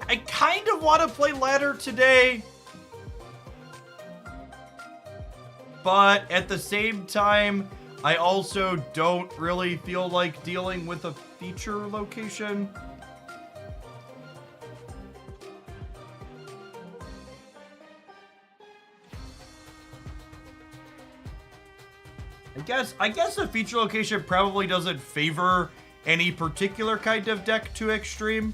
I kind of want to play ladder today. But at the same time, I also don't really feel like dealing with a feature location. I guess a feature location probably doesn't favor any particular kind of deck to extreme.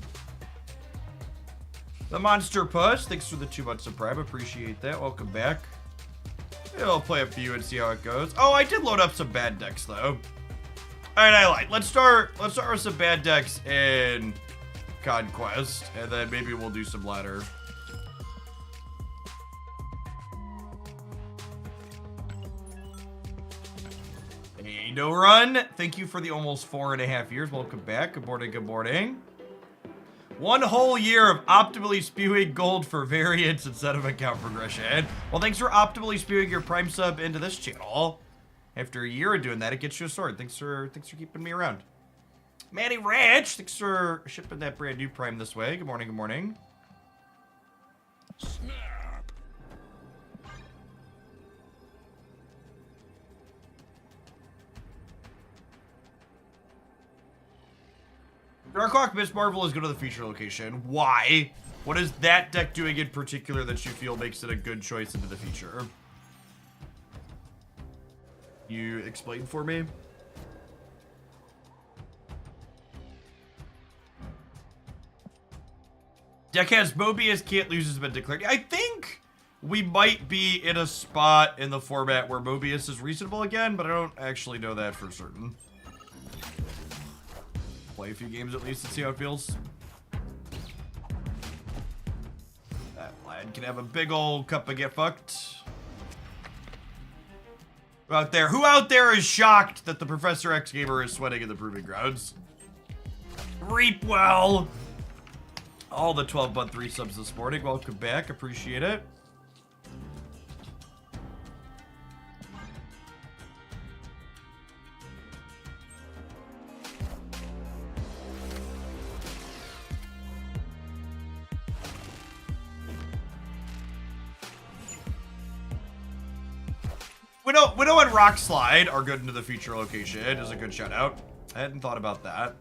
The Monster Puss, thanks for the 2 months of Prime, appreciate that. Welcome back. I'll play a few and see how it goes. Oh, I did load up some bad decks though. Alright, I lied. Let's start with some bad decks in Conquest, and then maybe we'll do some ladder. Hey, no run. Thank you for the almost 4.5 years. Welcome back. Good morning, good morning. 1 whole year of optimally spewing gold for variants instead of account progression. Well, thanks for optimally spewing your Prime sub into this channel. After a year of doing that, it gets you a sword. Thanks for keeping me around. Manny Ranch, thanks for shipping that brand new Prime this way. Good morning, good morning. Snap. Darkhawk Miss Marvel is good to the feature location. Why? What is that deck doing in particular that you feel makes it a good choice into the future? You explain for me? Deck has Mobius, can't lose, has been declared. I think we might be in a spot in the format where Mobius is reasonable again, but I don't actually know that for certain. Play a few games at least and see how it feels. That lad can have a big old cup of get fucked. Who out there is shocked that the Professor X Gamer is sweating in the Proving Grounds? Reap well. All the 12-month resubs this morning. Welcome back. Appreciate it. Widow and Rock Slide are good into the feature location. It is a good shout out. I hadn't thought about that.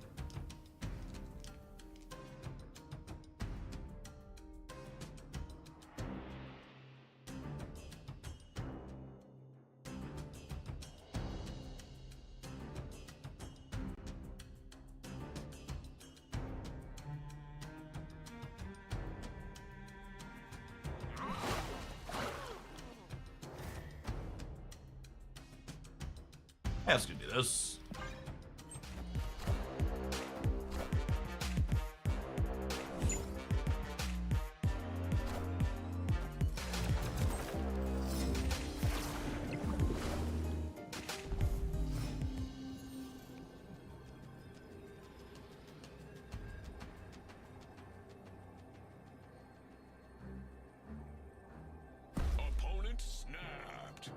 Yeah, let's go do this. Opponent snapped.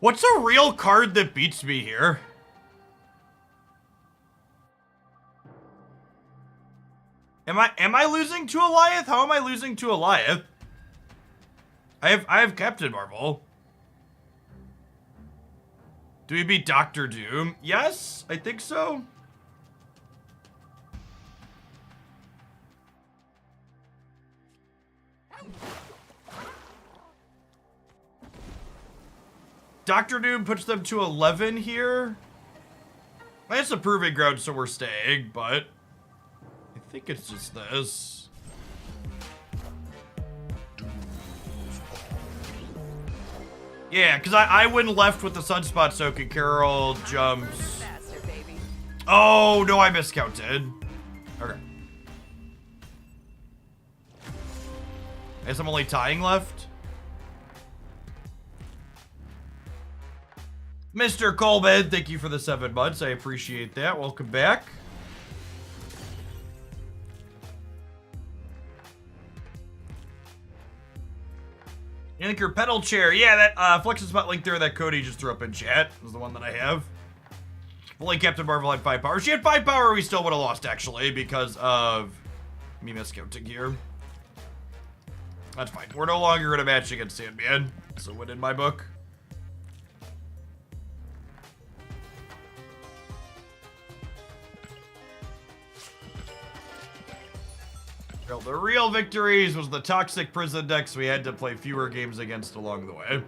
What's a real card that beats me here? Am I losing to Eliath? How am I losing to Eliath? I have Captain Marvel. Do we beat Doctor Doom? Yes, I think so. Doctor Doom puts them to 11 here. That's a proving ground, so we're staying, but I think it's just this. Yeah, because I went left with the Sunspot Soaking. Carol jumps. Oh, no, I miscounted. Okay. I guess I'm only tying left. Mr. Coleman, thank you for the 7 months. I appreciate that. Welcome back. Link your pedal chair. Yeah, that Flexispot link there that Cody just threw up in chat is the one that I have. Only Captain Marvel had 5 power. If she had 5 power, we still would have lost, actually, because of me miscounting here. That's fine. We're no longer in a match against Sandman, so win in my book. Well, the real victories was the toxic prison decks we had to play fewer games against along the way.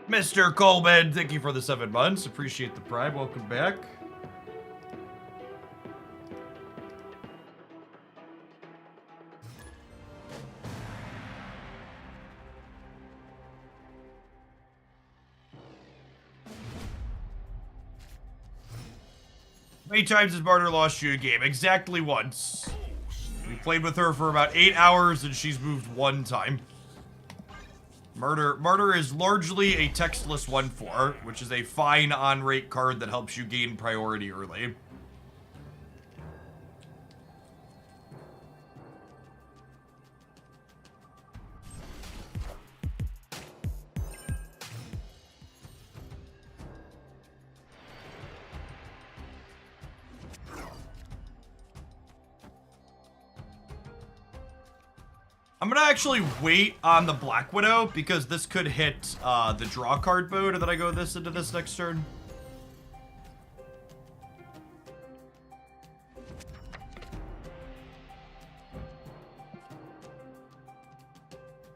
Mr. Coleman, thank you for the 7 months. Appreciate the prime. Welcome back. How many times has Martyr lost you a game? Exactly once. We played with her for about 8 hours and she's moved 1 time. Martyr is largely a textless 1/4, which is a fine on-rate card that helps you gain priority early. I'm gonna actually wait on the Black Widow because this could hit the draw card mode, and then I go this into this next turn.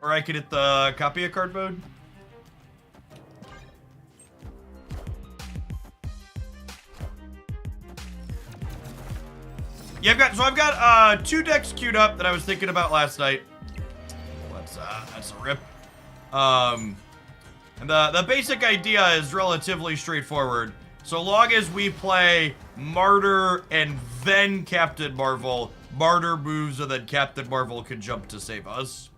Or I could hit the copy a card mode. Yeah, I've got 2 decks queued up that I was thinking about last night. That's a rip. And the basic idea is relatively straightforward. So long as we play Martyr and then Captain Marvel, Martyr moves and then Captain Marvel can jump to save us.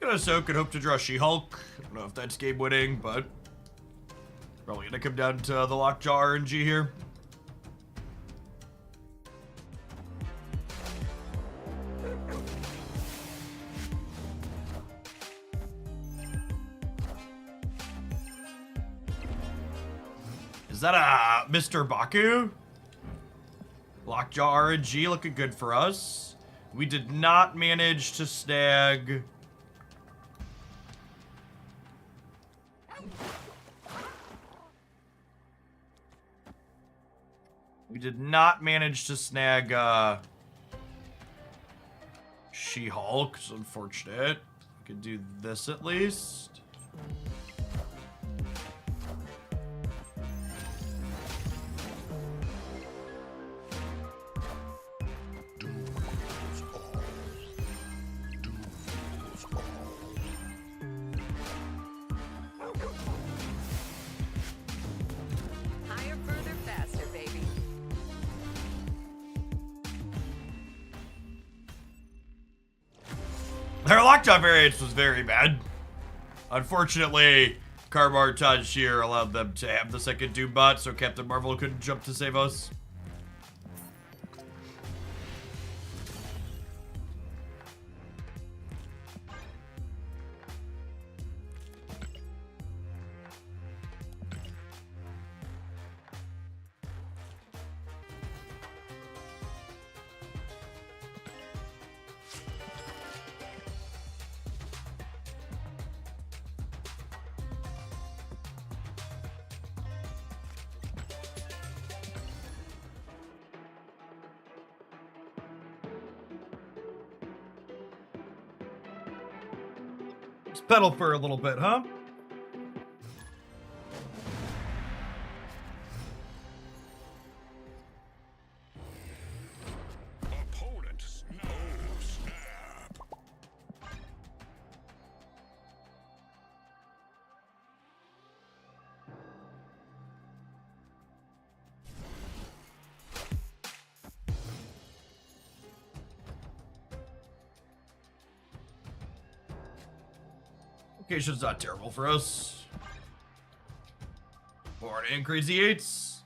Gonna soak and hope to draw She-Hulk. I don't know if that's game winning, but probably gonna come down to the Lockjaw RNG here. Is that a Mr. Baku? Lockjaw RNG looking good for us. We did not manage to snag... We did not manage to snag She-Hulk. It's unfortunate. We could do this at least. Their Lockjaw variance was very bad. Unfortunately, Karmartaj here allowed them to have the second Doom bot, so Captain Marvel couldn't jump to save us. Let's pedal for a little bit, huh? Location's not terrible for us. Born and Crazy Eights.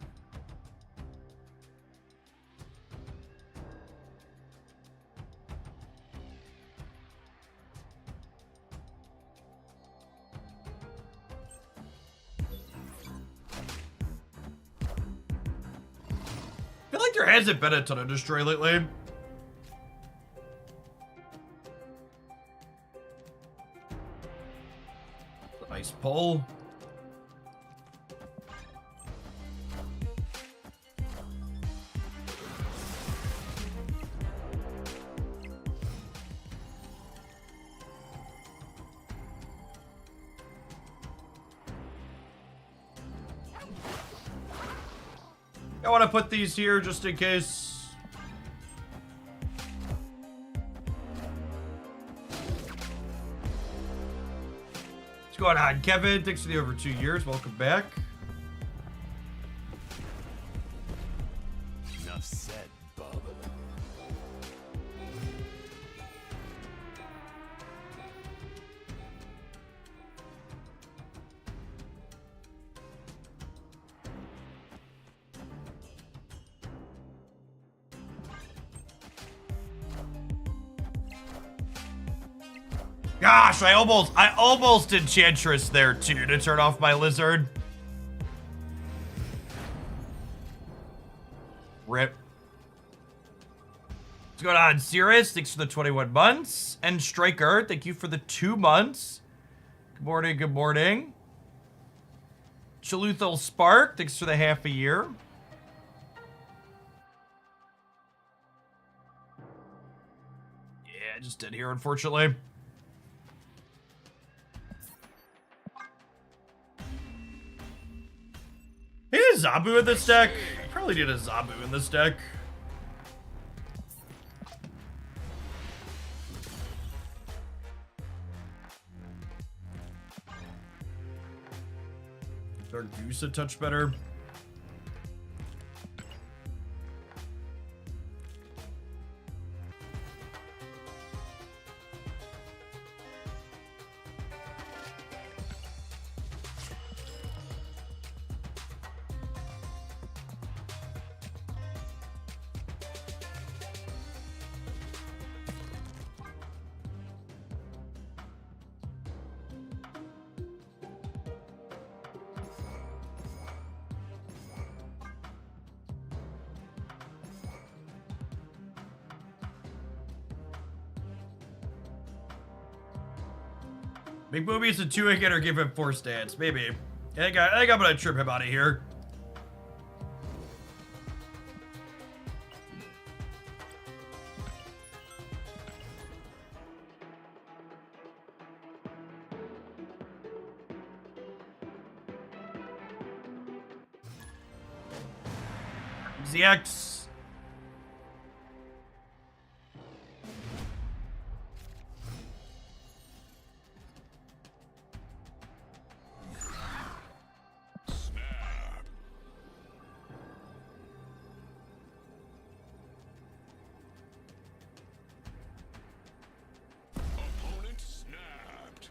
I feel like there hasn't been a ton of destroy lately. Ice pull. I want to put these here just in case. What's going on, Kevin? Thanks for the over 2 years. Welcome back. Enough said, bub. Gosh, I almost Enchantress there too to turn off my lizard. Rip. What's going on, Cirrus? Thanks for the 21 months. And Striker, thank you for the 2 months. Good morning, good morning. Chaluthal Spark, thanks for the half a year. Yeah, just dead here, unfortunately. Need a Zabu in this deck. I probably need a Zabu in this deck. Dark Goose a touch better. Big Booby's a 2-hit or give him 4 stats. Maybe. I think I'm gonna trip him out of here. ZX. Opponent snapped.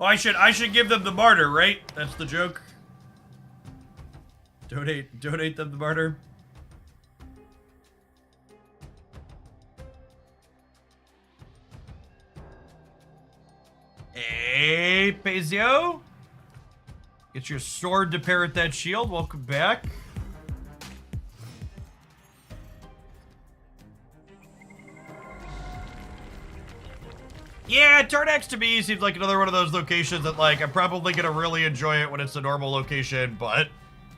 Oh, I should give them the martyr, right? That's the joke. Donate them the martyr. Hey, Pazio. Get your sword to pair with that shield. Welcome back. Yeah, Tarnax to me seems like another one of those locations that, like, I'm probably gonna really enjoy it when it's a normal location, but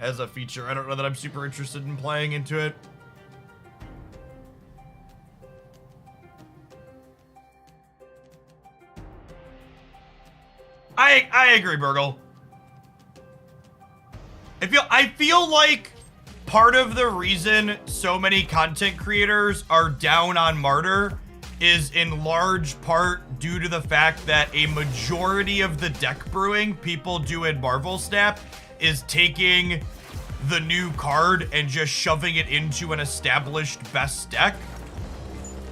as a feature, I don't know that I'm super interested in playing into it. I agree, Burgle. I feel like part of the reason so many content creators are down on Martyr is in large part due to the fact that a majority of the deck brewing people do in Marvel Snap is taking the new card and just shoving it into an established best deck.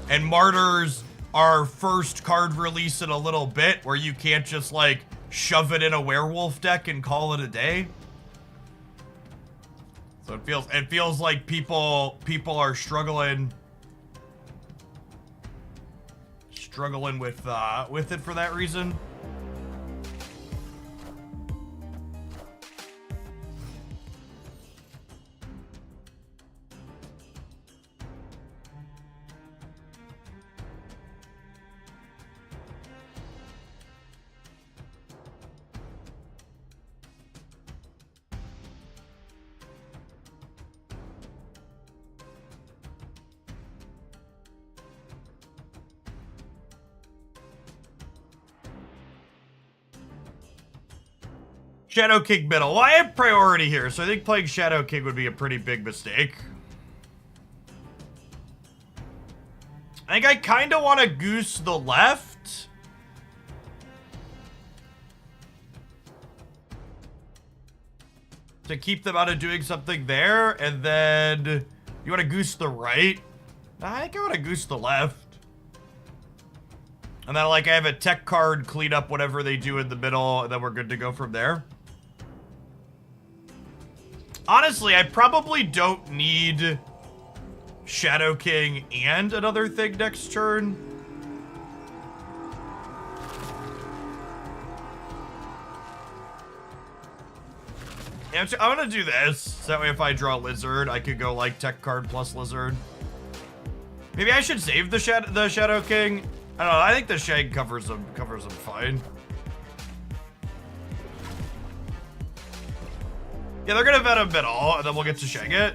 And Martyrs are first card release in a little bit, where you can't just like shove it in a werewolf deck and call it a day. So it feels like people are struggling with it for that reason. Shadow King middle. Well, I have priority here, so I think playing Shadow King would be a pretty big mistake. I think I kind of want to goose the left. To keep them out of doing something there, and then you want to goose the right? I think I want to goose the left. And then, like, I have a tech card clean up whatever they do in the middle, and then we're good to go from there. Honestly, I probably don't need Shadow King and another thing next turn. Yeah, I'm gonna do this. So that way if I draw Lizard, I could go like tech card plus Lizard. Maybe I should save the Shadow King. I don't know, I think the Shag covers him fine. Yeah, they're gonna vet him middle, and then we'll get to Shag it.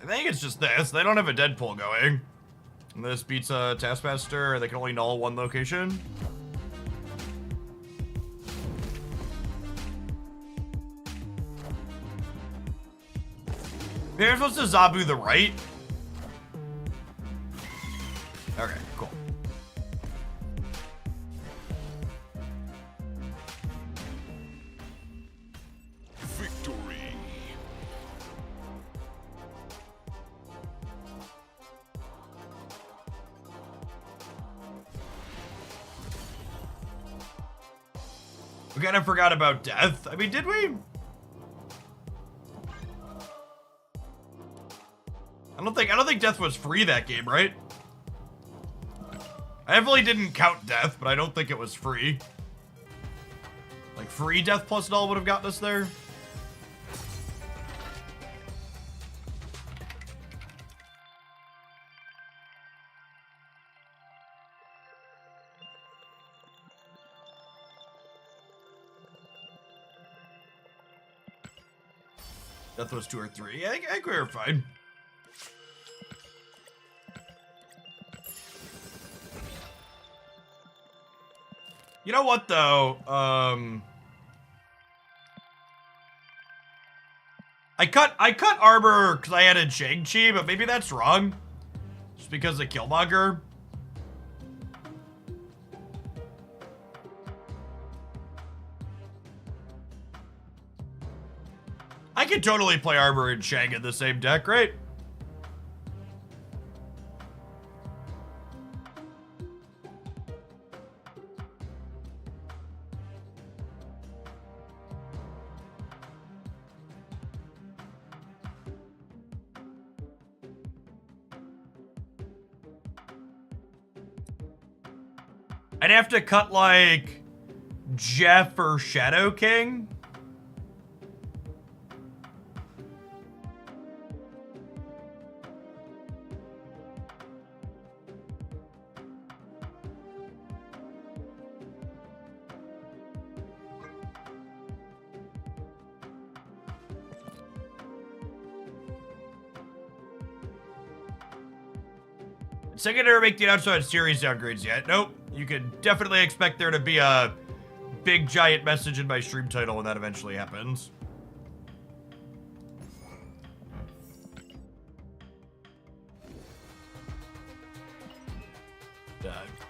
I think it's just this. They don't have a Deadpool going. And this beats a Taskmaster, and they can only null one location. Maybe I'm supposed to Zabu the right? Okay, cool. Victory. We kind of forgot about death. I mean, did we? I don't think death was free that game, right? I definitely didn't count death, but I don't think it was free. Like, free death plus null would have gotten us there. Death was 2 or 3. Yeah, I think we were fine. You know what, though? I cut armor because I added Shang-Chi, but maybe that's wrong. Just because of Killmonger. I could totally play armor and Shang in the same deck, right? I'd have to cut, like, Jeff or Shadow King. Secondary make the outside series downgrades yet? Nope. You can definitely expect there to be a big giant message in my stream title when that eventually happens.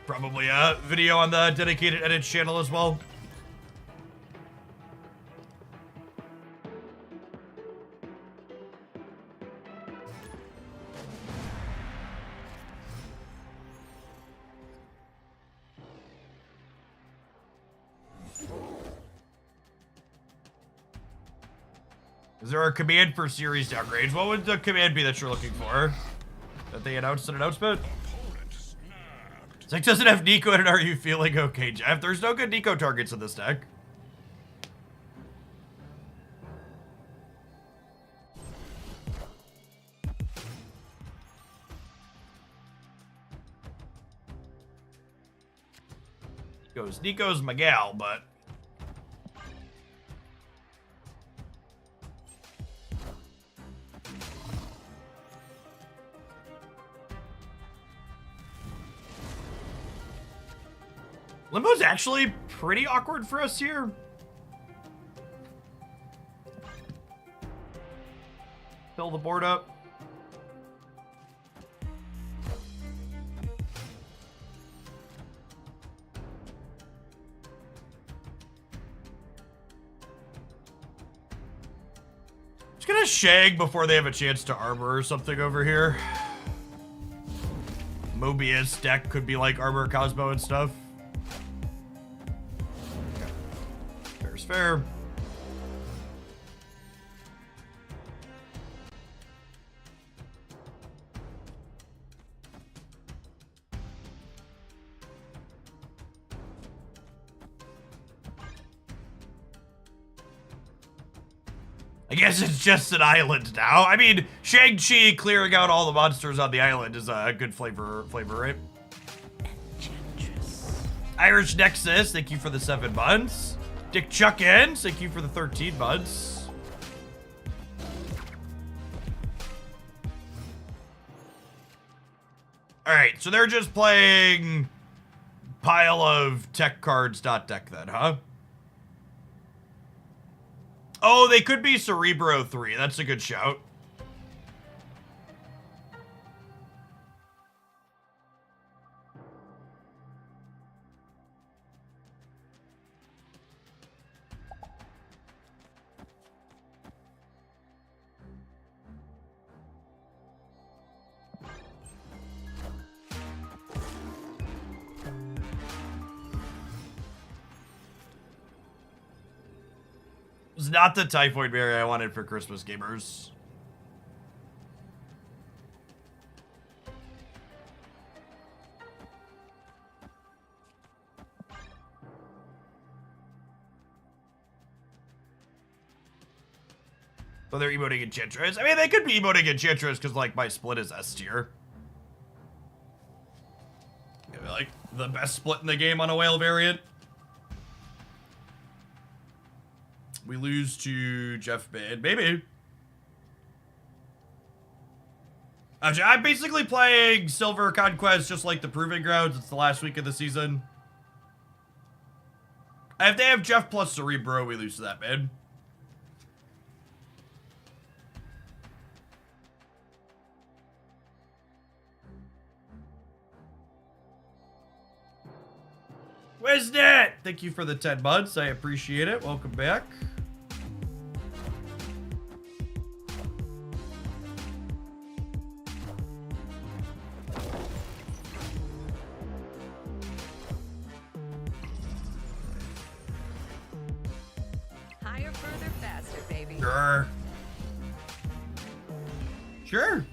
Probably a video on the dedicated edit channel as well. Is there a command for series downgrades? What would the command be that you're looking for? That they announced an announcement? Zach doesn't have Nico in it. Are you feeling okay, Jeff? There's no good Nico targets in this deck. Nico's my gal, but... Limbo's actually pretty awkward for us here. Fill the board up. Just gonna shag before they have a chance to armor or something over here. Mobius deck could be like Armor Cosmo and stuff. Fair's fair. I guess it's just an island now. I mean, Shang-Chi clearing out all the monsters on the island is a good flavor, right? Irish Nexus, thank you for the 7 months. Dick Chuckins, thank you for the 13 months. Alright, so they're just playing pile of tech cards dot deck then, huh? Oh, they could be Cerebro 3. That's a good shout. It's not the typhoid berry I wanted for Christmas, gamers. But they're emoting Enchantress. I mean, they could be emoting Enchantress because, like, my split is S tier. Maybe, like, the best split in the game on a whale variant. We lose to Jeff Bid. Maybe. I'm basically playing Silver Conquest just like the Proving Grounds. It's the last week of the season. If they have Jeff plus Cerebro, we lose to that bid. Wisnet! Thank you for the 10 months. I appreciate it. Welcome back. Higher, further, faster, baby. Sure. Sure.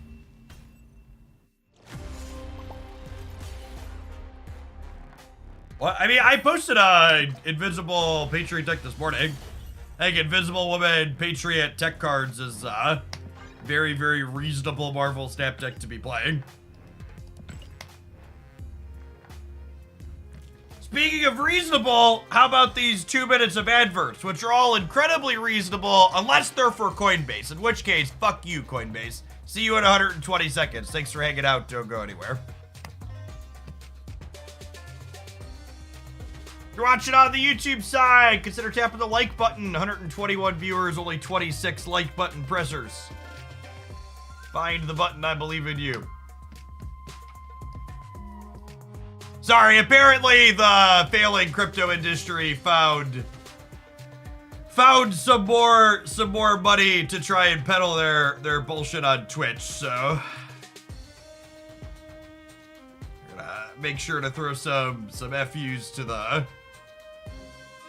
Well, I mean, I posted a Invisible Patriot deck this morning. I think Invisible Woman Patriot tech cards is very, very reasonable Marvel Snap deck to be playing. Speaking of reasonable, how about these 2 minutes of adverts, which are all incredibly reasonable, unless they're for Coinbase, in which case, fuck you, Coinbase. See you in 120 seconds. Thanks for hanging out. Don't go anywhere. You're watching on the YouTube side, consider tapping the like button. 121 viewers, only 26 like button pressers. Find the button, I believe in you. Sorry, apparently the failing crypto industry found some more money to try and peddle their bullshit on Twitch, so gonna make sure to throw some FUs to the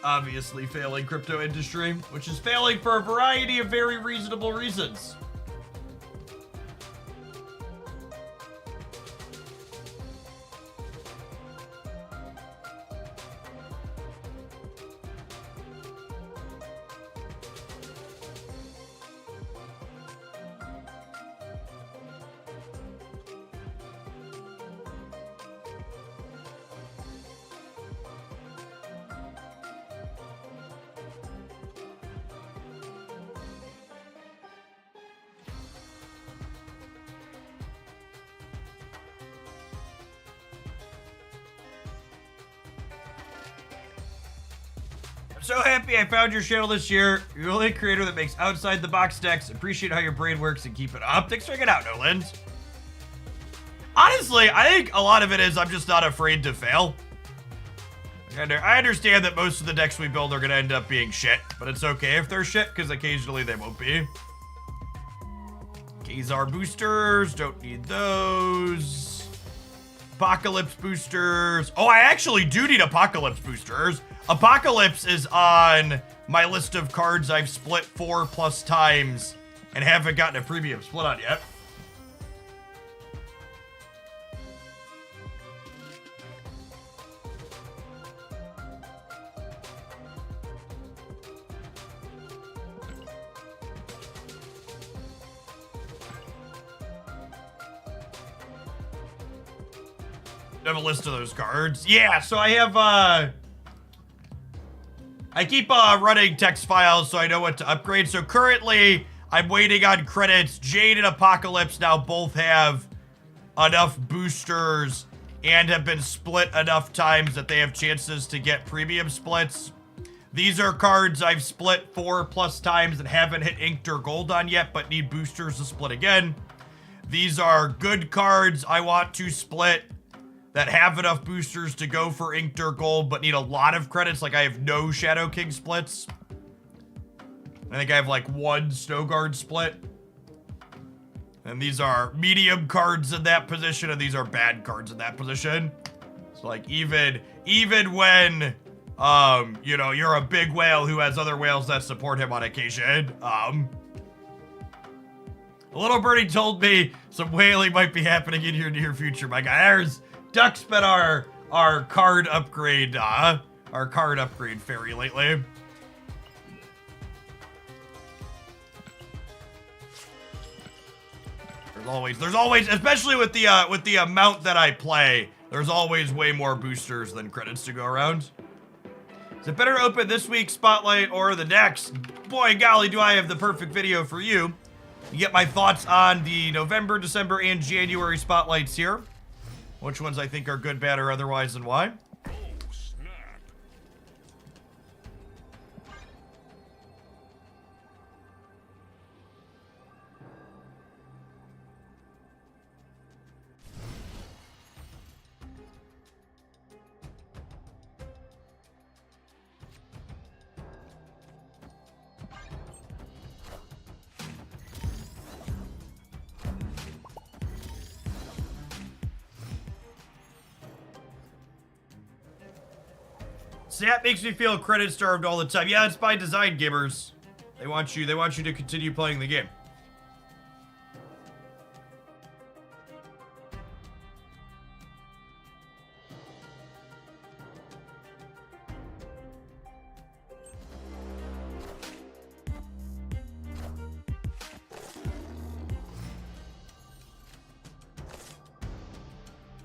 obviously failing crypto industry, which is failing for a variety of very reasonable reasons. So happy I found your channel this year. You're the only creator that makes outside the box decks. Appreciate how your brain works and keep it up. Thanks for checking it out, Nolan. Honestly, I think a lot of it is I'm just not afraid to fail. I understand that most of the decks we build are going to end up being shit, but it's okay if they're shit because occasionally they won't be. Kazar boosters, don't need those. Apocalypse boosters. Oh, I actually do need Apocalypse boosters. Apocalypse is on my list of cards I've split 4+ times and haven't gotten a premium split on yet. I have a list of those cards. Yeah, so I have, I keep running text files so I know what to upgrade. So currently, I'm waiting on credits. Jade and Apocalypse now both have enough boosters and have been split enough times that they have chances to get premium splits. These are cards I've split 4+ times and haven't hit inked or gold on yet, but need boosters to split again. These are good cards I want to split that have enough boosters to go for inked or gold, but need a lot of credits. Like I have no Shadow King splits. I think I have like 1 Snow Guard split. And these are medium cards in that position, and these are bad cards in that position. So like even when, you know, you're a big whale who has other whales that support him on occasion, a little birdie told me some whaling might be happening in your near future, my guy. There's Duck's been our card upgrade, fairy lately. There's always, especially with the amount that I play, there's always way more boosters than credits to go around. Is it better to open this week's Spotlight or the next? Boy, golly, do I have the perfect video for you. You get my thoughts on the November, December, and January Spotlights here. Which ones I think are good, bad, or otherwise, and why. Oh, snap. That makes me feel credit starved all the time. Yeah, it's by design, gamers. They want you to continue playing the game.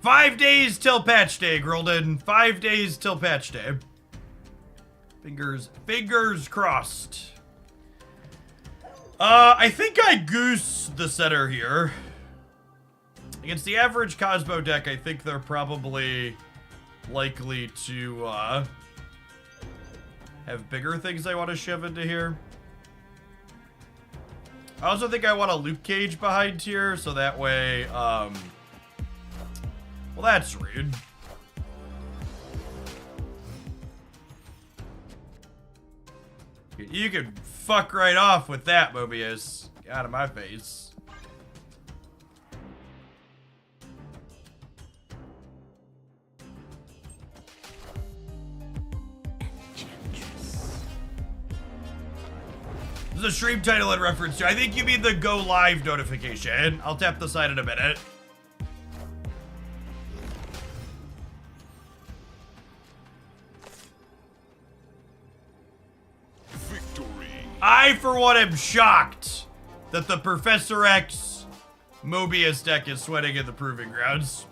Five days till patch day, Grolden. 5 days till patch day. Fingers crossed. I think I goose the center here. Against the average Cosmo deck, I think they're probably likely to have bigger things I want to shove into here. I also think I want a loop cage behind here, so that way, well, that's rude. You can fuck right off with that, Mobius. Get out of my face. This is a stream title in reference to, I think you mean the go live notification. I'll tap the side in a minute. Victory. I, for one, am shocked that the Professor X Mobius deck is sweating in the Proving Grounds.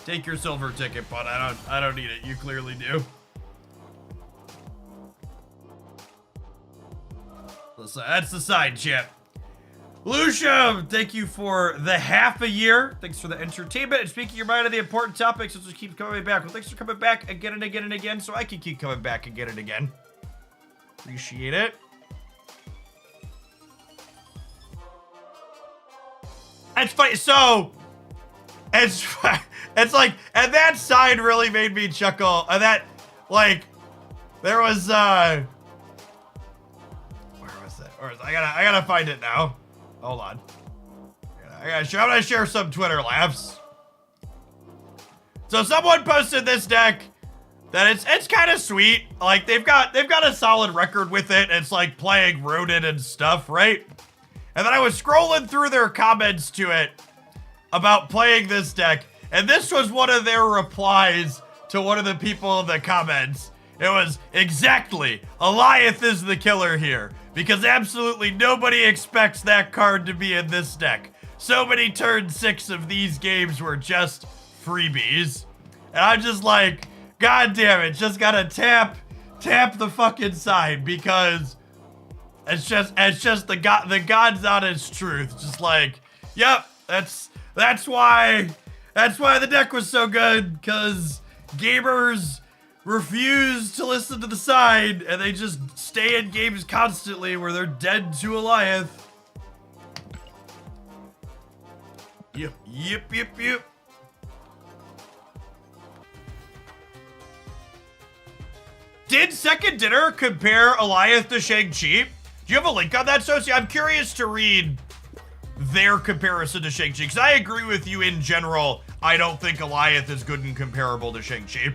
Take your silver ticket, bud. I don't need it. You clearly do. That's the side chat. Lucia, thank you for the half a year. Thanks for the entertainment and speaking your mind on the important topics. Let's just keep coming back. Well, thanks for coming back again and again and again, so I can keep coming back again and again. Appreciate it. It's funny. So, it's like, and that side really made me chuckle. And that, like, there was, where was it? I gotta find it now. Hold on. I'm gonna share some Twitter laughs. So someone posted this deck that it's kind of sweet. Like they've got a solid record with it. It's like playing Rodent and stuff, right? And then I was scrolling through their comments to it about playing this deck, and this was one of their replies to one of the people in the comments. It was, exactly, Alioth is the killer here, because absolutely nobody expects that card to be in this deck. So many turn 6 of these games were just freebies. And I'm just like, god damn it, just gotta tap the fucking side, because it's just the God's honest truth. Just like, yep, that's why the deck was so good, because gamers refuse to listen to the side, and they just stay in games constantly where they're dead to Alioth. Yep. Did Second Dinner compare Alioth to Shang-Chi? Do you have a link on that, Soci? I'm curious to read their comparison to Shang-Chi, because I agree with you in general. I don't think Alioth is good and comparable to Shang-Chi.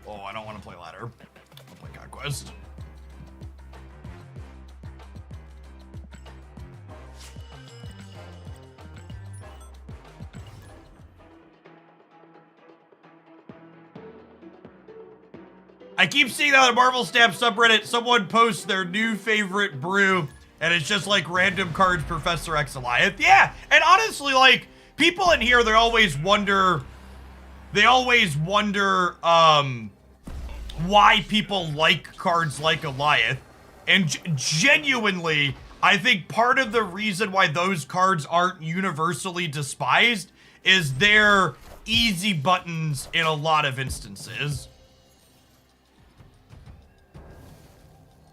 Oh, I don't want to play ladder. I'll play Conquest. I keep seeing on the Marvel Snap subreddit, someone posts their new favorite brew, and it's just like random cards Professor X Alioth. Yeah, and honestly, like, people in here, they always wonder why people like cards like Alioth. And genuinely, I think part of the reason why those cards aren't universally despised is they're easy buttons in a lot of instances.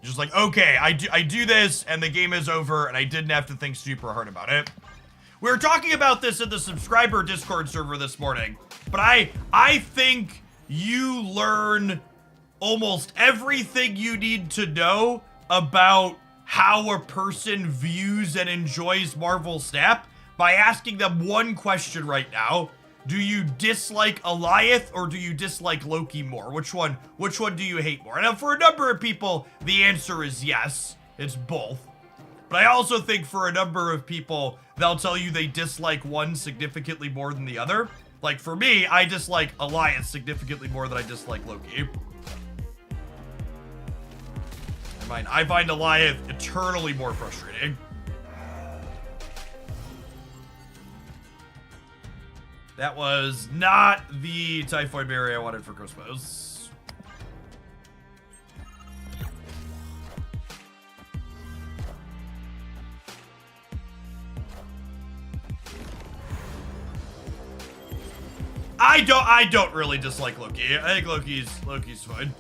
Just like, okay, I do this, and the game is over, and I didn't have to think super hard about it. We were talking about this in the subscriber Discord server this morning, but I think you learn almost everything you need to know about how a person views and enjoys Marvel Snap by asking them one question right now. Do you dislike Alioth or do you dislike Loki more? Which one do you hate more? And for a number of people, the answer is yes. It's both. But I also think for a number of people, they'll tell you they dislike one significantly more than the other. Like for me, I dislike Alioth significantly more than I dislike Loki. I find Alioth eternally more frustrating. That was not the Typhoid Berry I wanted for Christmas. I don't really dislike Loki. I think Loki's fine.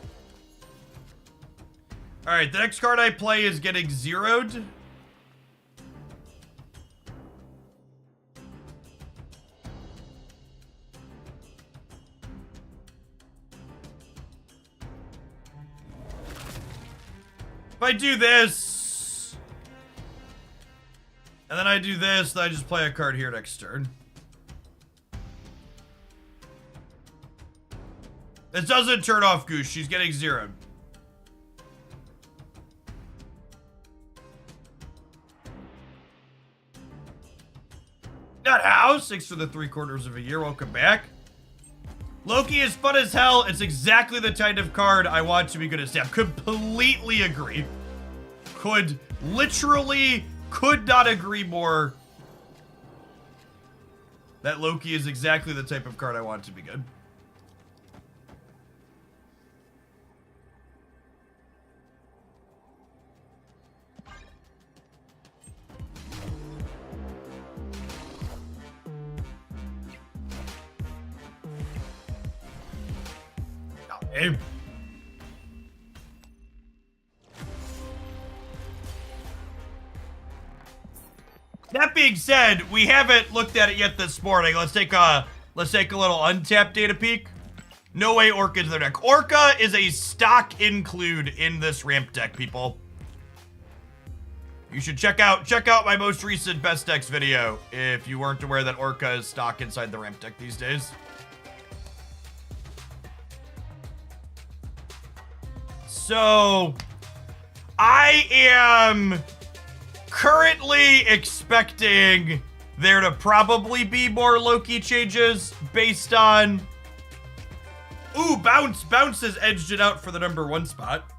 All right, the next card I play is getting zeroed. If I do this, and then I do this, then I just play a card here next turn. This doesn't turn off Goose. She's getting zeroed. Not house. 6 for the 3/4 of a year. Welcome back. Loki is fun as hell. It's exactly the kind of card I want to be good at stamp. Completely agree. Could not agree more. That Loki is exactly the type of card I want to be good. Hey. That being said, we haven't looked at it yet this morning. Let's take a little untapped data peek. No way Orca's in their deck. Orca is a stock include in this ramp deck, people. You should check out my most recent best decks video if you weren't aware that Orca is stock inside the ramp deck these days. So, I am currently expecting there to probably be more Loki changes based on... Ooh, Bounce has edged it out for the #1 spot.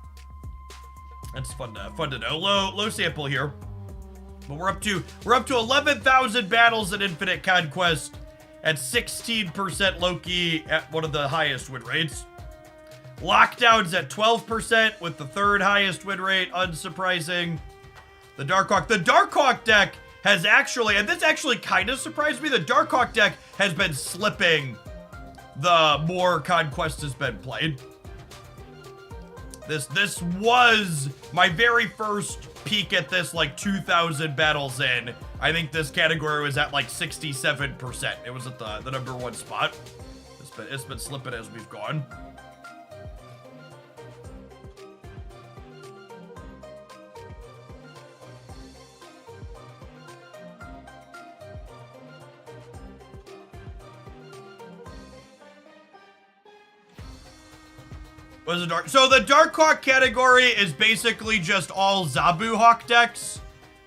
That's fun to know. Low sample here. But we're up to 11,000 battles in Infinite Conquest at 16% Loki at one of the highest win rates. Lockdown's at 12% with the 3rd highest win rate, unsurprising. The Darkhawk deck has actually, and this actually kind of surprised me, the Darkhawk deck has been slipping the more Conquest has been played. This was my very first peek at this, like 2,000 battles in. I think this category was at like 67%. It was at the #1 spot. It's been slipping as we've gone. So the Darkhawk category is basically just all Zabu Hawk decks.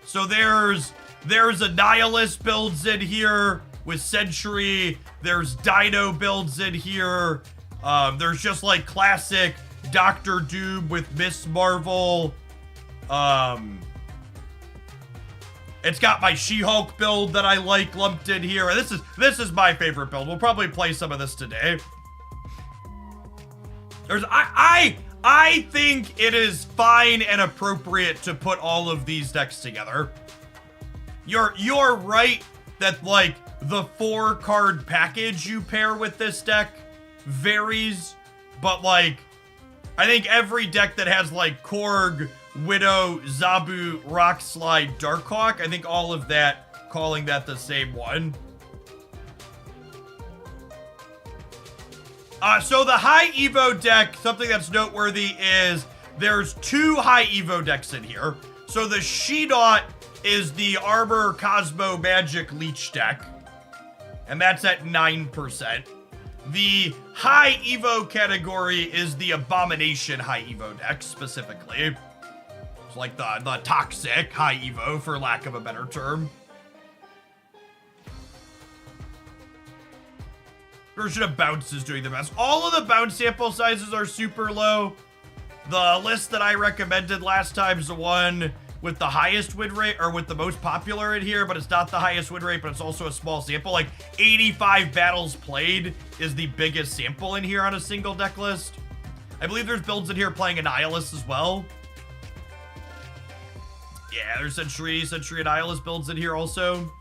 So there's a Nihilist builds in here with Sentry. There's Dino builds in here. There's just like classic Doctor Doom with Miss Marvel. It's got my She-Hulk build that I like lumped in here. This is my favorite build. We'll probably play some of this today. I think it is fine and appropriate to put all of these decks together. You're right that like the 4-card package you pair with this deck varies, but like I think every deck that has like Korg, Widow, Zabu, Rockslide, Darkhawk, I think all of that, calling that the same one. So the high Evo deck, something that's noteworthy is there's 2 high Evo decks in here. So the She-Dot is the Armor Cosmo Magic Leech deck, and that's at 9%. The high Evo category is the Abomination high Evo deck, specifically. It's like the toxic high Evo, for lack of a better term. Version of Bounce is doing the best. All of the Bounce sample sizes are super low. The list that I recommended last time is the one with the highest win rate, or with the most popular in here, but it's not the highest win rate, but it's also a small sample. Like 85 battles played is the biggest sample in here on a single deck list. I believe there's builds in here playing Annihilus as well. Yeah, there's Sentry Annihilus builds in here also.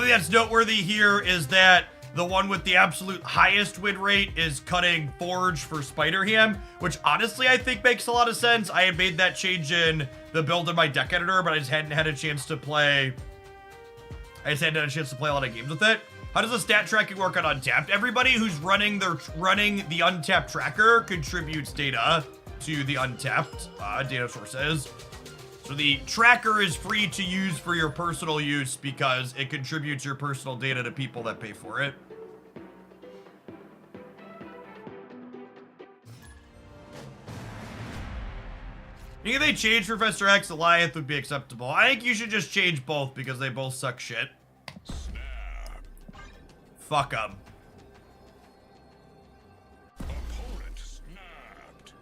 thing that's noteworthy here is that the one with the absolute highest win rate is cutting Forge for Spider Ham, which honestly I think makes a lot of sense. I had made that change in the build in my deck editor, but I just hadn't had a chance to play. I just hadn't had a chance to play a lot of games with it. How does the stat tracking work on Untapped? Everybody who's running the Untapped tracker contributes data to the Untapped data sources. So the tracker is free to use for your personal use because it contributes your personal data to people that pay for it. You think if they change Professor X, Goliath would be acceptable? I think you should just change both because they both suck shit. Snap. Fuck them. Opponent snapped.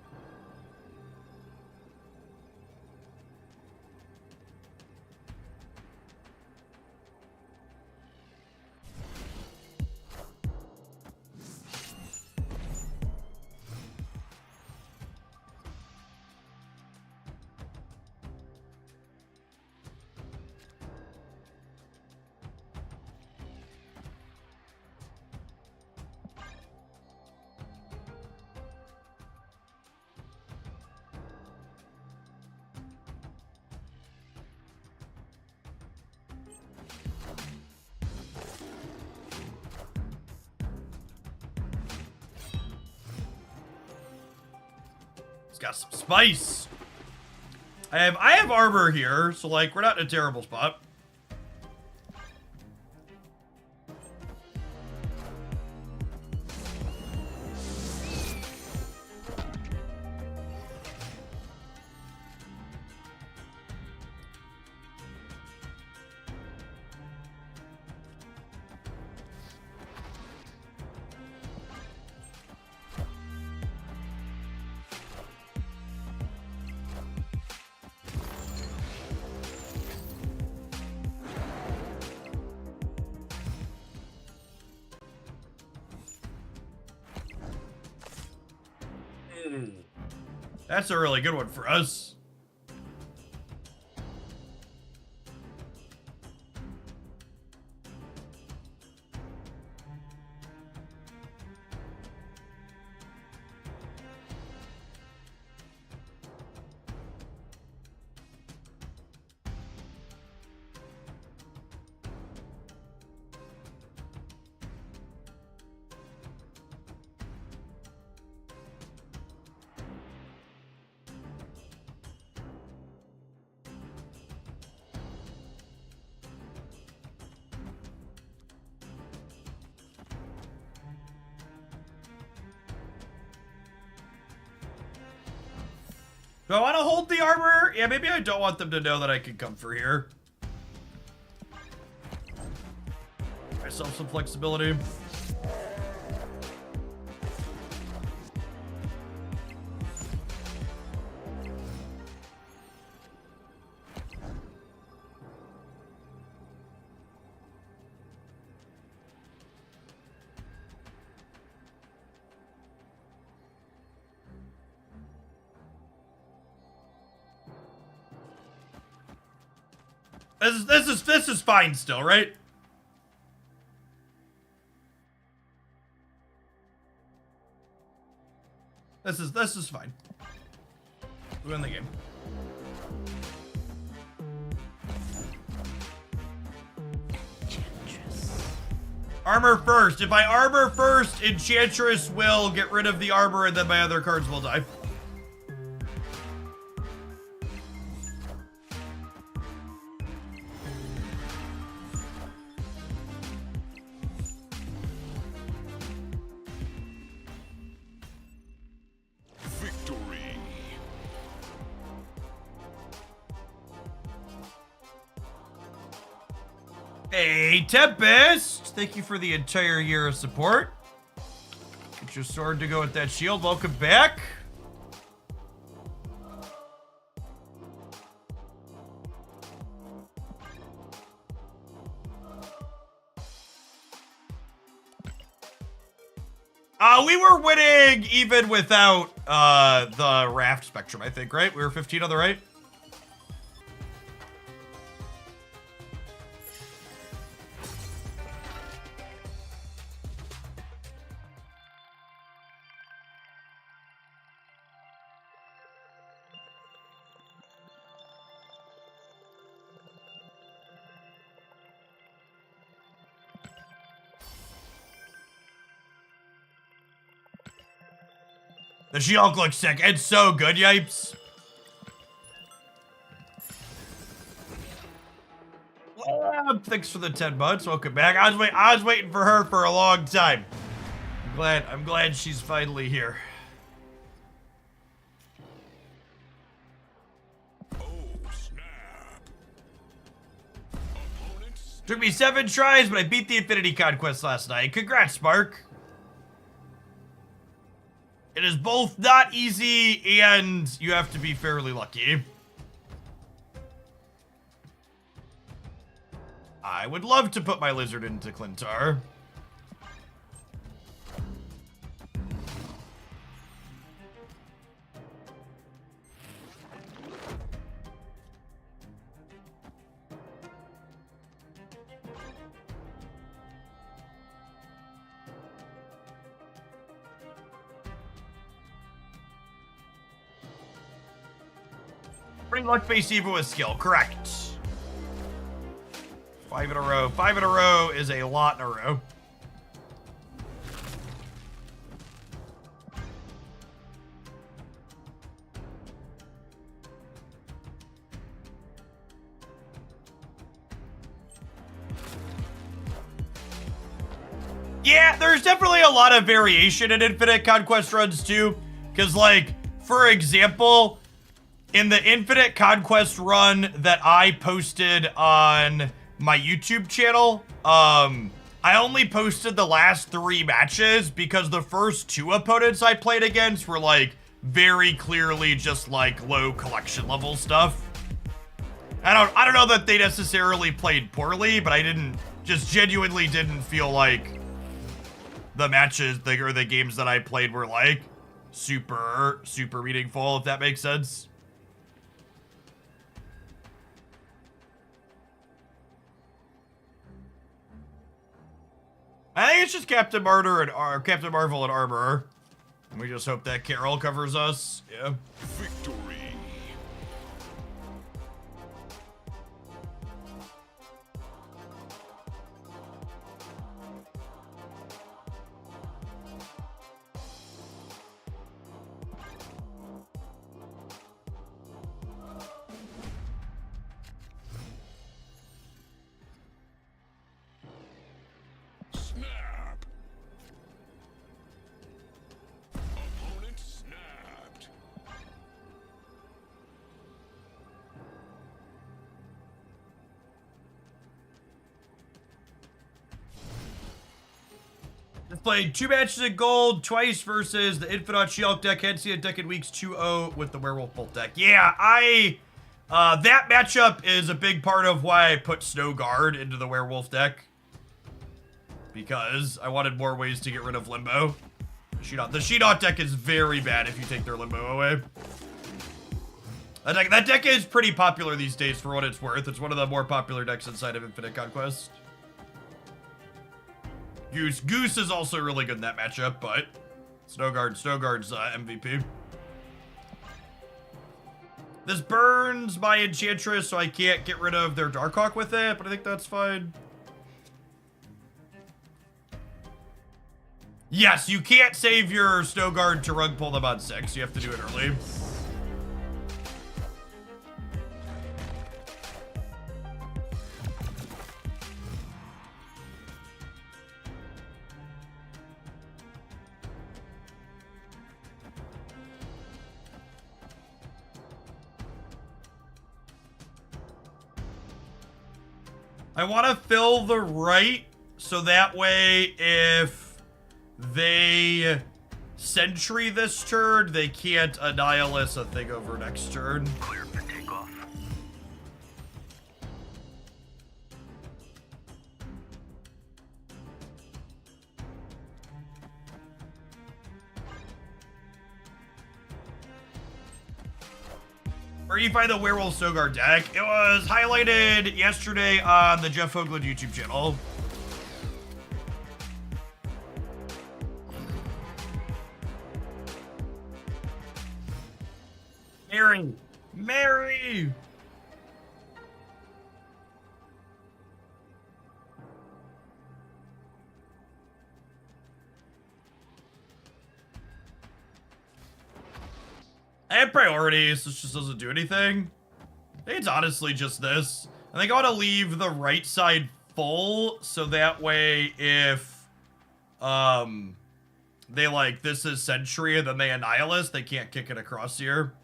It's got some spice. I have armor here, so like we're not in a terrible spot. That's a really good one for us. Do I want to hold the armor? Yeah, maybe I don't want them to know that I can come for here. Myself some flexibility. This is fine still, right? This is fine. We win the game. Armor first. If I armor first, Enchantress will get rid of the armor and then my other cards will die. Victory. Hey, Tempest! Thank you for the entire year of support. Get your sword to go with that shield. Welcome back. We were winning even without the raft spectrum, I think, right? We were 15 on the right. The She-Hulk looks sick. It's so good, yipes. Thanks for the 10 months. Welcome back. I was waiting for her for a long time. I'm glad she's finally here. Oh, snap. Opponents. Took me 7 tries, but I beat the Infinity Conquest last night. Congrats, Spark. It is both not easy and you have to be fairly lucky. I would love to put my lizard into Clintar. Bring luck face Eva with skill, correct. 5 in a row. 5 in a row is a lot in a row. Yeah, there's definitely a lot of variation in Infinite Conquest runs too. Because, like, for example, in the Infinite Conquest run that I posted on my YouTube channel, I only posted the last 3 matches because the first 2 opponents I played against were, like, very clearly just, like, low collection level stuff. I don't know that they necessarily played poorly, but I genuinely didn't feel like the matches or the games that I played were, like, super meaningful, if that makes sense. I think it's just Captain Martyr and Captain Marvel and Armor. And we just hope that Carol covers us. Yeah. Victory. Snap. Opponent snapped. Just played 2 matches of gold, twice versus the Infinite She-Hulk deck. Hadn't seen a deck in weeks 2-0 with the Werewolf Bolt deck. Yeah, that matchup is a big part of why I put Snow Guard into the Werewolf deck. Because I wanted more ways to get rid of Limbo. The She-Hulk deck is very bad if you take their Limbo away. That deck is pretty popular these days for what it's worth. It's one of the more popular decks inside of Infinite Conquest. Goose is also really good in that matchup, but Snowguard's MVP. This burns my Enchantress, so I can't get rid of their Darkhawk with it, but I think that's fine. Yes, you can't save your Snowguard to rug pull them on 6. You have to do it early. I want to fill the right, so that way if they Sentry this turn, they can't Annihilus a thing over next turn. Clear for takeoff. Where do you find the Werewolf Sogar deck? It was highlighted yesterday on the Jeff Hoagland YouTube channel. Mary! I have priorities. This just doesn't do anything. I think it's honestly just this. I think I want to leave the right side full, so that way if, they like, this is Sentry and then they Annihilus, they can't kick it across here.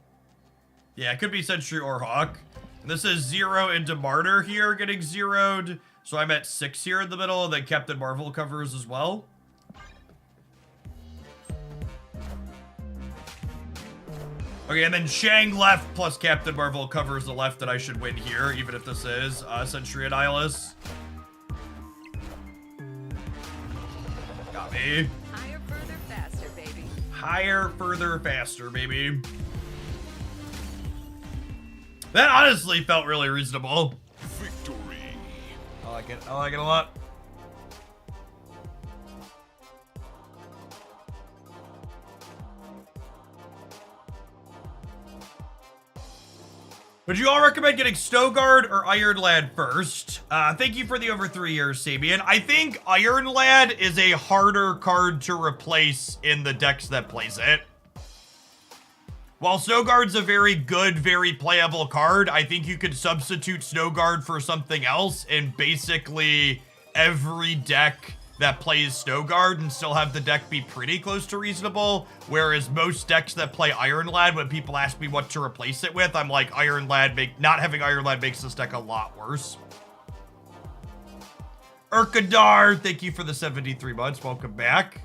Yeah, it could be Sentry or Hawk. And this is 0 into Martyr here, getting zeroed. So I'm at 6 here in the middle, and then Captain Marvel covers as well. Okay, and then Shang left plus Captain Marvel covers the left that I should win here, even if this is Sentry Annihilus. Got me. Higher, further, faster, baby. Higher, further, faster, baby. That honestly felt really reasonable. Victory. I like it. I like it a lot. Would you all recommend getting Snowguard or Iron Lad first? Thank you for the over 3 years, Sabian. I think Iron Lad is a harder card to replace in the decks that plays it. While Snowguard's a very good, very playable card, I think you could substitute Snowguard for something else in basically every deck that plays Snowguard and still have the deck be pretty close to reasonable, whereas most decks that play Iron Lad, when people ask me what to replace it with, I'm like, not having Iron Lad makes this deck a lot worse. Urkadar, thank you for the 73 months, welcome back.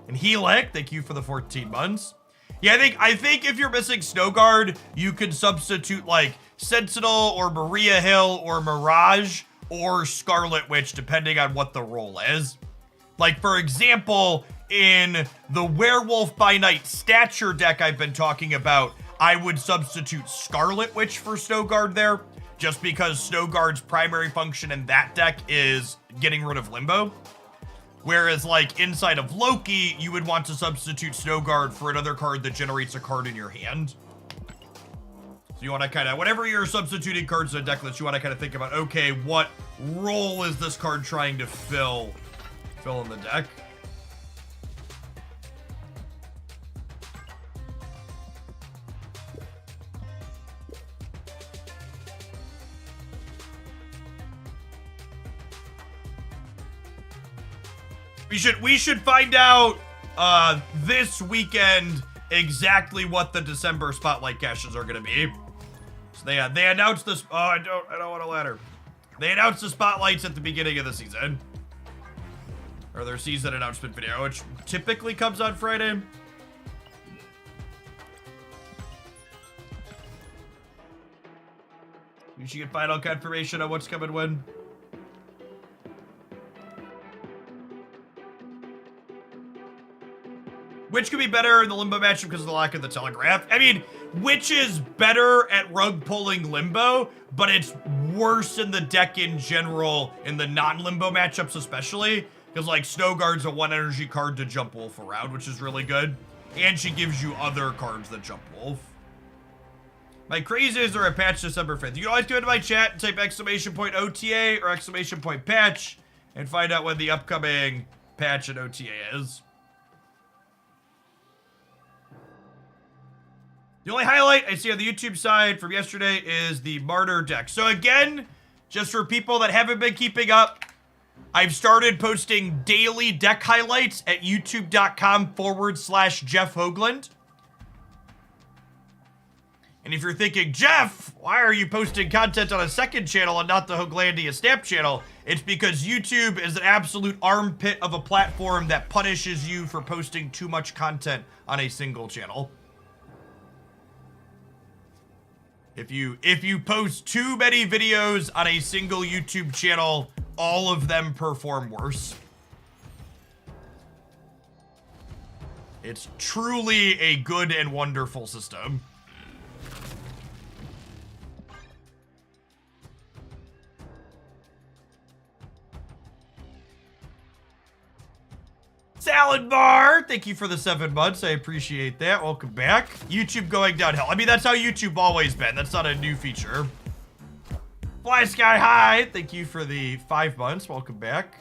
And Helix, thank you for the 14 months. Yeah, I think if you're missing Snowguard, you could substitute like Sentinel or Maria Hill or Mirage or Scarlet Witch, depending on what the role is. Like, for example, in the Werewolf by Night Stature deck I've been talking about, I would substitute Scarlet Witch for Snowguard there, just because Snowguard's primary function in that deck is getting rid of Limbo. Whereas, like, inside of Loki, you would want to substitute Snowguard for another card that generates a card in your hand. So you want to kind of, whenever you're substituting cards in a deck list, you want to kind of think about, okay, what role is this card trying to fill in the deck? We should find out this weekend exactly what the December spotlight caches are going to be. So they announced this. Oh, I don't want a ladder. They announced the spotlights at the beginning of the season, or their season announcement video, which typically comes on Friday. You should get final confirmation on what's coming when. Which could be better in the Limbo matchup because of the lack of the Telegraph? I mean, which is better at rug pulling Limbo, but it's worse in the deck in general, in the non-Limbo matchups especially, because like Snowguard's a 1 energy card to jump Wolf around, which is really good, and she gives you other cards that jump Wolf. My crazies are a patch December 5th. You can always go into my chat and type !OTA or !patch and find out when the upcoming patch and OTA is. The only highlight I see on the YouTube side from yesterday is the Martyr deck. So again, just for people that haven't been keeping up, I've started posting daily deck highlights at youtube.com/Jeff Hoagland. And if you're thinking, Jeff, why are you posting content on a second channel and not the Hoaglandia Snap channel? It's because YouTube is an absolute armpit of a platform that punishes you for posting too much content on a single channel. If you post too many videos on a single YouTube channel, all of them perform worse. It's truly a good and wonderful system. Salad Bar, thank you for the 7 months. I appreciate that. Welcome back. YouTube going downhill. I mean, that's how YouTube always been. That's not a new feature. Fly Sky High, thank you for the 5 months. Welcome back.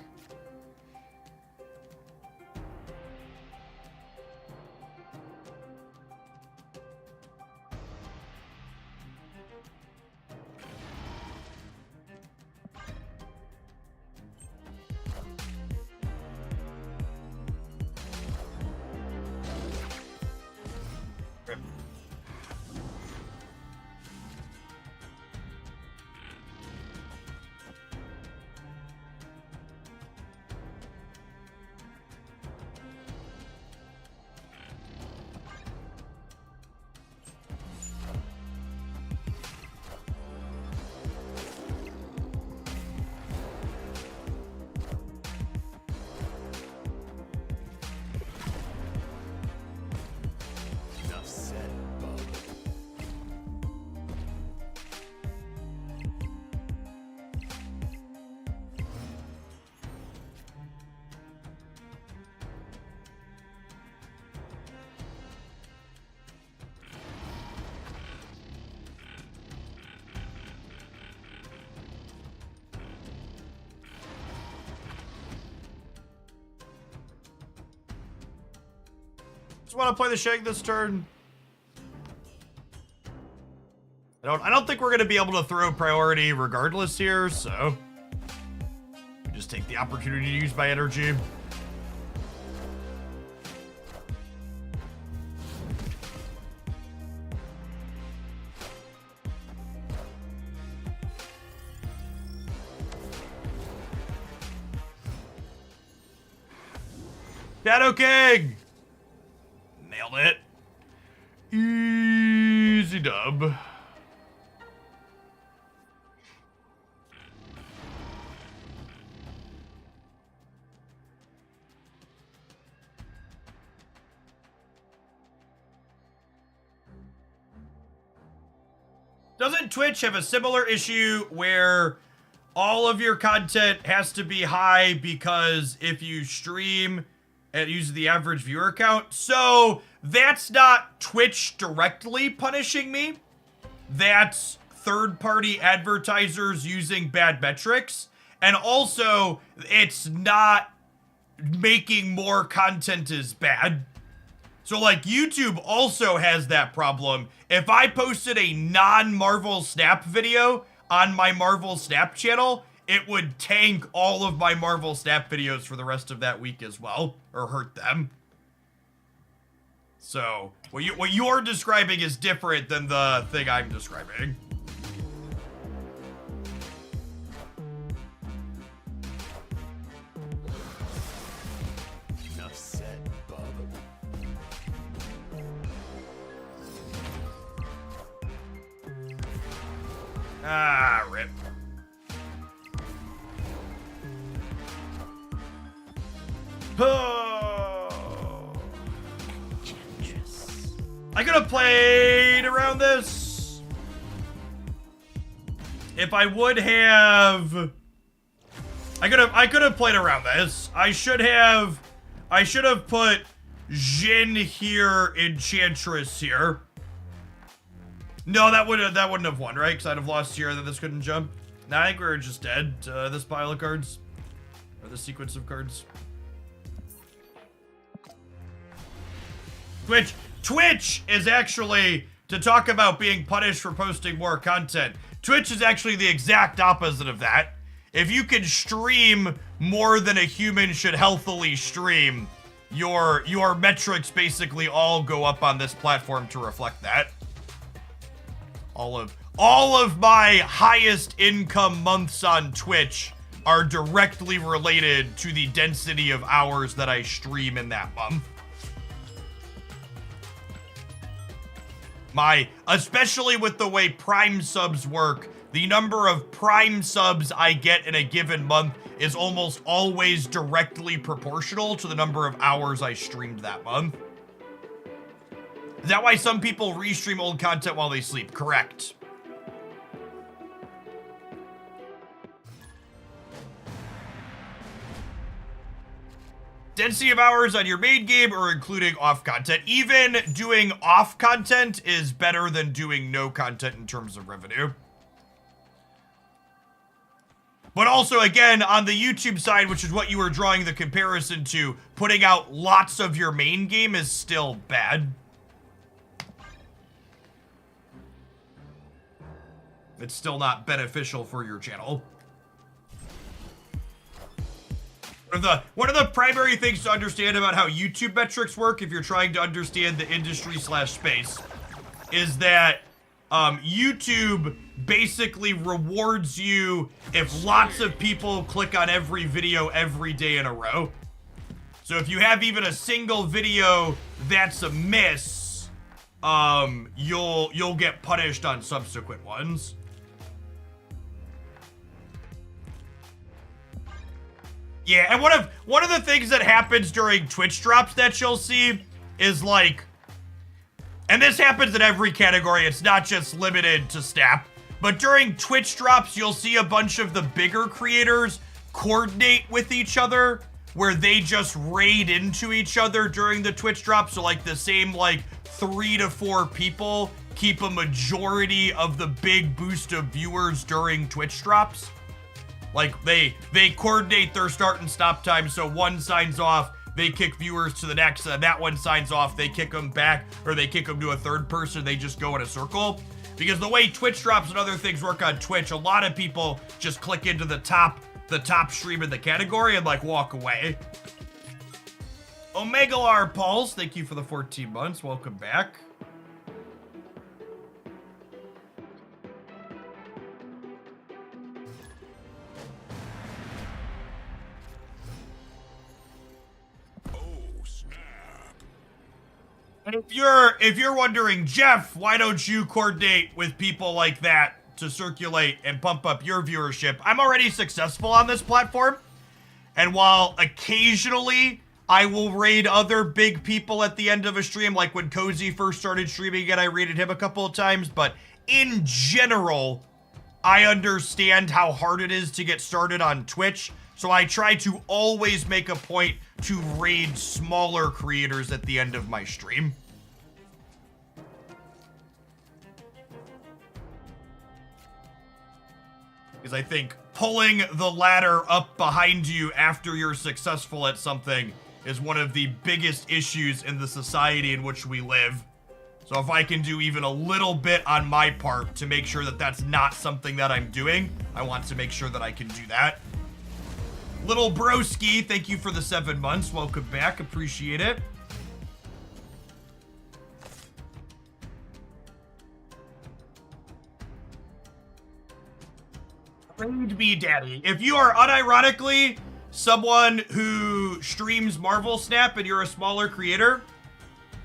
Just want to play the Shag this turn. I don't think we're going to be able to throw priority regardless here, so just take the opportunity to use my energy. Shadow King! Nailed it. Easy dub. Doesn't Twitch have a similar issue where all of your content has to be high because if you stream, it uses the average viewer count? So that's not Twitch directly punishing me. That's third-party advertisers using bad metrics. And also, it's not making more content is bad. So like YouTube also has that problem. If I posted a non-Marvel Snap video on my Marvel Snap channel, it would tank all of my Marvel Snap videos for the rest of that week as well, or hurt them. So what you're describing is different than the thing I'm describing. Enough said, bub. Ah, rip. Oh. I could have played around this. If I would have, I could have played around this. I should have put Jin here, Enchantress here. No, that wouldn't have won, right? Because I'd have lost here, then this couldn't jump. Nah, I think we were just dead to this pile of cards. Or this sequence of cards. Twitch is actually, to talk about being punished for posting more content, Twitch is actually the exact opposite of that. If you can stream more than a human should healthily stream, your metrics basically all go up on this platform to reflect that. All of my highest income months on Twitch are directly related to the density of hours that I stream in that month. Especially with the way Prime subs work, the number of Prime subs I get in a given month is almost always directly proportional to the number of hours I streamed that month. Is that why some people restream old content while they sleep? Correct. Density of hours on your main game or including off content. Even doing off content is better than doing no content in terms of revenue. But also, again, on the YouTube side, which is what you were drawing the comparison to, putting out lots of your main game is still bad. It's still not beneficial for your channel. One of the primary things to understand about how YouTube metrics work, if you're trying to understand the industry / space, is that YouTube basically rewards you if lots of people click on every video every day in a row. So if you have even a single video that's a miss, you'll get punished on subsequent ones. Yeah, and one of the things that happens during Twitch drops that you'll see is like, and this happens in every category, it's not just limited to Snap, but during Twitch drops, you'll see a bunch of the bigger creators coordinate with each other, where they just raid into each other during the Twitch drop. So like the same like 3 to 4 people keep a majority of the big boost of viewers during Twitch drops. Like they coordinate their start and stop time, so one signs off they kick viewers to the next, that one signs off, they kick them back, or they kick them to a third person, they just go in a circle. Because the way Twitch drops and other things work on Twitch, a lot of people just click into the top stream in the category and like walk away. Omegalar Pulse, thank you for the 14 months. Welcome back. And if you're wondering, Jeff, why don't you coordinate with people like that to circulate and pump up your viewership? I'm already successful on this platform. And while occasionally I will raid other big people at the end of a stream, like when Cozy first started streaming again, I raided him a couple of times. But in general, I understand how hard it is to get started on Twitch. So I try to always make a point to raid smaller creators at the end of my stream. Because I think pulling the ladder up behind you after you're successful at something is one of the biggest issues in the society in which we live. So if I can do even a little bit on my part to make sure that that's not something that I'm doing, I want to make sure that I can do that. Little broski, thank you for the 7 months. Welcome back. Appreciate it. Raid me, daddy. If you are unironically someone who streams Marvel Snap and you're a smaller creator,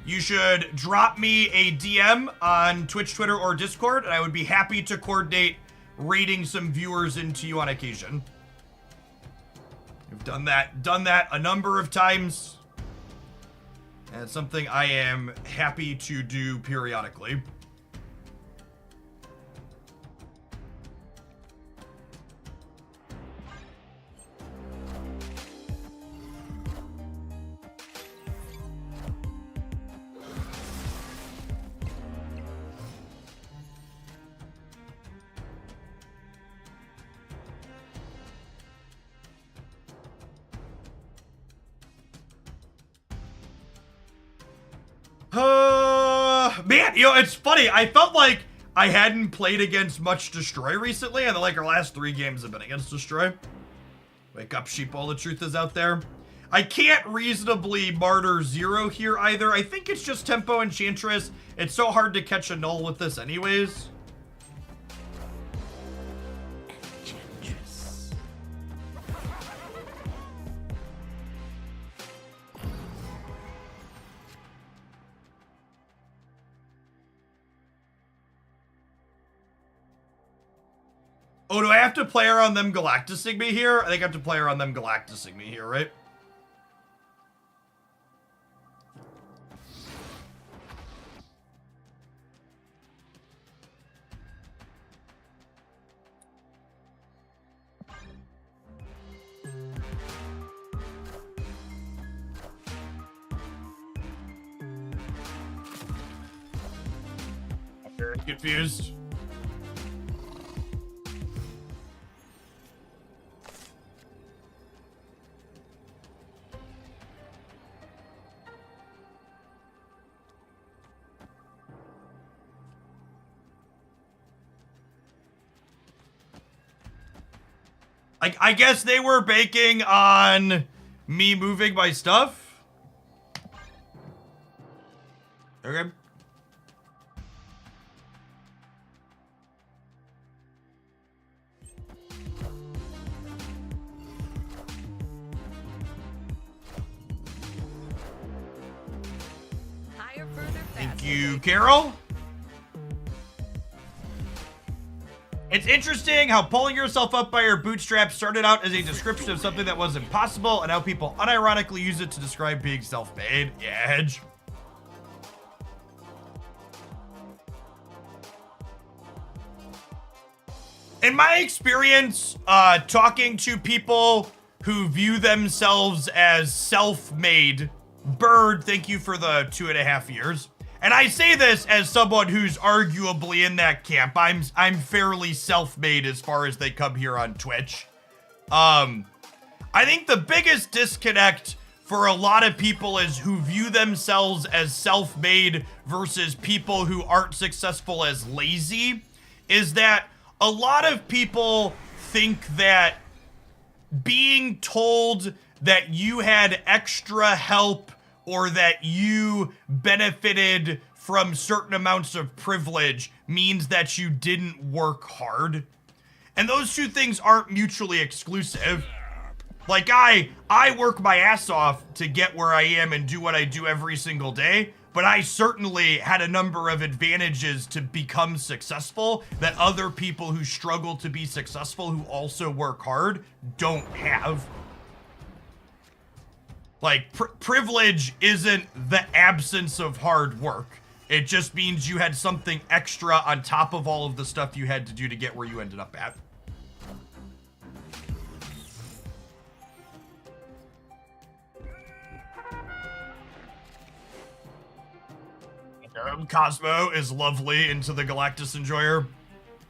you should drop me a DM on Twitch, Twitter, or Discord, and I would be happy to coordinate raiding some viewers into you on occasion. I've done that a number of times. And it's something I am happy to do periodically. Man, you know, it's funny. I felt like I hadn't played against much Destroy recently, and like our last 3 games have been against Destroy. Wake up, sheep, all the truth is out there. I can't reasonably Martyr 0 here either. I think it's just Tempo Enchantress. It's so hard to catch a null with this anyways. Enchantress. Oh, do I have to play around them Galactusing me here? I think I have to play around them Galactusing me here, right? I'm very confused. I guess they were banking on me moving my stuff. Okay. Higher, further, faster. Thank you, Carol. It's interesting how pulling yourself up by your bootstraps started out as a description of something that was impossible, and how people unironically use it to describe being self-made. Yeah, Edge. In my experience, talking to people who view themselves as self-made, Bird, thank you for the 2.5 years. And I say this as someone who's arguably in that camp. I'm fairly self-made as far as they come here on Twitch. I think the biggest disconnect for a lot of people who view themselves as self-made versus people who aren't successful as lazy is that a lot of people think that being told that you had extra help or that you benefited from certain amounts of privilege means that you didn't work hard. And those two things aren't mutually exclusive. Like, I work my ass off to get where I am and do what I do every single day, but I certainly had a number of advantages to become successful that other people who struggle to be successful, who also work hard, don't have. Like, privilege isn't the absence of hard work. It just means you had something extra on top of all of the stuff you had to do to get where you ended up at. Cosmo is lovely into the Galactus Enjoyer.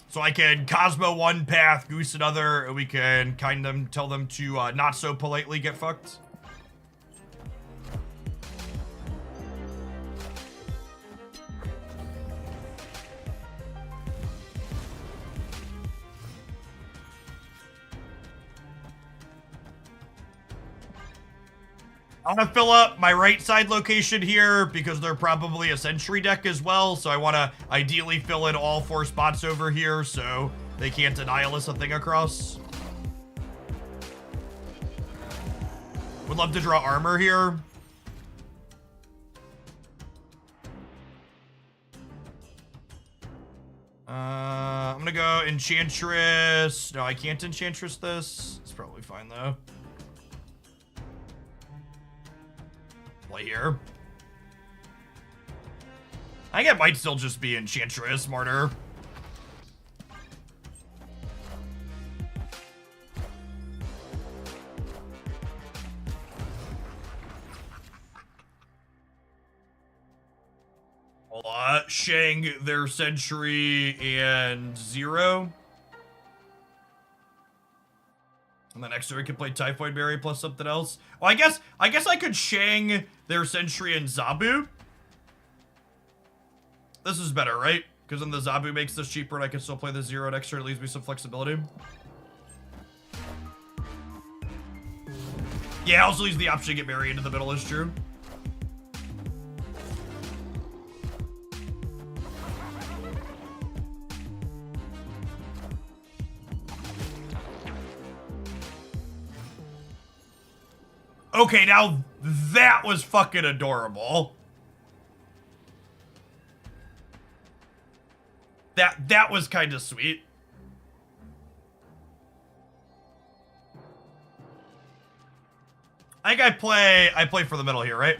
So I can Cosmo one path, Goose another, and we can kind of tell them to not so politely get fucked. I want to fill up my right side location here because they're probably a sentry deck as well. So I want to ideally fill in all 4 spots over here so they can't denial us a thing across. Would love to draw armor here. I'm going to go Enchantress. No, I can't Enchantress this. It's probably fine though. Play here. I think it might still just be Enchantress, Martyr. Shang their Sentry and 0. And then next turn we can play Typhoid Berry plus something else. Oh, I guess I could Shang their Sentry and Zabu. This is better, right? Because then the Zabu makes this cheaper and I can still play the 0 next turn. It leaves me some flexibility. Yeah, also leaves the option to get Berry into the middle, is true. Okay, now that was fucking adorable. That was kind of sweet. I think I play for the middle here, right?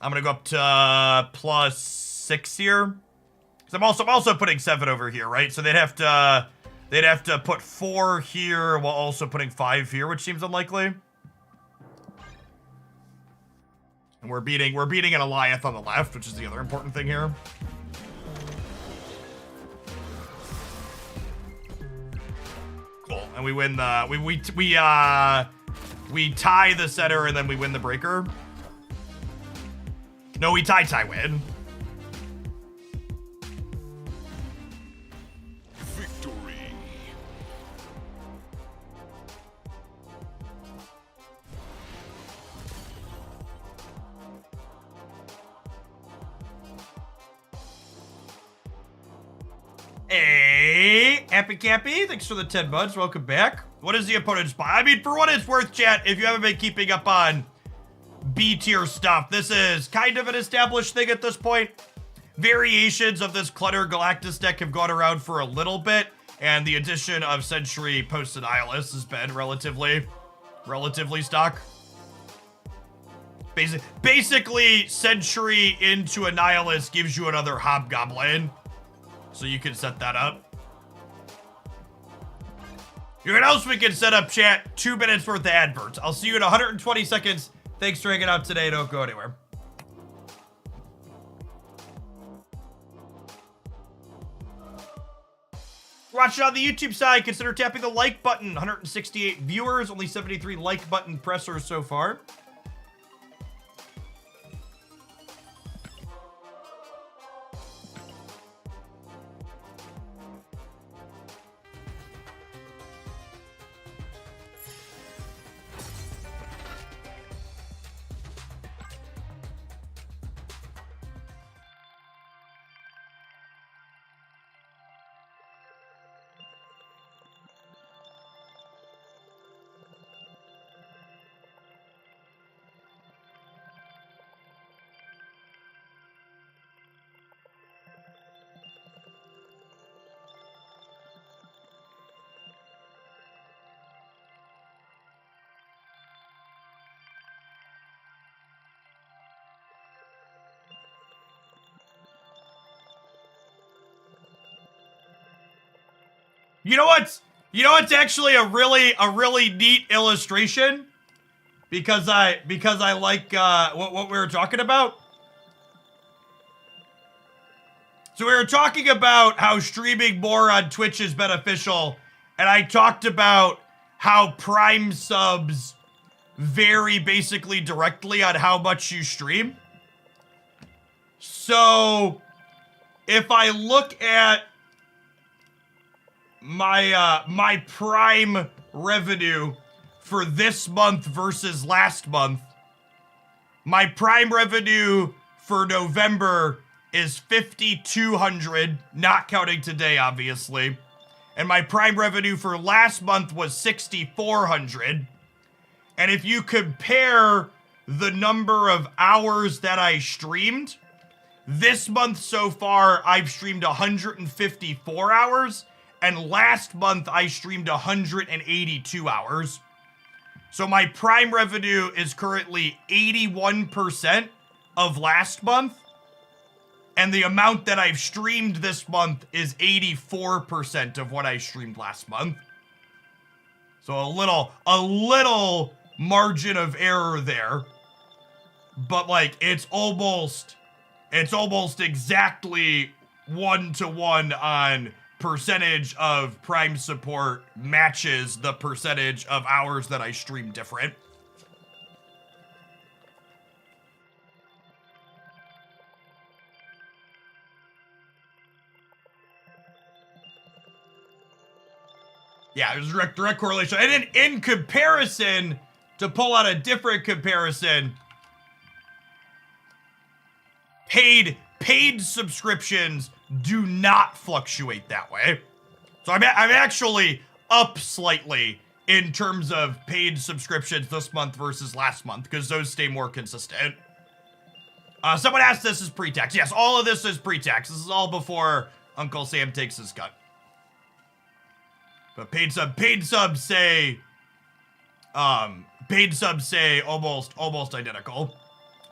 I'm gonna go up to plus 6 here. Cause I'm also putting 7 over here, right? So they'd have to put 4 here while also putting 5 here, which seems unlikely. And we're beating an Alioth on the left, which is the other important thing here. Cool. And we win the we tie the center and then we win the breaker. No, we tie win. Hey, Happy Cappy, thanks for the 10 buds. Welcome back. What is the opponent's buy? I mean, for what it's worth, chat, if you haven't been keeping up on B tier stuff, this is kind of an established thing at this point. Variations of this Clutter Galactus deck have gone around for a little bit, and the addition of Sentry post Annihilus has been relatively stock. Basically, Sentry into Annihilus gives you another Hobgoblin. So you can set that up. You know what else we can set up, chat? 2 minutes worth of adverts. I'll see you in 120 seconds. Thanks for hanging out today. Don't go anywhere. Watching on the YouTube side, consider tapping the like button. 168 viewers, only 73 like button pressers so far. You know what's actually a really neat illustration? Because I like what we were talking about. So we were talking about how streaming more on Twitch is beneficial, and I talked about how Prime subs vary basically directly on how much you stream. So if I look at my Prime revenue for this month versus last month, my Prime revenue for November is 5,200, not counting today, obviously. And my Prime revenue for last month was 6,400. And if you compare the number of hours that I streamed, this month so far, I've streamed 154 hours. And last month, I streamed 182 hours. So my Prime revenue is currently 81% of last month. And the amount that I've streamed this month is 84% of what I streamed last month. So a little margin of error there. But like, it's almost exactly 1-to-1 on percentage of Prime support matches the percentage of hours that I stream different. Yeah, there's a direct correlation. And then in comparison, to pull out a different comparison, paid subscriptions do not fluctuate that way. So I'm actually up slightly in terms of paid subscriptions this month versus last month, because those stay more consistent. Someone asked, this is pre-tax. Yes, all of this is pre-tax. This is all before Uncle Sam takes his cut. But paid subs say almost identical.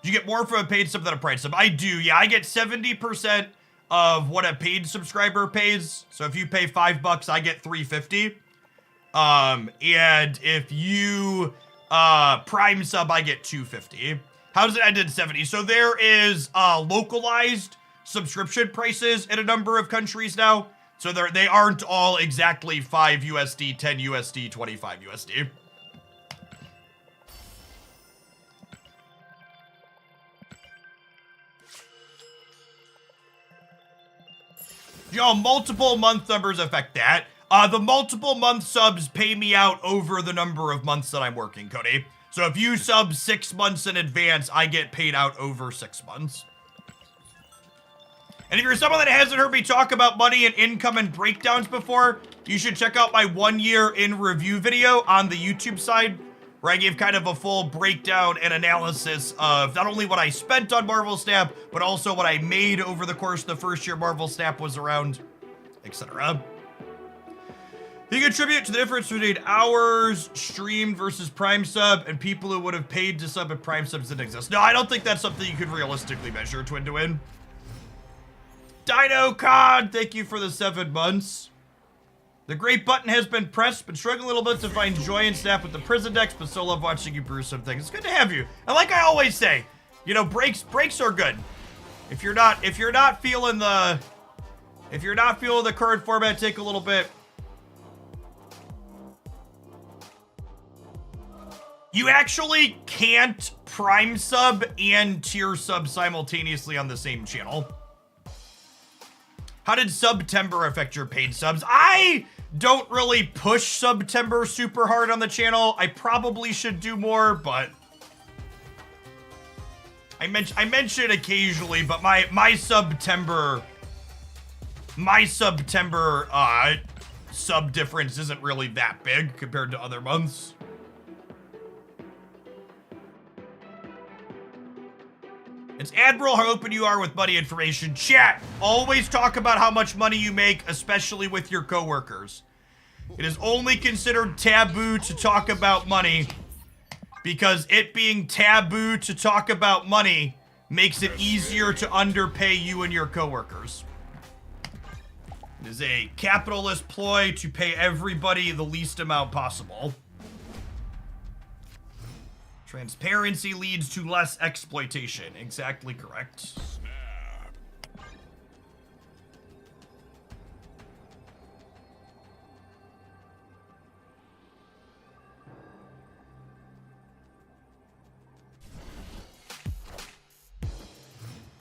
Do you get more from a paid sub than a price sub? I do, yeah. I get 70% of what a paid subscriber pays. So if you pay $5, I get $3.50. And if you Prime sub, I get $2.50. How does it end in 70? So there is localized subscription prices in a number of countries now. So they aren't all exactly 5 USD, 10 USD, 25 USD. Yo, multiple month numbers affect that. The multiple month subs pay me out over the number of months that I'm working, Cody. So if you sub 6 months in advance, I get paid out over 6 months. And if you're someone that hasn't heard me talk about money and income and breakdowns before, you should check out my 1 year in review video on the YouTube side, where I gave kind of a full breakdown and analysis of not only what I spent on Marvel Snap, but also what I made over the course of the first year Marvel Snap was around, etc. You contribute to the difference between hours streamed versus Prime sub and people who would have paid to sub if Prime subs didn't exist. No, I don't think that's something you could realistically measure, Twin to Win. Dino Con, thank you for the 7 months. The great button has been pressed, but struggling a little bit to find joy and snap with the prison decks, but still love watching you brew some things. It's good to have you. And like I always say, you know, breaks are good. If you're not feeling the If you're not feeling the current format, take a little bit. You actually can't Prime sub and tier sub simultaneously on the same channel. How did September affect your paid subs? I don't really push September super hard on the channel. I probably should do more, but I mention it occasionally, but my September sub difference isn't really that big compared to other months. It's Admiral, how open you are with money information. Chat, always talk about how much money you make, especially with your coworkers. It is only considered taboo to talk about money because it being taboo to talk about money makes it easier to underpay you and your coworkers. It is a capitalist ploy to pay everybody the least amount possible. Transparency leads to less exploitation. Exactly correct. Snap.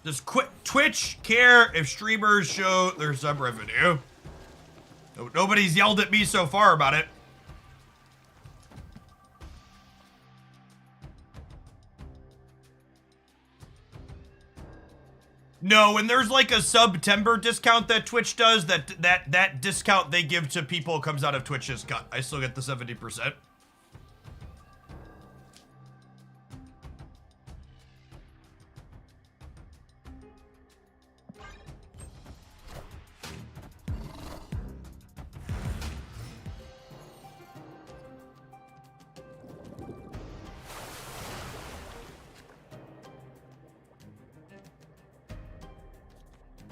Does Twitch care if streamers show their sub revenue? Nobody's yelled at me so far about it. No, when there's like a September discount that Twitch does, that discount they give to people comes out of Twitch's cut. I still get the 70%.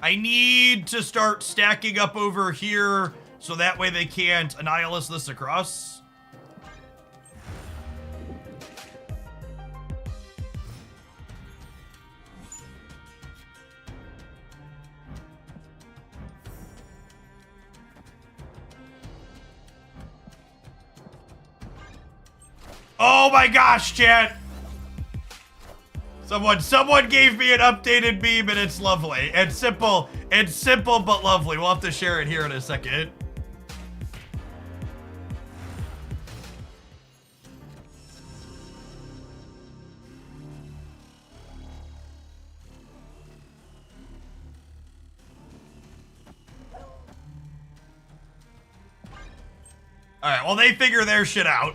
I need to start stacking up over here so that way they can't annihilate this across. Oh my gosh, chat! Someone gave me an updated meme and it's lovely. It's simple but lovely. We'll have to share it here in a second. Alright, well they figure their shit out.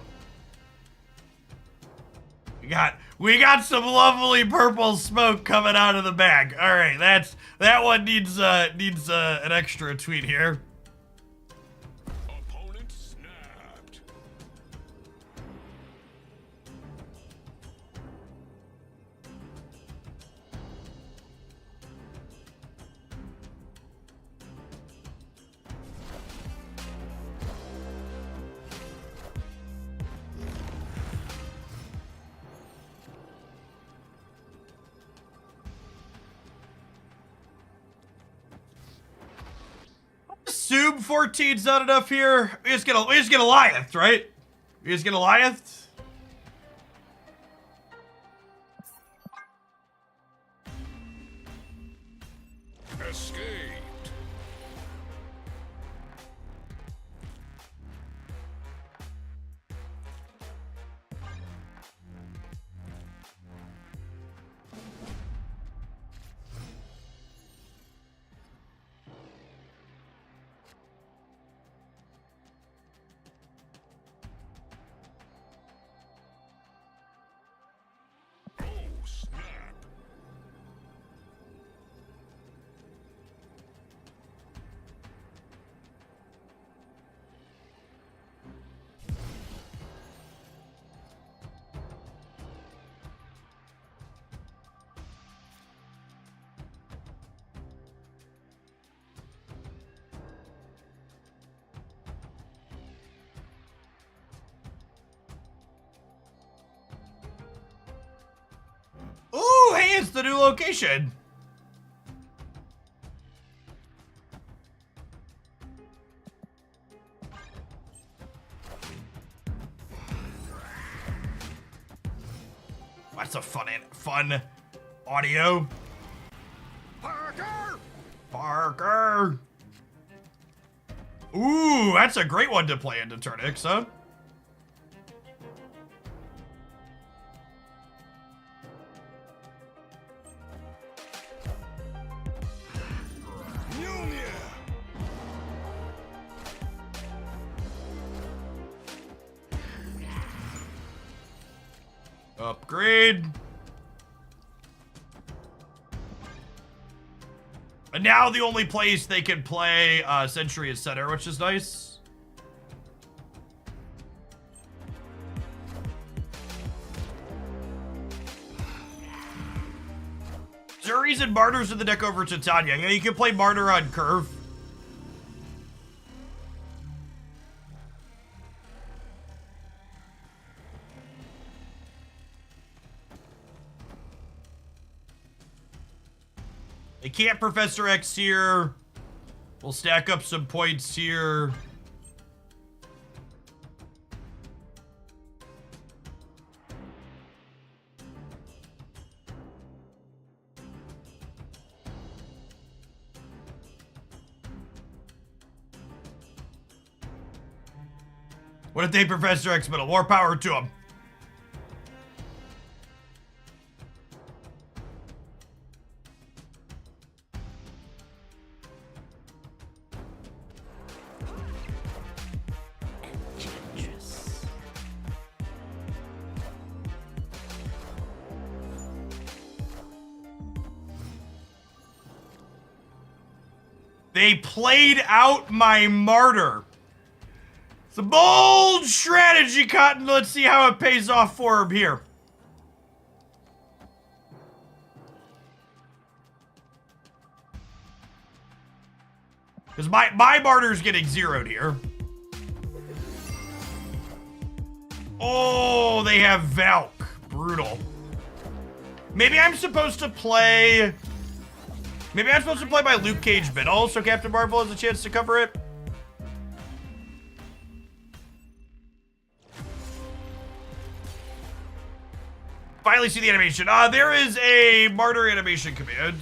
We got some lovely purple smoke coming out of the bag. All right, that one needs an extra tweet here. Opponent snapped. Assume 14's not enough here. We just get Goliath, right? We just get Goliath. Escaped. Oh, snap. Ooh, hey, it's the new location. playing fun audio. Parker! Parker! Ooh, that's a great one to play into turn X, huh? Junior! Upgrade. And now the only place they can play Sentry is center, which is nice. Is there a reason Martyr's in the deck over Titania? Yeah, you can play Martyr on curve. They can't Professor X here. We'll stack up some points here. What if they Professor X middle? More power to them. They played out my Martyr. It's a bold strategy, Cotton. Let's see how it pays off for him here. Because my Martyr's getting zeroed here. Oh, they have Valk. Brutal. Maybe I'm supposed to play... Maybe I'm supposed to play my Luke Cage middle so Captain Marvel has a chance to cover it. Finally see the animation. There is a Martyr animation command.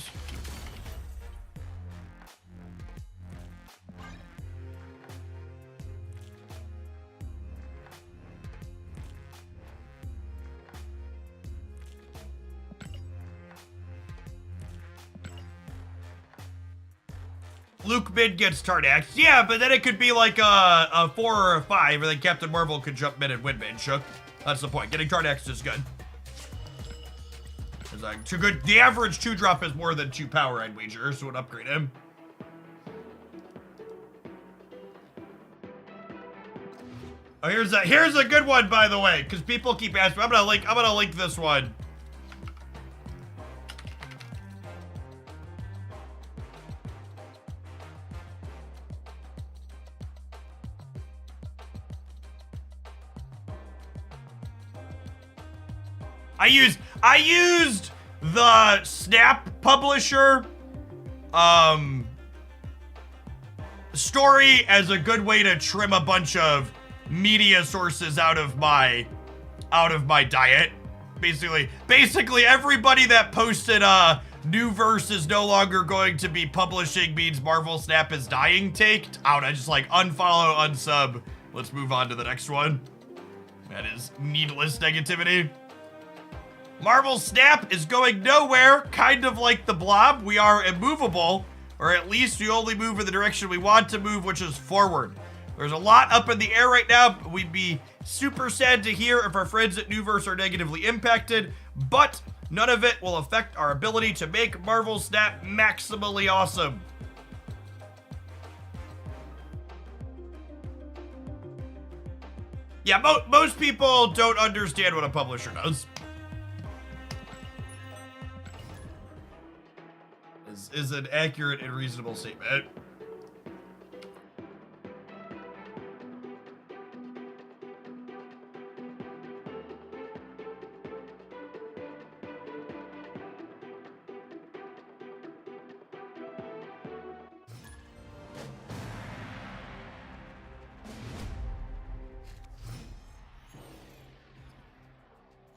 Luke mid gets Tardax. Yeah, but then it could be like a 4 or a 5, and then Captain Marvel could jump mid and win mid, Shook. That's the point. Getting Tardax is good. It's like too good. The average 2-drop is more than 2 power, I'd wager, so it would upgrade him. Oh, here's a good one, by the way, because people keep asking. I'm gonna link this one. I used the Snap publisher story as a good way to trim a bunch of media sources out of my diet. Basically everybody that posted new verse is no longer going to be publishing means Marvel Snap is dying taked out. I just like unfollow, unsub. Let's move on to the next one. That is needless negativity. Marvel Snap is going nowhere, kind of like the Blob. We are immovable, or at least we only move in the direction we want to move, which is forward. There's a lot up in the air right now. We'd be super sad to hear if our friends at Newverse are negatively impacted, but none of it will affect our ability to make Marvel Snap maximally awesome. Yeah, most people don't understand what a publisher does. Is an accurate and reasonable statement.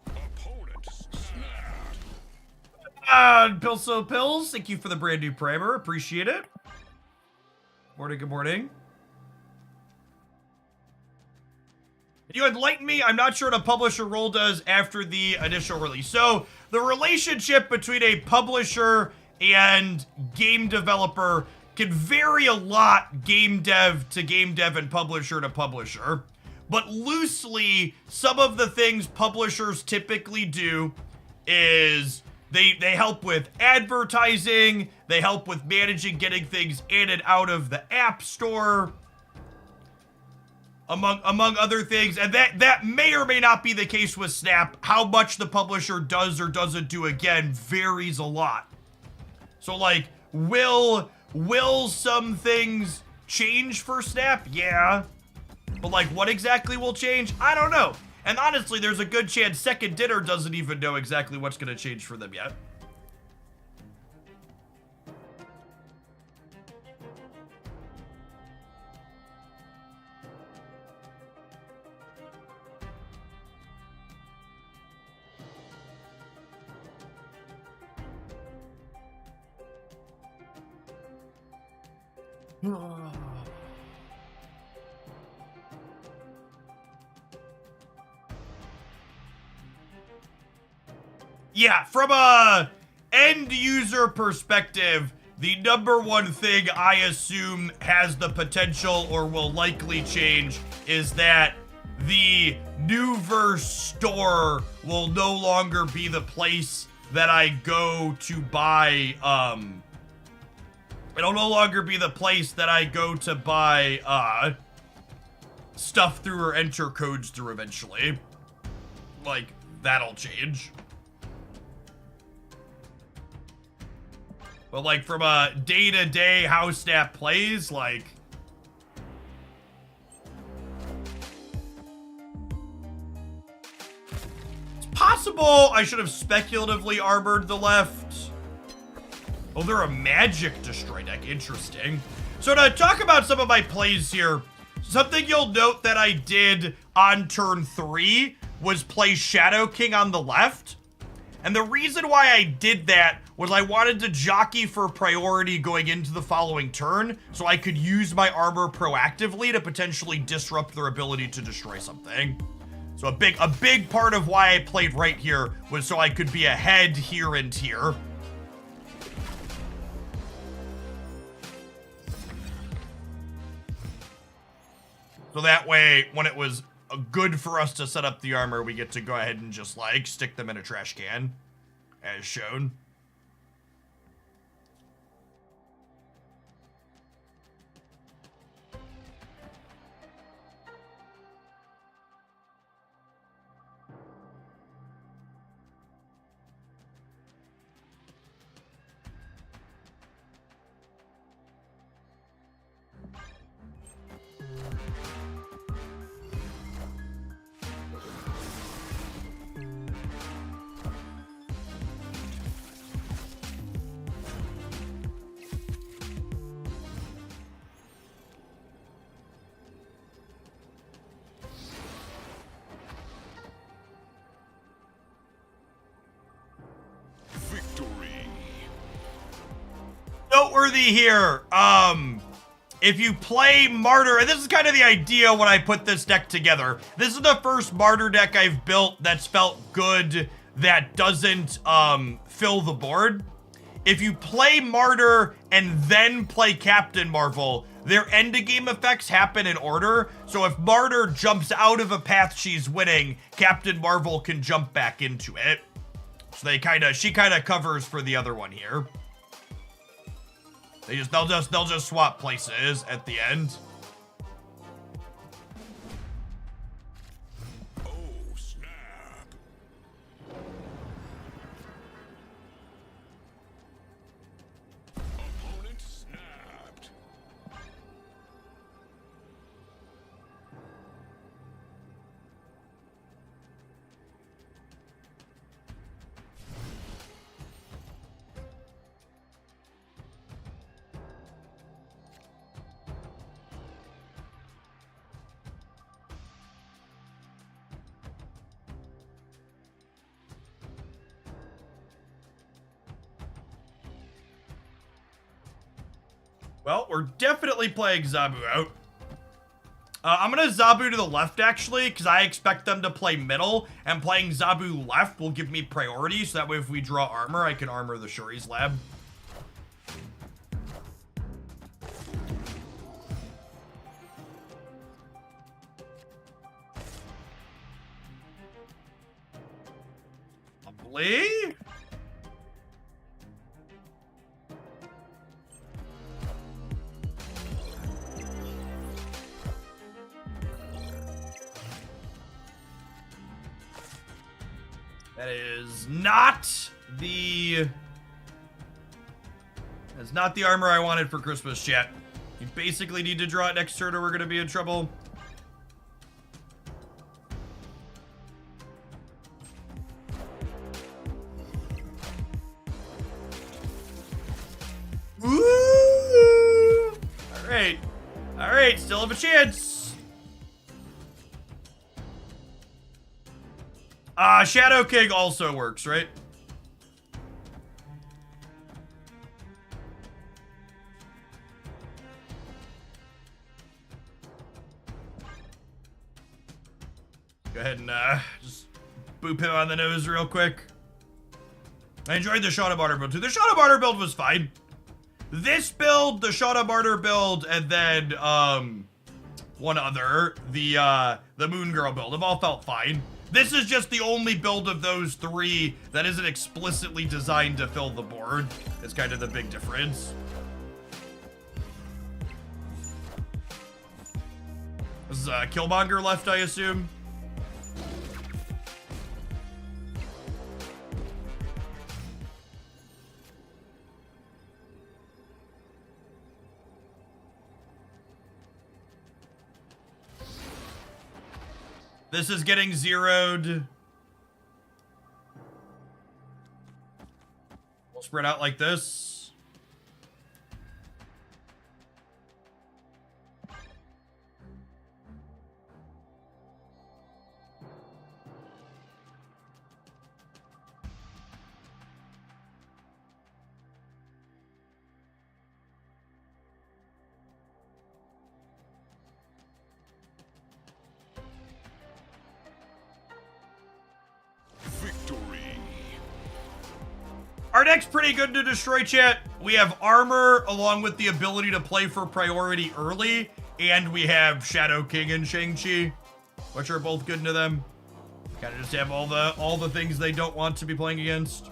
Opponent snapped. Pilso Pills, thank you for the brand new primer. Appreciate it. Morning, good morning. Can you enlighten me? I'm not sure what a publisher role does after the initial release. So, the relationship between a publisher and game developer can vary a lot, game dev and publisher to publisher. But loosely, some of the things publishers typically do is they help with advertising, they help with managing getting things in and out of the App Store, among other things. And that may or may not be the case with Snap. How much the publisher does or doesn't do, again, varies a lot. So, like, will some things change for Snap? Yeah. But, like, what exactly will change? I don't know. And honestly, there's a good chance Second Dinner doesn't even know exactly what's going to change for them yet. Yeah, from a end user perspective, the number one thing I assume has the potential or will likely change is that the new verse store will no longer be the place that I go to buy, it'll no longer be the place that I go to buy, stuff through or enter codes through eventually. Like, that'll change. But, like, from a day-to-day how Snap plays, like... It's possible I should have speculatively armored the left. Oh, they're a magic destroy deck. Interesting. So to talk about some of my plays here, something you'll note that I did on turn 3 was play Shadow King on the left. And the reason why I did that was I wanted to jockey for priority going into the following turn so I could use my armor proactively to potentially disrupt their ability to destroy something. So a big part of why I played right here was so I could be ahead here and here. So that way, when it was good for us to set up the armor, we get to go ahead and just, like, stick them in a trash can, as shown. Noteworthy here, if you play Martyr, and this is kind of the idea when I put this deck together. This is the first Martyr deck I've built that's felt good that doesn't fill the board. If you play Martyr and then play Captain Marvel, their endgame effects happen in order. So if Martyr jumps out of a path she's winning, Captain Marvel can jump back into it. So she kind of covers for the other one here. They'll just swap places at the end. Oh, snap. Opponent snapped. Well, we're definitely playing Zabu out. I'm gonna Zabu to the left, actually, because I expect them to play middle, and playing Zabu left will give me priority, so that way if we draw armor, I can armor the Shuri's lab. Lovely. That is not the... That's not the armor I wanted for Christmas, chat. You basically need to draw it next turn or we're gonna be in trouble. Ooh! Alright. Alright, still have a chance. Shadow King also works, right? Go ahead and just boop him on the nose real quick. I enjoyed the Shadow Martyr build too. The Shadow Martyr build was fine. This build, the Shadow Martyr build, and then one other, the Moon Girl build, have all felt fine. This is just the only build of those three that isn't explicitly designed to fill the board. It's kind of the big difference. This is Killmonger left, I assume. This is getting zeroed. We'll spread out like this. Our deck's pretty good to destroy, chat. We have armor along with the ability to play for priority early, and we have Shadow King and Shang-Chi, which are both good into them. Kind of just have all the things they don't want to be playing against.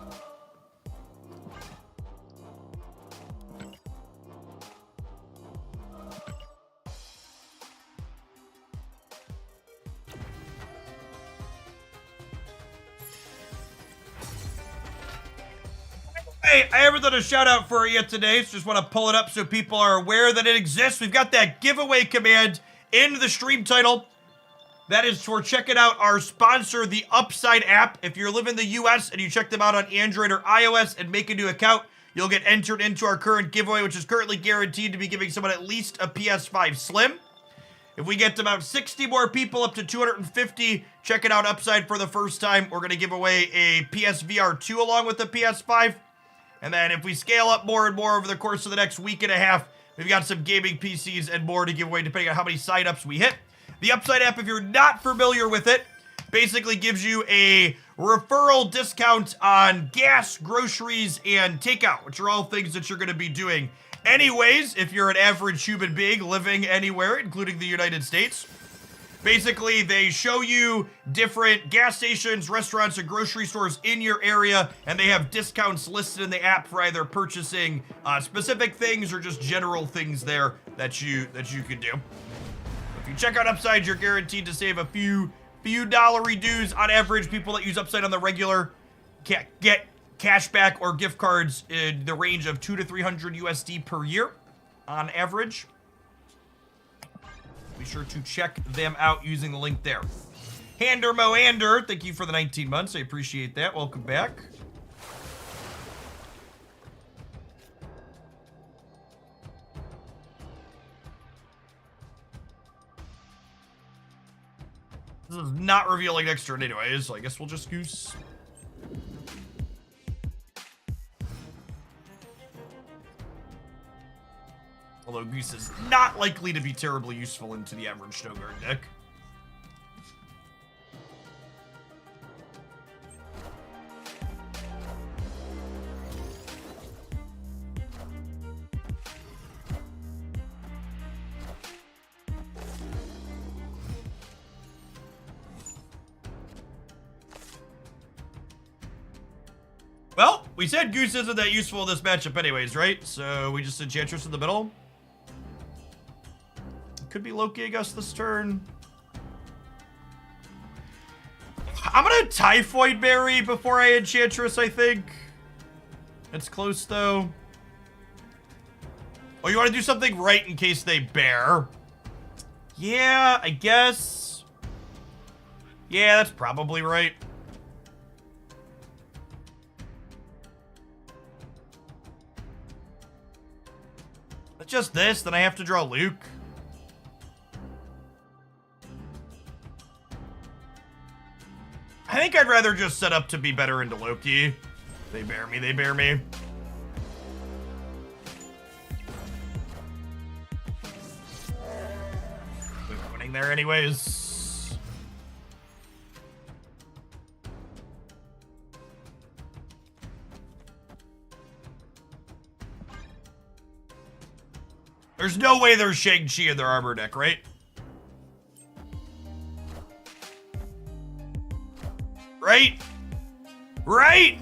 Hey, I haven't done a shout out for it yet today, so just want to pull it up so people are aware that it exists. We've got that giveaway command in the stream title. That is for checking out our sponsor, the Upside app. If you're living in the US and you check them out on Android or iOS and make a new account, you'll get entered into our current giveaway, which is currently guaranteed to be giving someone at least a PS5 Slim. If we get to about 60 more people, up to 250, checking out Upside for the first time, we're going to give away a PSVR 2 along with the PS5. And then if we scale up more and more over the course of the next week and a half, we've got some gaming PCs and more to give away depending on how many sign-ups we hit. The Upside app, if you're not familiar with it, basically gives you a referral discount on gas, groceries, and takeout, which are all things that you're going to be doing anyways if you're an average human being living anywhere, including the United States. Basically, they show you different gas stations, restaurants, and grocery stores in your area, and they have discounts listed in the app for either purchasing specific things or just general things there that you can do. If you check out Upside, you're guaranteed to save a few dollar dues on average. People that use Upside on the regular get cashback or gift cards in the range of 200 to 300 USD per year on average. Be sure to check them out using the link there. Hander Moander, thank you for the 19 months. I appreciate that. Welcome back. This is not revealing next turn anyways, so I guess we'll just goose. Although Goose is not likely to be terribly useful into the average Snow Guard deck. Well, we said Goose isn't that useful in this matchup anyways, right? So we just Enchantress in the middle. Could be Loki, I guess, this turn. I'm gonna Typhoid Berry before I Enchantress, I think. It's close, though. Oh, you want to do something right in case they bear? Yeah, I guess. Yeah, that's probably right. It's just this, then I have to draw Luke. I think I'd rather just set up to be better into Loki. They bear me, they bear me. We're winning there anyways. There's no way there's Shang-Chi in their armor deck, right? Right? Right?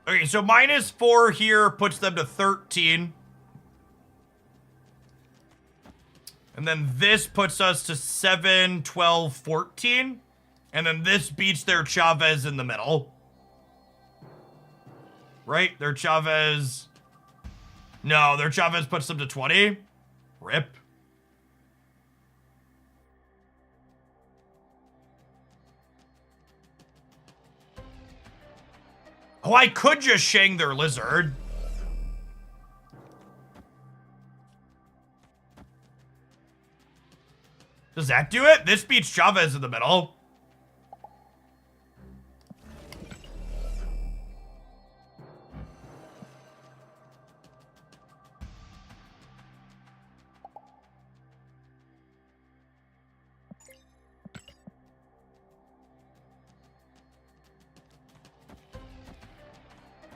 Okay, so -4 here puts them to 13. And then this puts us to 7, 12, 14. And then this beats their Chavez in the middle. Right? Their Chavez... No, their Chavez puts them to 20. Rip. Oh, I could just Shang their Lizard. Does that do it? This beats Chavez in the middle.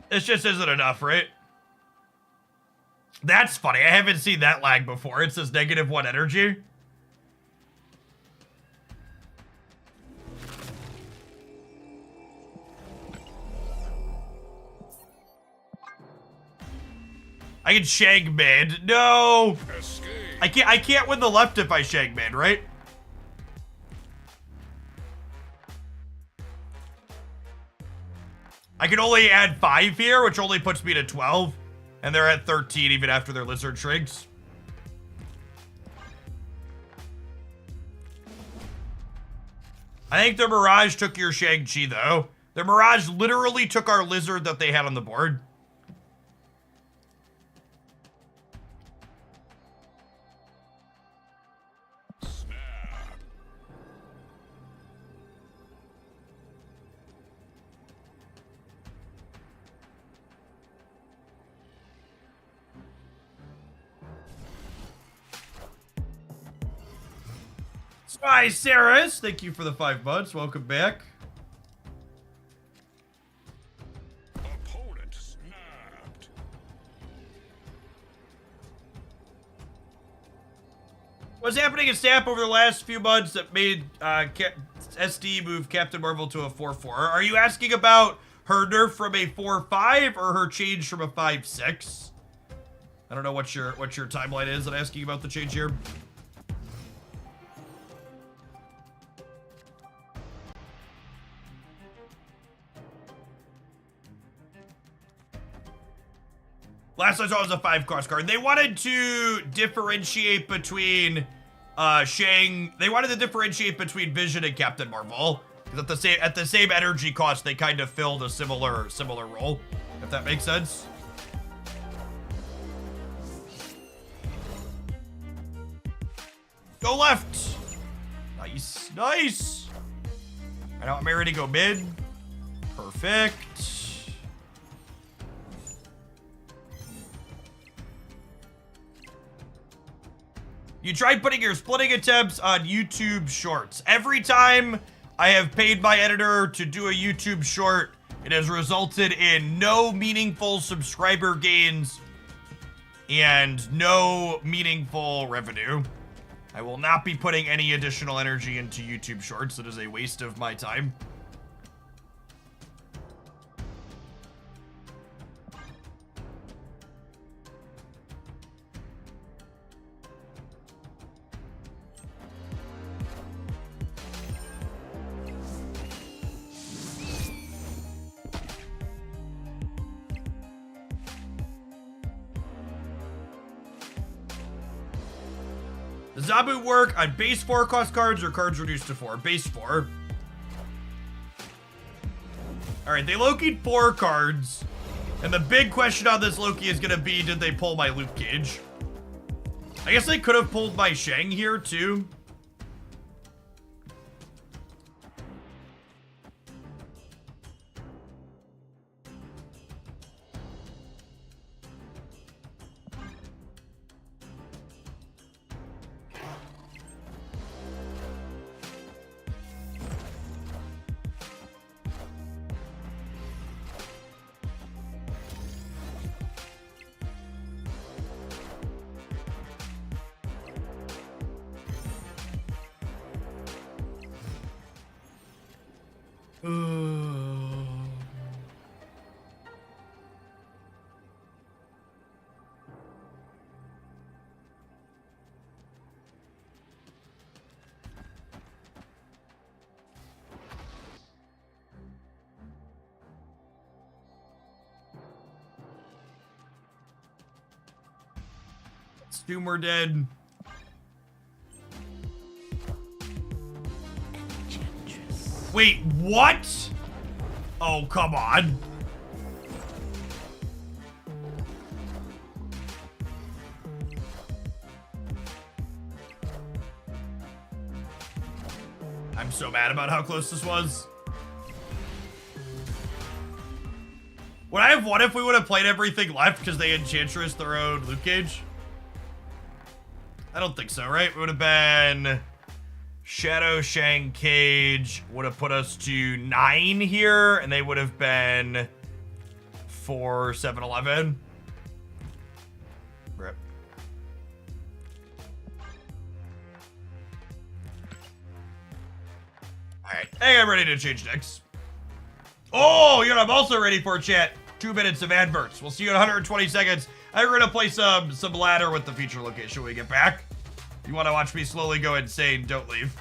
This just isn't enough, right? That's funny. I haven't seen that lag before. It says -1 energy. I can Shang mid. No! Escape. I can't win the left if I Shang mid, right? I can only add 5 here, which only puts me to 12. And they're at 13 even after their Lizard shrinks. I think their Mirage took your Shang-Chi, though. Their Mirage literally took our Lizard that they had on the board. Spy Saris, thank you for the 5 months. Welcome back. Opponent snapped. What's happening in Snap over the last few months that made SD move Captain Marvel to a 4-4? Are you asking about her nerf from a 4-5 or her change from a 5-6? I don't know what your timeline is and asking about the change here. Last I saw was a 5 cost card. They wanted to differentiate between Shang, they wanted to differentiate between Vision and Captain Marvel. Because at the same energy cost, they kind of filled a similar role, if that makes sense. Go left. Nice, nice. I know I'm ready to go mid. Perfect. You tried putting your splitting attempts on YouTube Shorts. Every time I have paid my editor to do a YouTube short, it has resulted in no meaningful subscriber gains and no meaningful revenue. I will not be putting any additional energy into YouTube Shorts. It is a waste of my time. Does Zabu work on base 4 cost cards or cards reduced to 4? Base 4. Alright, they Loki'd 4 cards. And the big question on this Loki is gonna be, did they pull my Luke Cage? I guess they could have pulled my Shang here too. Two more dead. Wait, what? Oh, come on. I'm so mad about how close this was. Would I have won if we would have played everything left because they Enchantress their own Luke Cage? I don't think so, right? It would have been Shadow Shang Cage would have put us to 9 here, and they would have been 4, 7, 11. Rip. Alright, I think I'm ready to change decks. Oh, you know, I'm also ready for chat. 2 minutes of adverts. We'll see you in 120 seconds. I'm gonna play some ladder with the feature location when we get back. If you want to watch me slowly go insane, don't leave.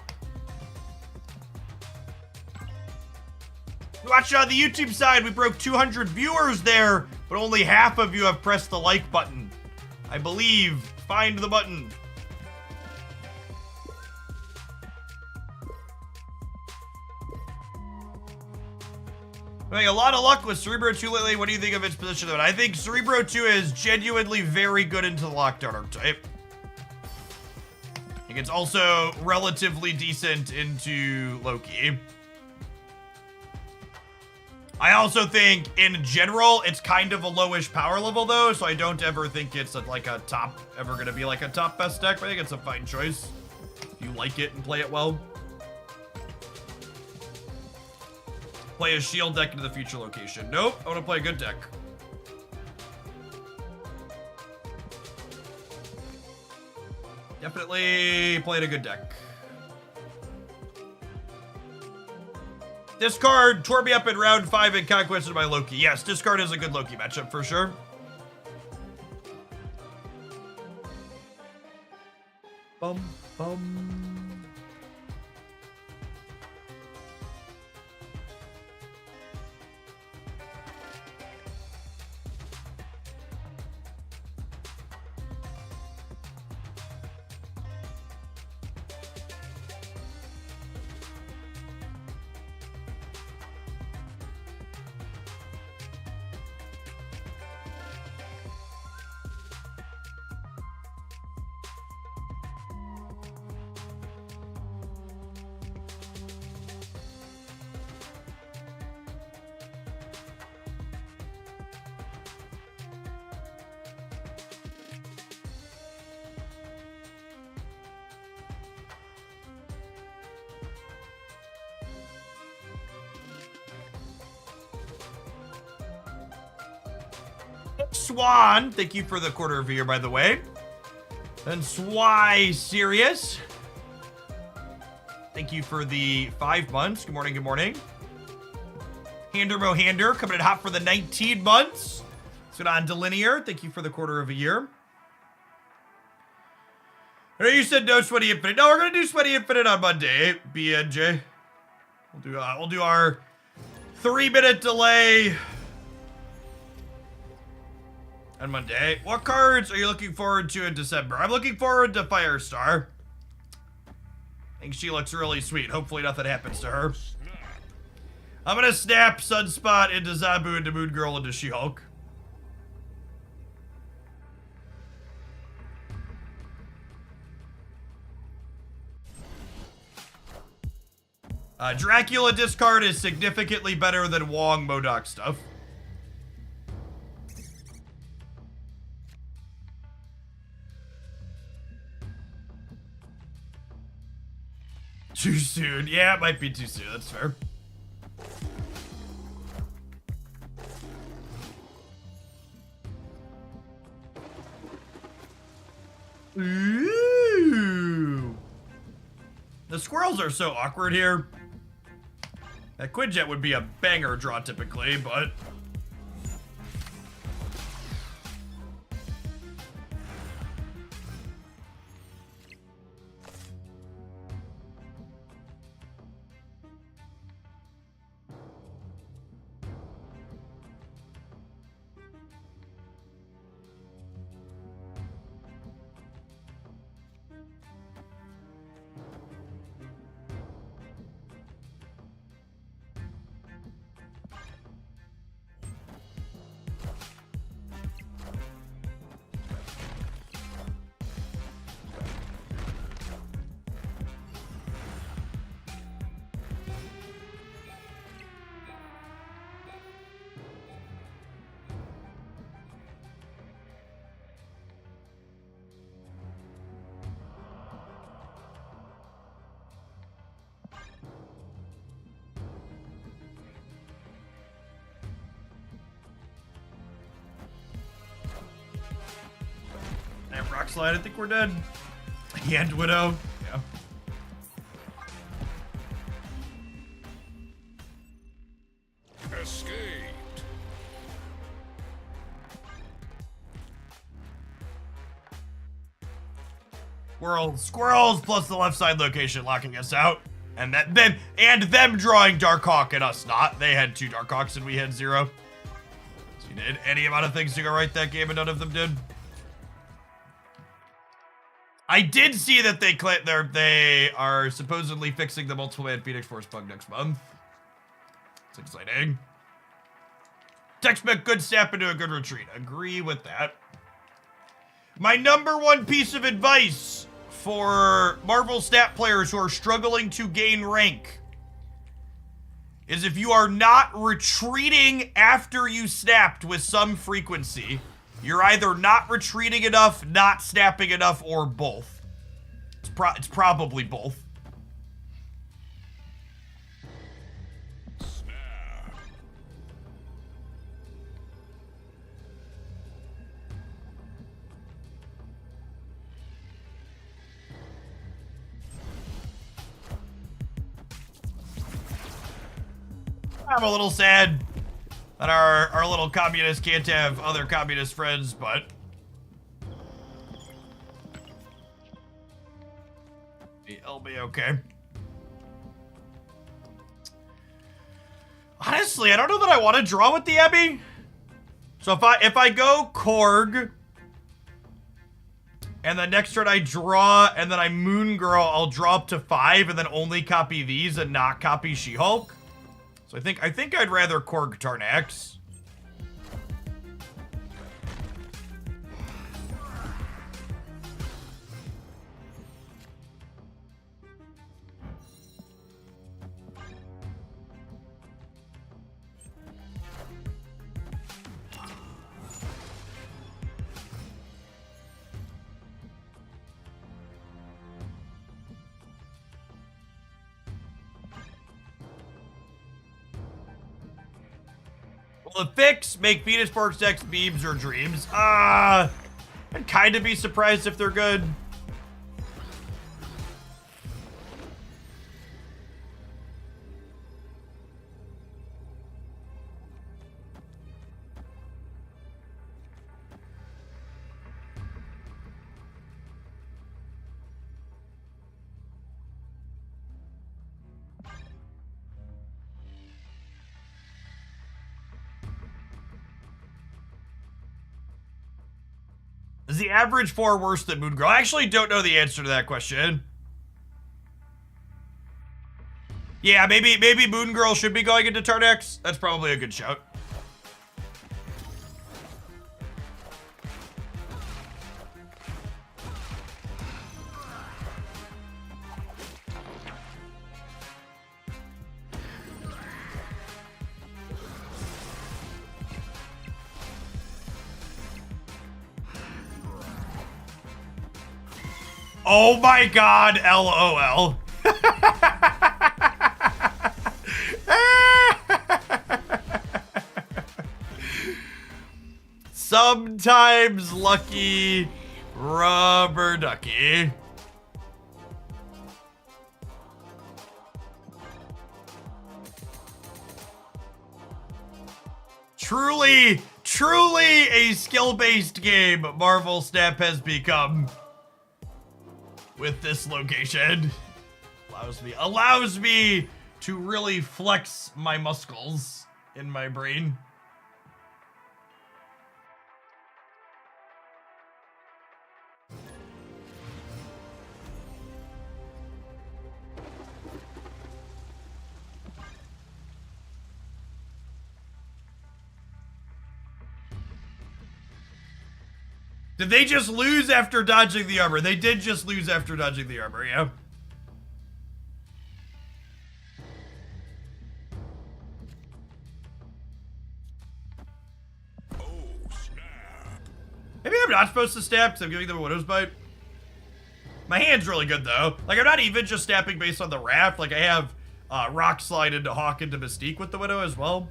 Watch it on the YouTube side. We broke 200 viewers there, but only half of you have pressed the like button. I believe. Find the button. Having a lot of luck with Cerebro 2 lately. What do you think of its position? I think Cerebro 2 is genuinely very good into the lockdown archetype. I think it's also relatively decent into Loki. I also think, in general, it's kind of a lowish power level, though, so I don't ever think it's ever gonna be like a top best deck, but I think it's a fine choice. If you like it and play it well. Play a shield deck into the future location. Nope, I want to play a good deck. Definitely played a good deck. Discard tore me up in round 5 and conquested by Loki. Yes, discard is a good Loki matchup for sure. Bum, bum. Swan, thank you for the quarter of a year, by the way. And Swy Serious, thank you for the 5 months. Good morning, good morning. Hander Mohander coming in hot for the 19 months. Let's go on to Linear. Thank you for the quarter of a year. I know you said no Sweaty Infinite. No, we're gonna do Sweaty Infinite on Monday, BNJ. We'll do our 3-minute delay on Monday. What cards are you looking forward to in December? I'm looking forward to Firestar. I think she looks really sweet. Hopefully nothing happens to her. I'm gonna snap Sunspot into Zabu, into Moon Girl, into She-Hulk. Dracula discard is significantly better than Wong MODOK stuff. Too soon. Yeah, it might be too soon. That's fair. Ooh. The squirrels are so awkward here. That Quinjet would be a banger draw typically, but... Rock Slide, I think we're dead. Hand Widow. Yeah. Escaped. Squirrels plus the left side location locking us out. And them drawing Darkhawk and us not. They had 2 Darkhawks and we had 0. So you did any amount of things to go right that game and none of them did. I did see that they are supposedly fixing the multiple man Phoenix Force bug next month. It's exciting. Textbook good step into a good retreat. Agree with that. My number 1 piece of advice for Marvel stat players who are struggling to gain rank is if you are not retreating after you snapped with some frequency, you're either not retreating enough, not snapping enough, or both. It's probably both. Snap. I'm a little sad that our little communist can't have other communist friends, but it'll be okay. Honestly, I don't know that I want to draw with the Ebby. So if I go Korg, and then next turn I draw, and then I Moon Girl, I'll draw up to 5, and then only copy these and not copy She-Hulk. So I think I'd rather Korg Tarnax. Will the fix make Venusport's decks memes or dreams? I'd kind of be surprised if they're good. Is the average 4 worse than Moon Girl? I actually don't know the answer to that question. Yeah, maybe Moon Girl should be going into turn X. That's probably a good shout. Oh my god, LOL. Sometimes lucky rubber ducky. Truly a skill-based game Marvel Snap has become with this location. Allows me to really flex my muscles in my brain. Did they just lose after dodging the armor? They did just lose after dodging the armor, yeah. Oh, snap. Maybe I'm not supposed to stab because I'm giving them a Widow's Bite. My hand's really good, though. Like, I'm not even just snapping based on the Raft. Like, I have Rock Slide into Hawk into Mystique with the Widow as well.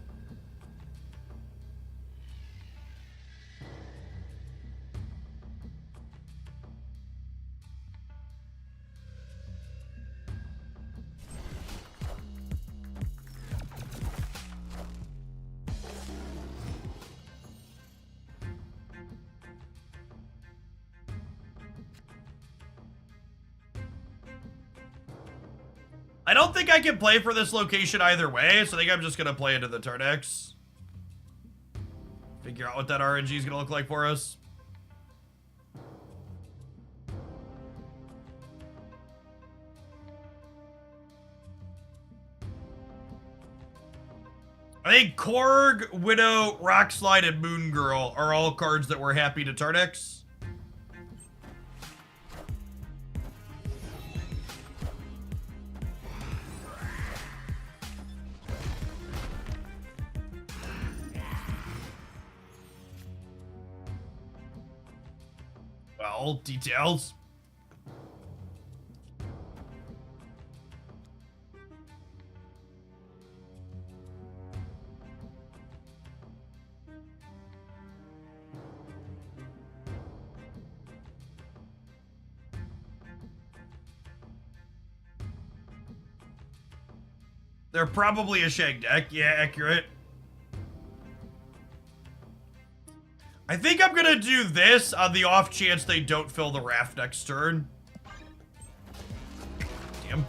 I don't think I can play for this location either way, so I think I'm just gonna play into the turn X. Figure out what that RNG is gonna look like for us. I think Korg, Widow, Rock Slide, and Moon Girl are all cards that we're happy to turn X. Well, details. They're probably a Shag deck. Yeah, accurate. I think I'm gonna do this on the off chance they don't fill the Raft next turn. Damn.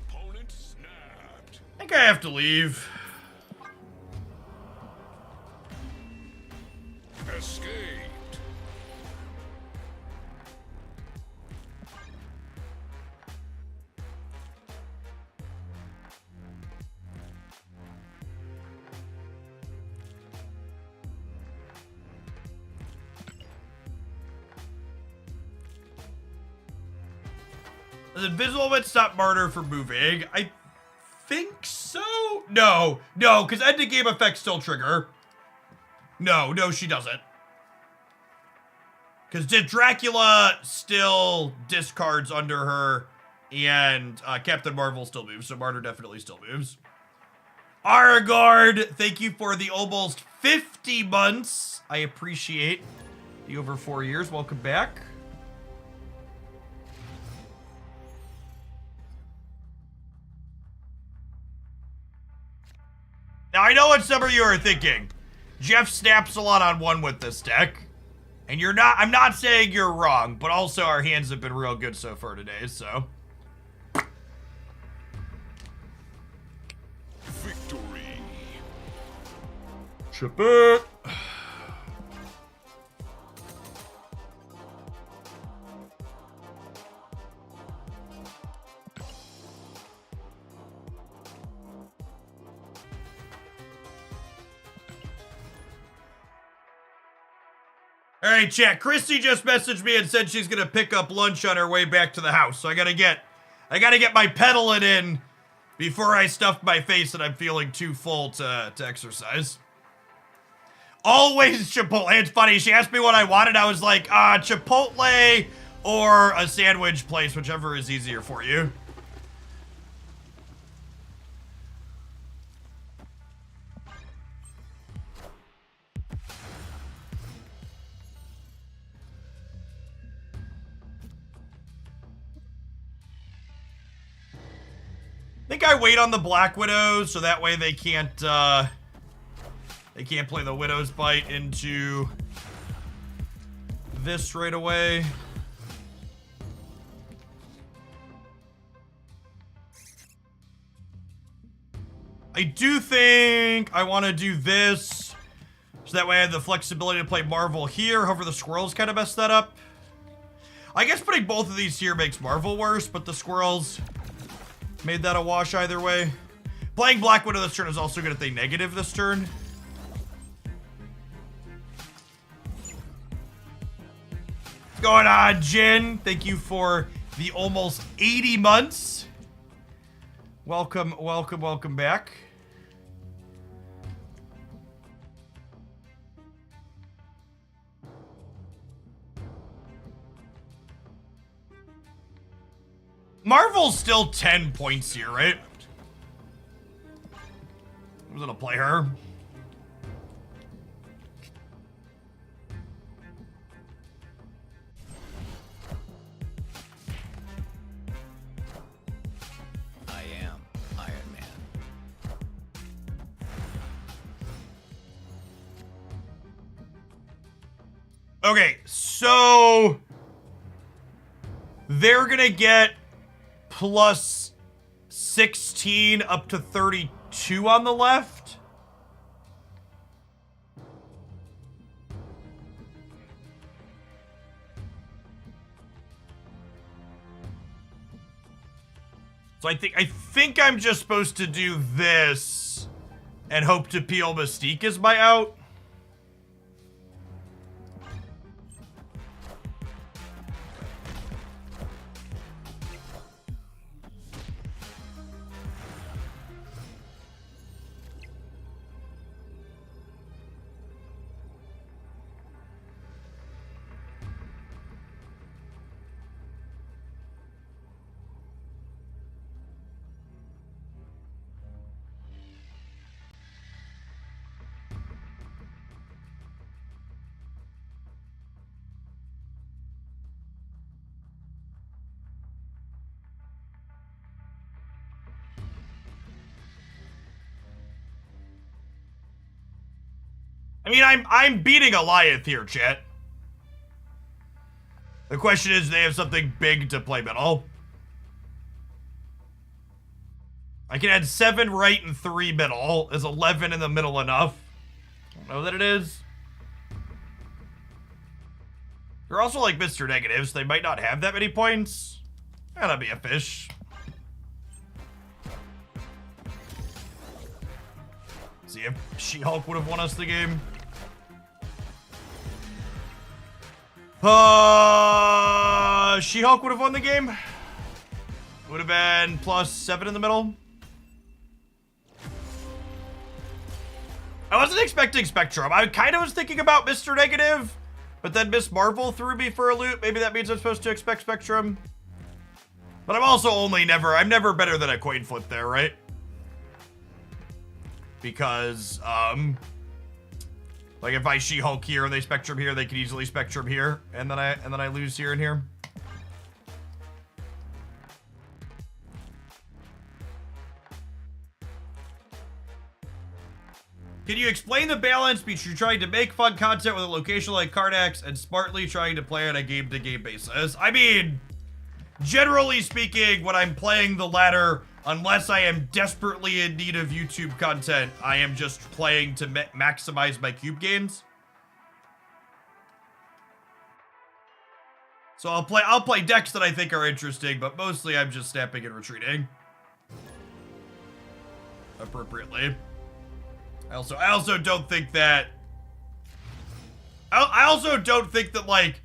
Opponent snapped. I think I have to leave. Escaped. Does Invisible Moment stop Martyr from moving? I think so. No, because ending game effects still trigger. No, she doesn't. Because Dracula still discards under her, and Captain Marvel still moves, so Martyr definitely still moves. Aragard, thank you for the almost 50 months. I appreciate the over 4 years. Welcome back. Now, I know what some of you are thinking. Jeff snaps a lot on one with this deck. And I'm not saying you're wrong, but also our hands have been real good so far today, so. Victory. Chip it. All right, chat. Christy just messaged me and said she's gonna pick up lunch on her way back to the house. So I gotta get my pedaling in before I stuff my face and I'm feeling too full to exercise. Always Chipotle. It's funny. She asked me what I wanted. I was like, Chipotle or a sandwich place, whichever is easier for you. I think I wait on the Black Widows so that way they can't play the Widow's Bite into this right away. I do think I want to do this so that way I have the flexibility to play Marvel here. However, the squirrels kind of messed that up. I guess putting both of these here makes Marvel worse, but the squirrels made that a wash either way. Playing Black Widow this turn is also good if they negative this turn. What's going on, Jin? Thank you for the almost 80 months. Welcome back. Marvel's still 10 points here, right? I'm gonna play her. I am Iron Man. Okay, so they're gonna get plus 16 up to 32 on the left. So I think I'm just supposed to do this and hope to peel Mystique as my out. I mean, I'm beating Goliath here, chat. The question is, they have something big to play middle. I can add 7 right and 3 middle. Is 11 in the middle enough? I don't know that it is. They're also like Mr. Negatives. They might not have that many points. That'd be a fish. See if She-Hulk would have won us the game. She-Hulk would have won the game? Would have been +7 in the middle. I wasn't expecting Spectrum. I kind of was thinking about Mr. Negative, but then Miss Marvel threw me for a loop. Maybe that means I'm supposed to expect Spectrum. But I'm also I'm never better than a coin flip there, right? Because, like if I She-Hulk here and they Spectrum here, they could easily Spectrum here, and then I lose here and here. Can you explain the balance between trying to make fun content with a location like Cardax and smartly trying to play on a game-to-game basis? I mean, generally speaking, when I'm playing the latter, unless I am desperately in need of YouTube content, I am just playing to maximize my cube gains. So I'll play decks that I think are interesting, but mostly I'm just snapping and retreating appropriately. I also don't think that I also don't think that, like,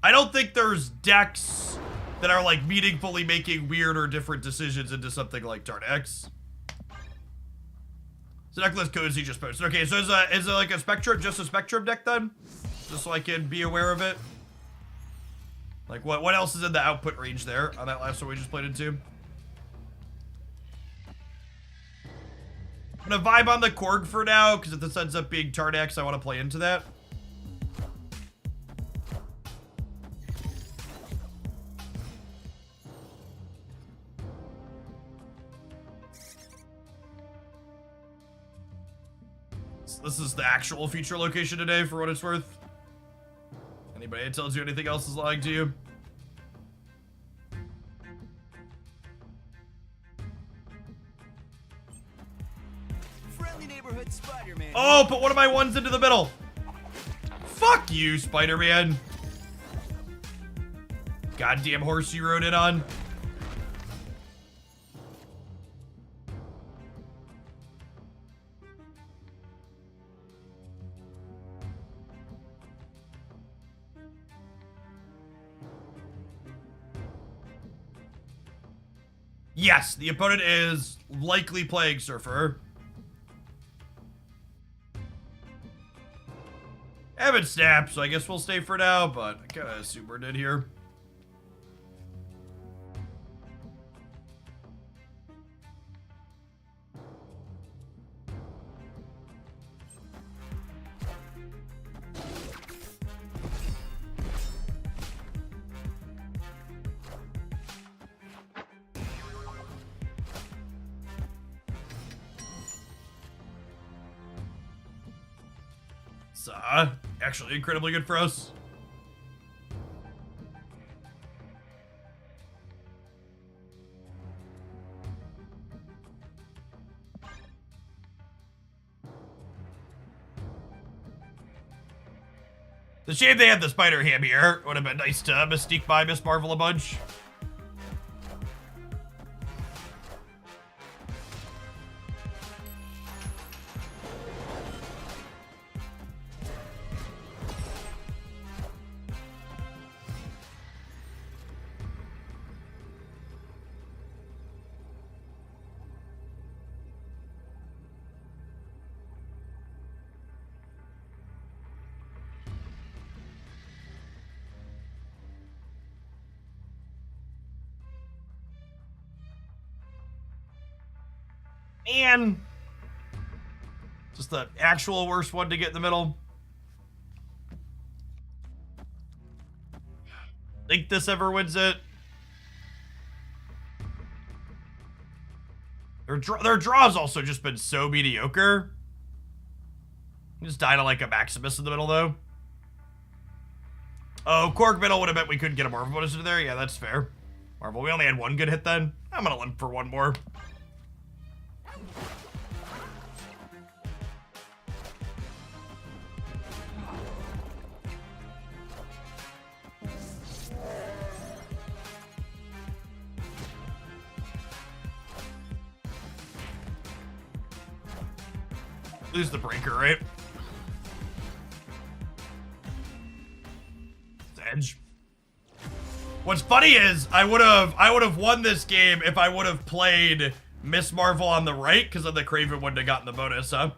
I don't think there's decks that are like meaningfully making weird or different decisions into something like Tarn-X. So Necklace Cozy just posted. Okay, so is it like a Spectrum, just a Spectrum deck then? Just so I can be aware of it. Like what else is in the output range there on that last one we just played into? I'm gonna vibe on the Korg for now, because if this ends up being Tarn-X, I want to play into that. So this is the actual feature location today, for what it's worth. Anybody that tells you anything else is lying to you. Spider-Man. Oh, put one of my ones into the middle. Fuck you, Spider-Man. Goddamn horse you rode in on. Yes, the opponent is likely playing Surfer. Haven't snapped, so I guess we'll stay for now, but I kind of assume we're dead here. Actually incredibly good for us. The shame they had the Spider Ham here. Would have been nice to Mystique by Miss Marvel a bunch. Man, just the actual worst one to get in the middle. Think this ever wins it? Their draw's also just been so mediocre. Just died on like a Maximus in the middle though. Oh, Korg middle would have meant we couldn't get a Marvel bonus into there. Yeah, that's fair. Marvel, we only had one good hit then. I'm gonna limp for one more. Lose the breaker, right? Edge. What's funny is I would have won this game if I would have played Miss Marvel on the right, because then the Craven wouldn't have gotten the bonus, huh?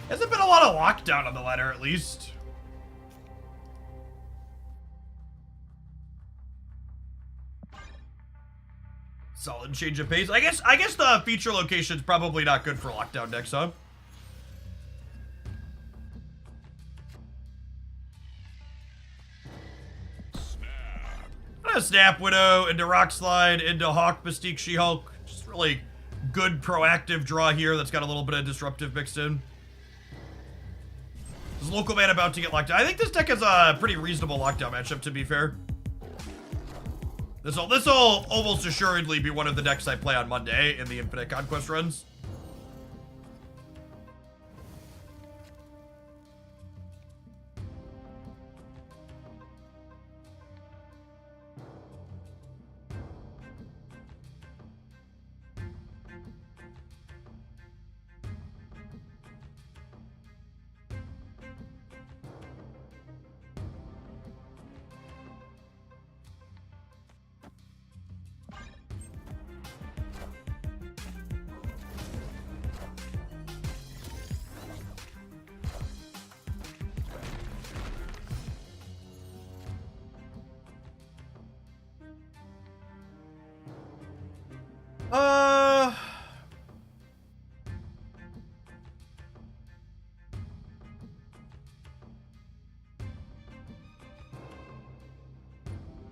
Hasn't been a lot of lockdown on the ladder, at least. Solid change of pace. I guess the feature location's probably not good for lockdown decks, huh? Snap Widow into Rock Slide into Hawk Mystique She-Hulk. Just really good proactive draw here that's got a little bit of disruptive mixed in. Is local man about to get locked down? I think this deck has a pretty reasonable lockdown matchup, to be fair. This'll almost assuredly be one of the decks I play on Monday in the Infinite Conquest runs.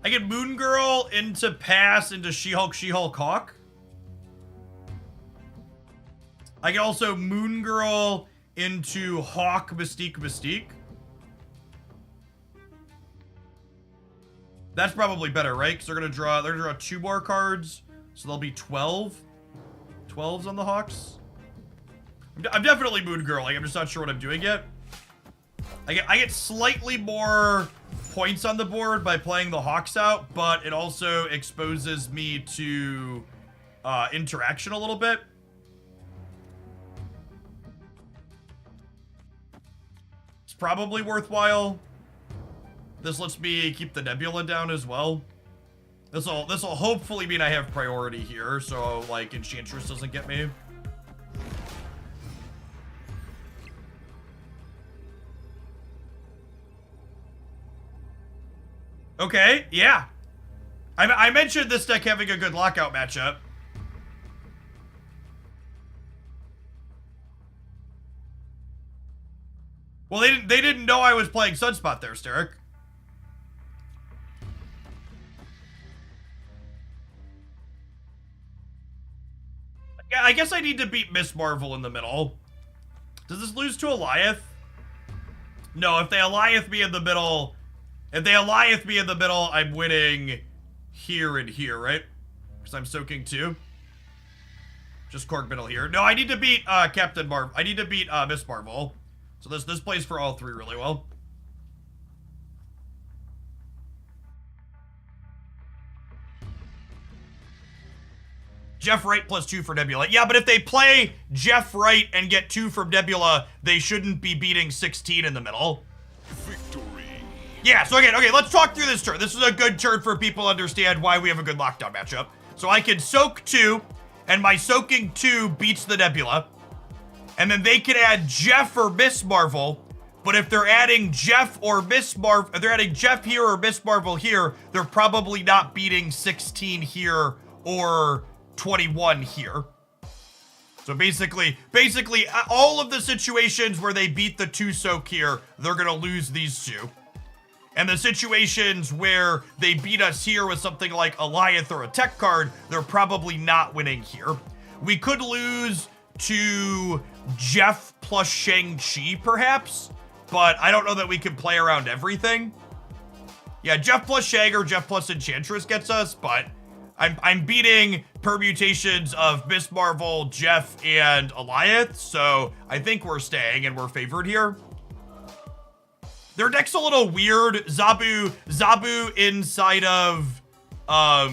I get Moon Girl into Pass into She-Hulk, She-Hulk, Hawk. I get also Moon Girl into Hawk, Mystique, Mystique. That's probably better, right? Because they're gonna draw 2 more cards, so there'll be 12. 12s on the Hawks. I'm definitely Moon Girl. Like, I'm just not sure what I'm doing yet. I get slightly more points on the board by playing the Hawks out, but it also exposes me to interaction a little bit. It's probably worthwhile. This lets me keep the Nebula down as well. This'll hopefully mean I have priority here, so like Enchantress doesn't get me. Okay, yeah. I mentioned this deck having a good lockout matchup. Well, they didn't know I was playing Sunspot there, Steric. Yeah, I guess I need to beat Miss Marvel in the middle. Does this lose to Eliath? No, if they Eliath me in the middle... If they Eliath me in the middle, I'm winning here and here, right? Because I'm soaking 2. Just Cork middle here. No, I need to beat Captain Marvel. I need to beat Miss Marvel. So this plays for all 3 really well. Jeff Wright plus 2 for Nebula. Yeah, but if they play Jeff Wright and get 2 from Nebula, they shouldn't be beating 16 in the middle. Victory. Yeah, so again, okay, let's talk through this turn. This is a good turn for people to understand why we have a good lockdown matchup. So I can soak 2, and my soaking 2 beats the Nebula. And then they can add Jeff or Miss Marvel. But if they're adding Jeff or Miss Marvel, if they're adding Jeff here or Miss Marvel here, they're probably not beating 16 here or 21 here. So basically, all of the situations where they beat the 2 soak here, they're gonna lose these 2. And the situations where they beat us here with something like Eliath or a tech card, they're probably not winning here. We could lose to Jeff plus Shang-Chi, perhaps, but I don't know that we can play around everything. Yeah, Jeff plus Shang or Jeff plus Enchantress gets us, but I'm beating permutations of Miss Marvel, Jeff, and Eliath, so I think we're staying and we're favored here. Their deck's a little weird. Zabu inside of a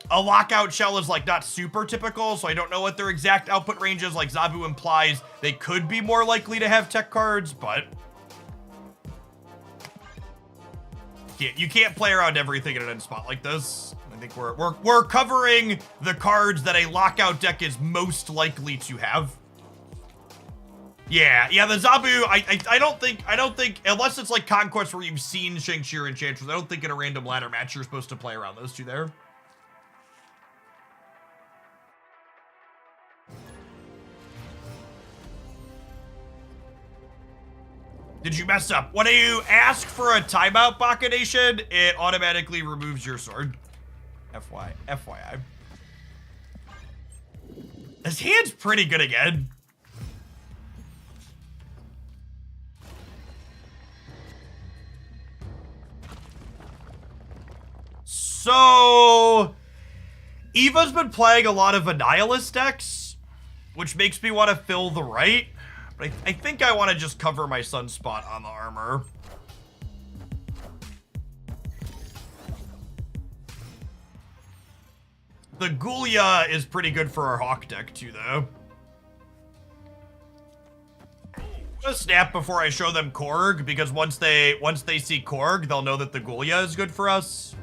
lockout shell is like not super typical, so I don't know what their exact output range is. Like Zabu implies they could be more likely to have tech cards, but you can't play around everything in an end spot like this. I think we're covering the cards that a lockout deck is most likely to have. Yeah, the Zabu, I don't think, unless it's like Conquest where you've seen Shang-Chi or Enchantress, I don't think in a random ladder match you're supposed to play around those two there. Did you mess up? When you ask for a timeout, Baka Nation, it automatically removes your sword. FYI. His hand's pretty good again. So, Eva's been playing a lot of Annihilus decks, which makes me want to fill the right. But I think I want to just cover my Sunspot on the armor. The Gulia is pretty good for our Hawk deck too, though. I'm gonna snap before I show them Korg, because once they see Korg, they'll know that the Gulia is good for us.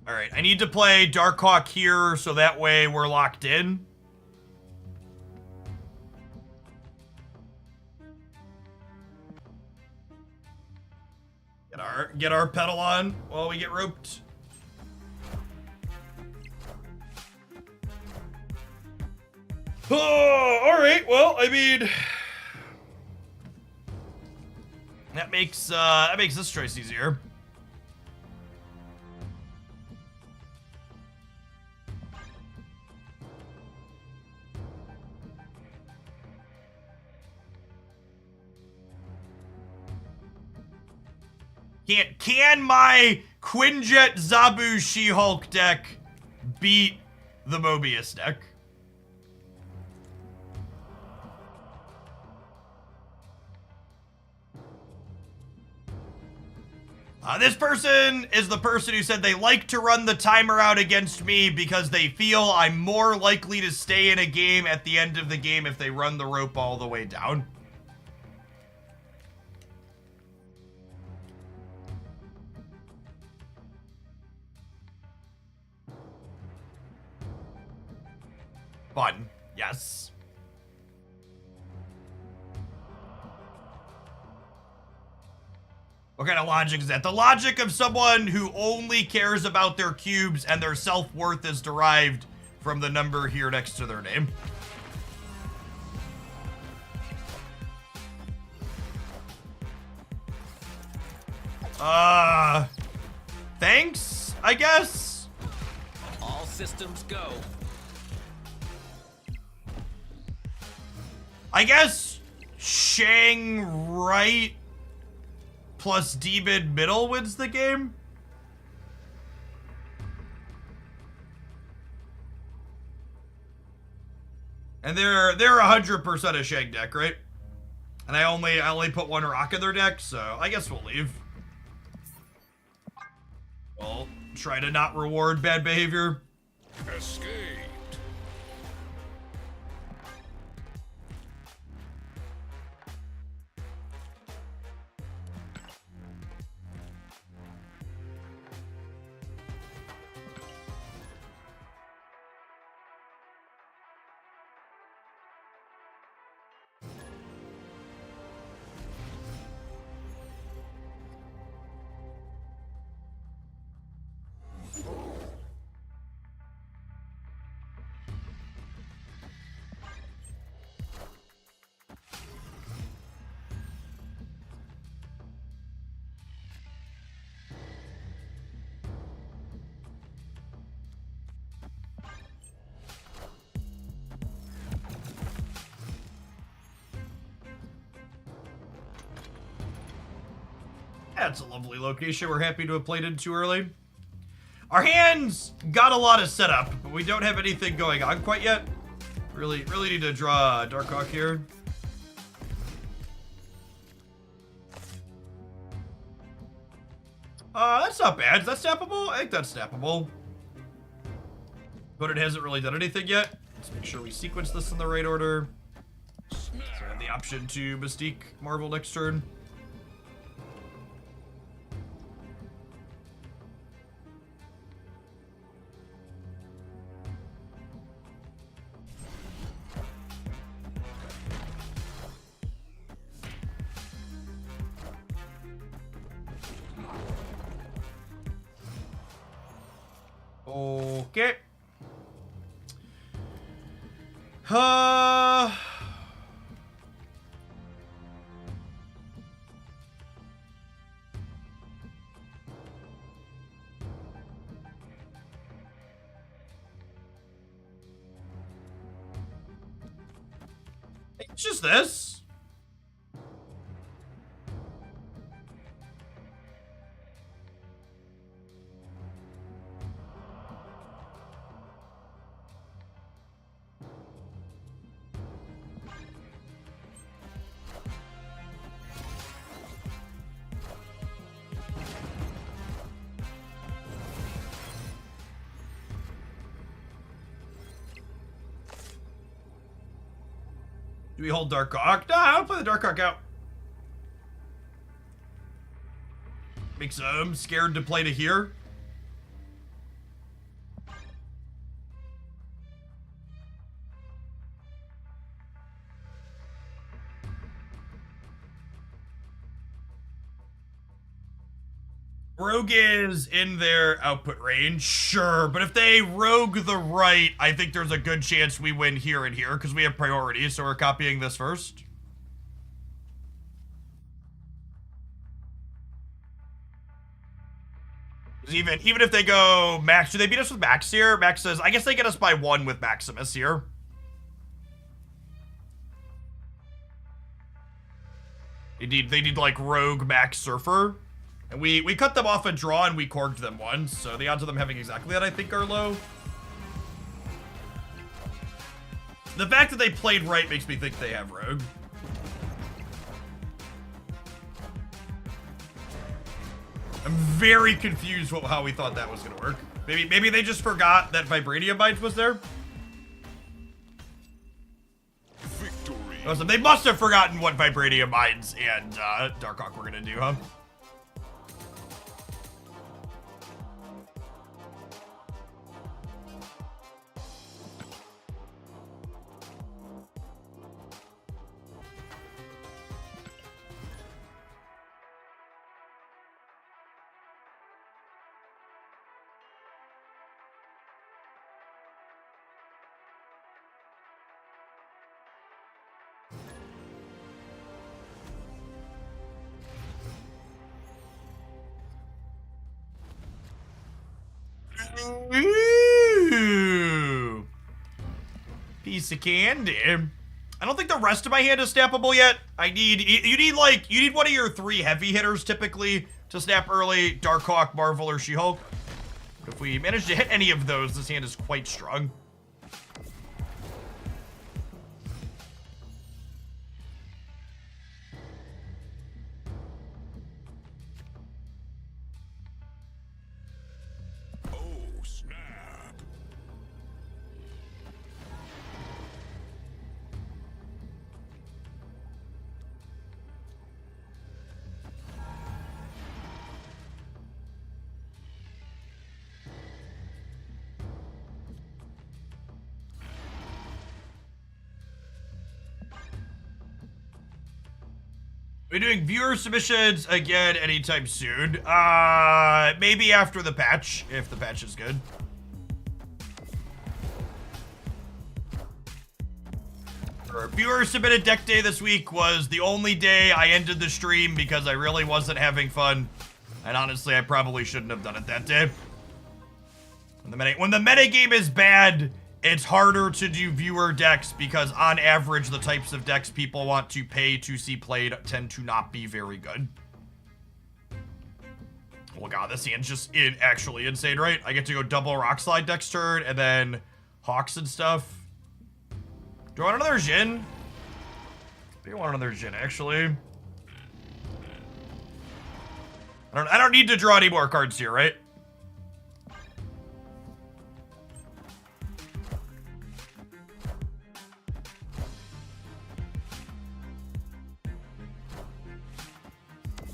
All right, I need to play Darkhawk here so that way we're locked in. Get our pedal on while we get roped. Oh, all right. Well, I mean, that makes this choice easier. Can my Quinjet Zabu She-Hulk deck beat the Mobius deck? This person is the person who said they like to run the timer out against me because they feel I'm more likely to stay in a game at the end of the game if they run the rope all the way down. Fun, yes. What kind of logic is that? The logic of someone who only cares about their cubes and their self-worth is derived from the number here next to their name. Thanks, I guess? All systems go. I guess Shang right plus D-mid middle wins the game. And they're 100% a Shang deck, right? And I only put one rock in their deck, so I guess we'll leave. We'll try to not reward bad behavior. Escape. That's a lovely location we're happy to have played in too early. Our hands got a lot of setup, but we don't have anything going on quite yet. Really need to draw Darkhawk here. That's not bad. Is that snappable? I think that's snappable. But it hasn't really done anything yet. Let's make sure we sequence this in the right order. So I have the option to Mystique Marvel next turn. Okay. It's just this. Do we hold Darkhawk? No, I don't play the Darkhawk out. Makes them scared to play to here. Rogue is in their output range, sure, but if they rogue the right, I think there's a good chance we win here and here because we have priority, so we're copying this first. Even if they go Max, do they beat us with Max here? Max says, I guess they get us by 1 with Maximus here. They need like Rogue Max Surfer. And we cut them off a draw and we corked them once, so the odds of them having exactly that I think are low. The fact that they played right makes me think they have Rogue. I'm very confused how we thought that was gonna work. Maybe they just forgot that Vibranium Mines was there. Victory. Awesome. They must have forgotten what Vibranium Mines and Darkhawk were gonna do, huh? Ooh. Piece of candy. I don't think the rest of my hand is snappable yet. You need one of your 3 heavy hitters typically to snap early. Darkhawk, Marvel, or She-Hulk. But if we manage to hit any of those, this hand is quite strong. Oh, snap. We're doing viewer submissions again anytime soon. Maybe after the patch, if the patch is good. Our viewer submitted deck day this week was the only day I ended the stream because I really wasn't having fun. And honestly, I probably shouldn't have done it that day. When the meta game is bad, it's harder to do viewer decks because on average, the types of decks people want to pay to see played tend to not be very good. Oh god, this hand's just actually insane, right? I get to go double Rock Slide next turn, and then Hawks and stuff. Do I want another Jhin? I think I want another Jhin, actually. I don't need to draw any more cards here, right?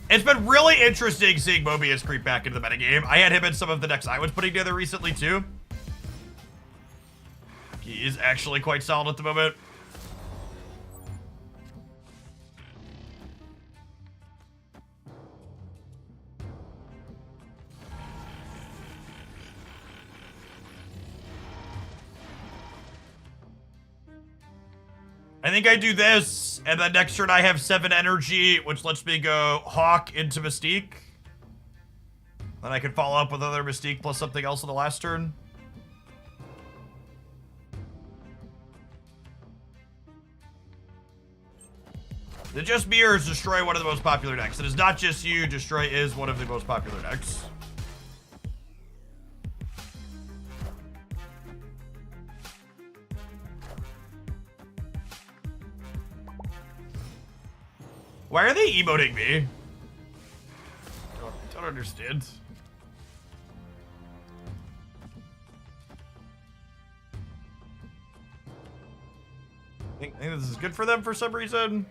It's been really interesting seeing Mobius creep back into the metagame. I had him in some of the decks I was putting together recently, too. He is actually quite solid at the moment. I think I do this, and then next turn I have 7 energy, which lets me go Hawk into Mystique. Then I can follow up with another Mystique plus something else on the last turn. The Just Mirrors Destroy one of the most popular decks. It is not just you, Destroy is one of the most popular decks. Why are they emoting me? I don't understand. I think this is good for them for some reason.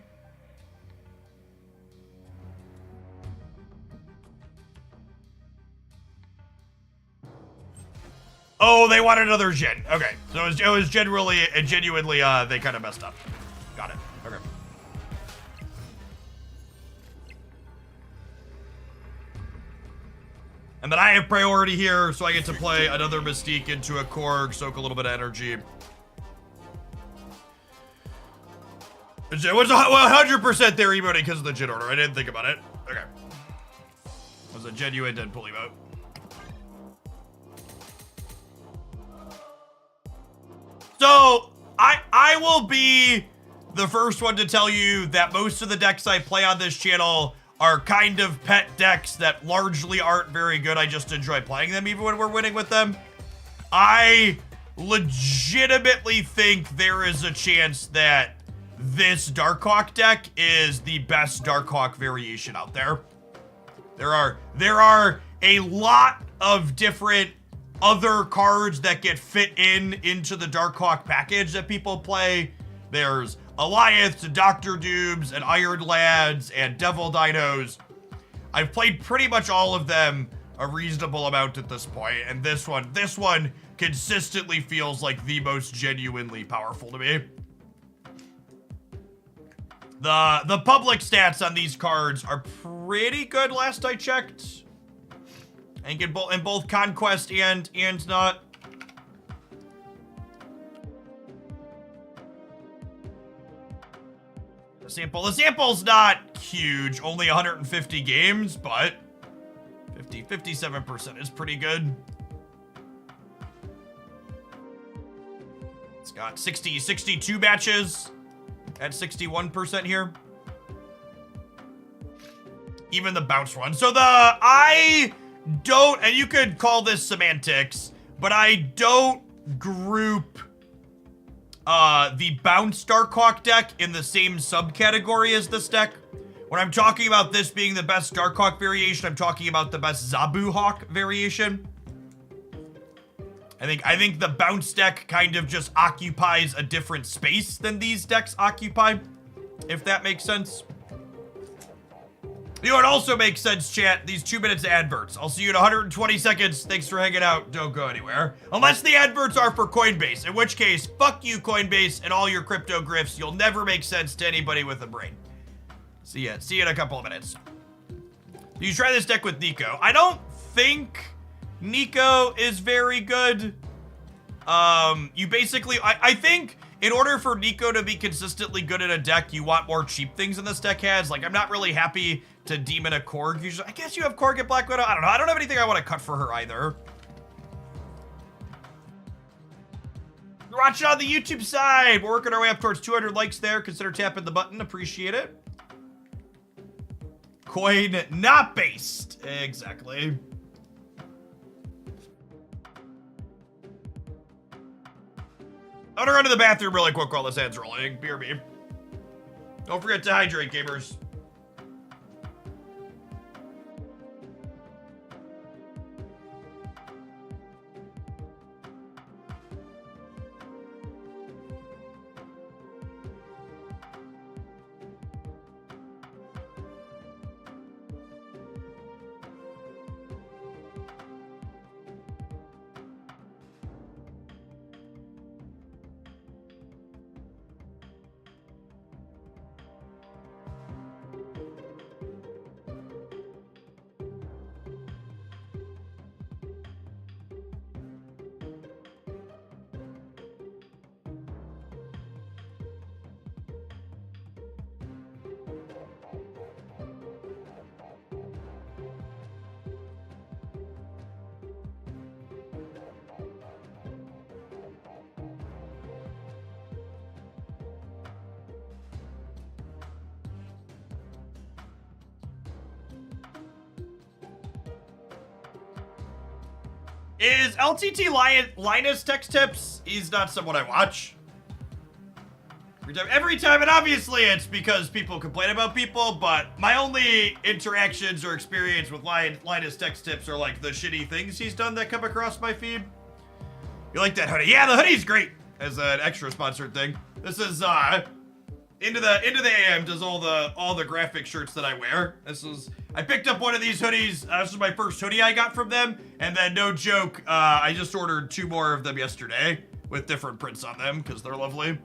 Oh, they wanted another Jhin. Okay, so it was genuinely, they kind of messed up. Got it. Okay. And then I have priority here, so I get to play another Mystique into a Korg, soak a little bit of energy. It was 100% their emoting because of the Jhin order. I didn't think about it. Okay. It was a genuine Deadpool emote. So, I will be the first one to tell you that most of the decks I play on this channel are kind of pet decks that largely aren't very good. I just enjoy playing them even when we're winning with them. I legitimately think there is a chance that this Darkhawk deck is the best Darkhawk variation out there. There are a lot of different other cards that get fit into the Darkhawk package that people play. There's Alliance, and Dr. Dooms, and Iron Lads, and Devil Dinos. I've played pretty much all of them a reasonable amount at this point, and this one consistently feels like the most genuinely powerful to me. The public stats on these cards are pretty good last I checked. I think in both Conquest and not. The sample's not huge, only 150 games, but 57% is pretty good. It's got 62 matches at 61% here. Even the bounce one. So I don't, and you could call this semantics, but I don't group the bounce Darkhawk deck in the same subcategory as this deck. When I'm talking about this being the best Darkhawk variation, I'm talking about the best Zabu Hawk variation. I think the bounce deck kind of just occupies a different space than these decks occupy, if that makes sense. You know, it also makes sense, chat. These 2 minutes of adverts. I'll see you in 120 seconds. Thanks for hanging out. Don't go anywhere. Unless the adverts are for Coinbase, in which case, fuck you, Coinbase, and all your crypto grifts. You'll never make sense to anybody with a brain. See ya in a couple of minutes. You try this deck with Nico. I don't think Nico is very good. You basically, I think in order for Nico to be consistently good in a deck, you want more cheap things than this deck has. Like, I'm not really happy to demon a Korg usually. I guess you have Korg at Black Widow. I don't know. I don't have anything I want to cut for her either. You're watching on the YouTube side. We're working our way up towards 200 likes there. Consider tapping the button. Appreciate it. Coin not based. Exactly. I'm gonna run to the bathroom really quick while this ad's rolling. BRB. Don't forget to hydrate, gamers. Is LTT Linus text tips? He's not someone I watch. Every time, and obviously it's because people complain about people, but my only interactions or experience with Linus text tips are like the shitty things he's done that come across my feed. You like that hoodie? Yeah, the hoodie's great as an extra sponsored thing. This is Into the AM does all the graphic shirts that I wear. I picked up one of these hoodies. This was my first hoodie I got from them, and then no joke, I just ordered 2 more of them yesterday with different prints on them because they're lovely.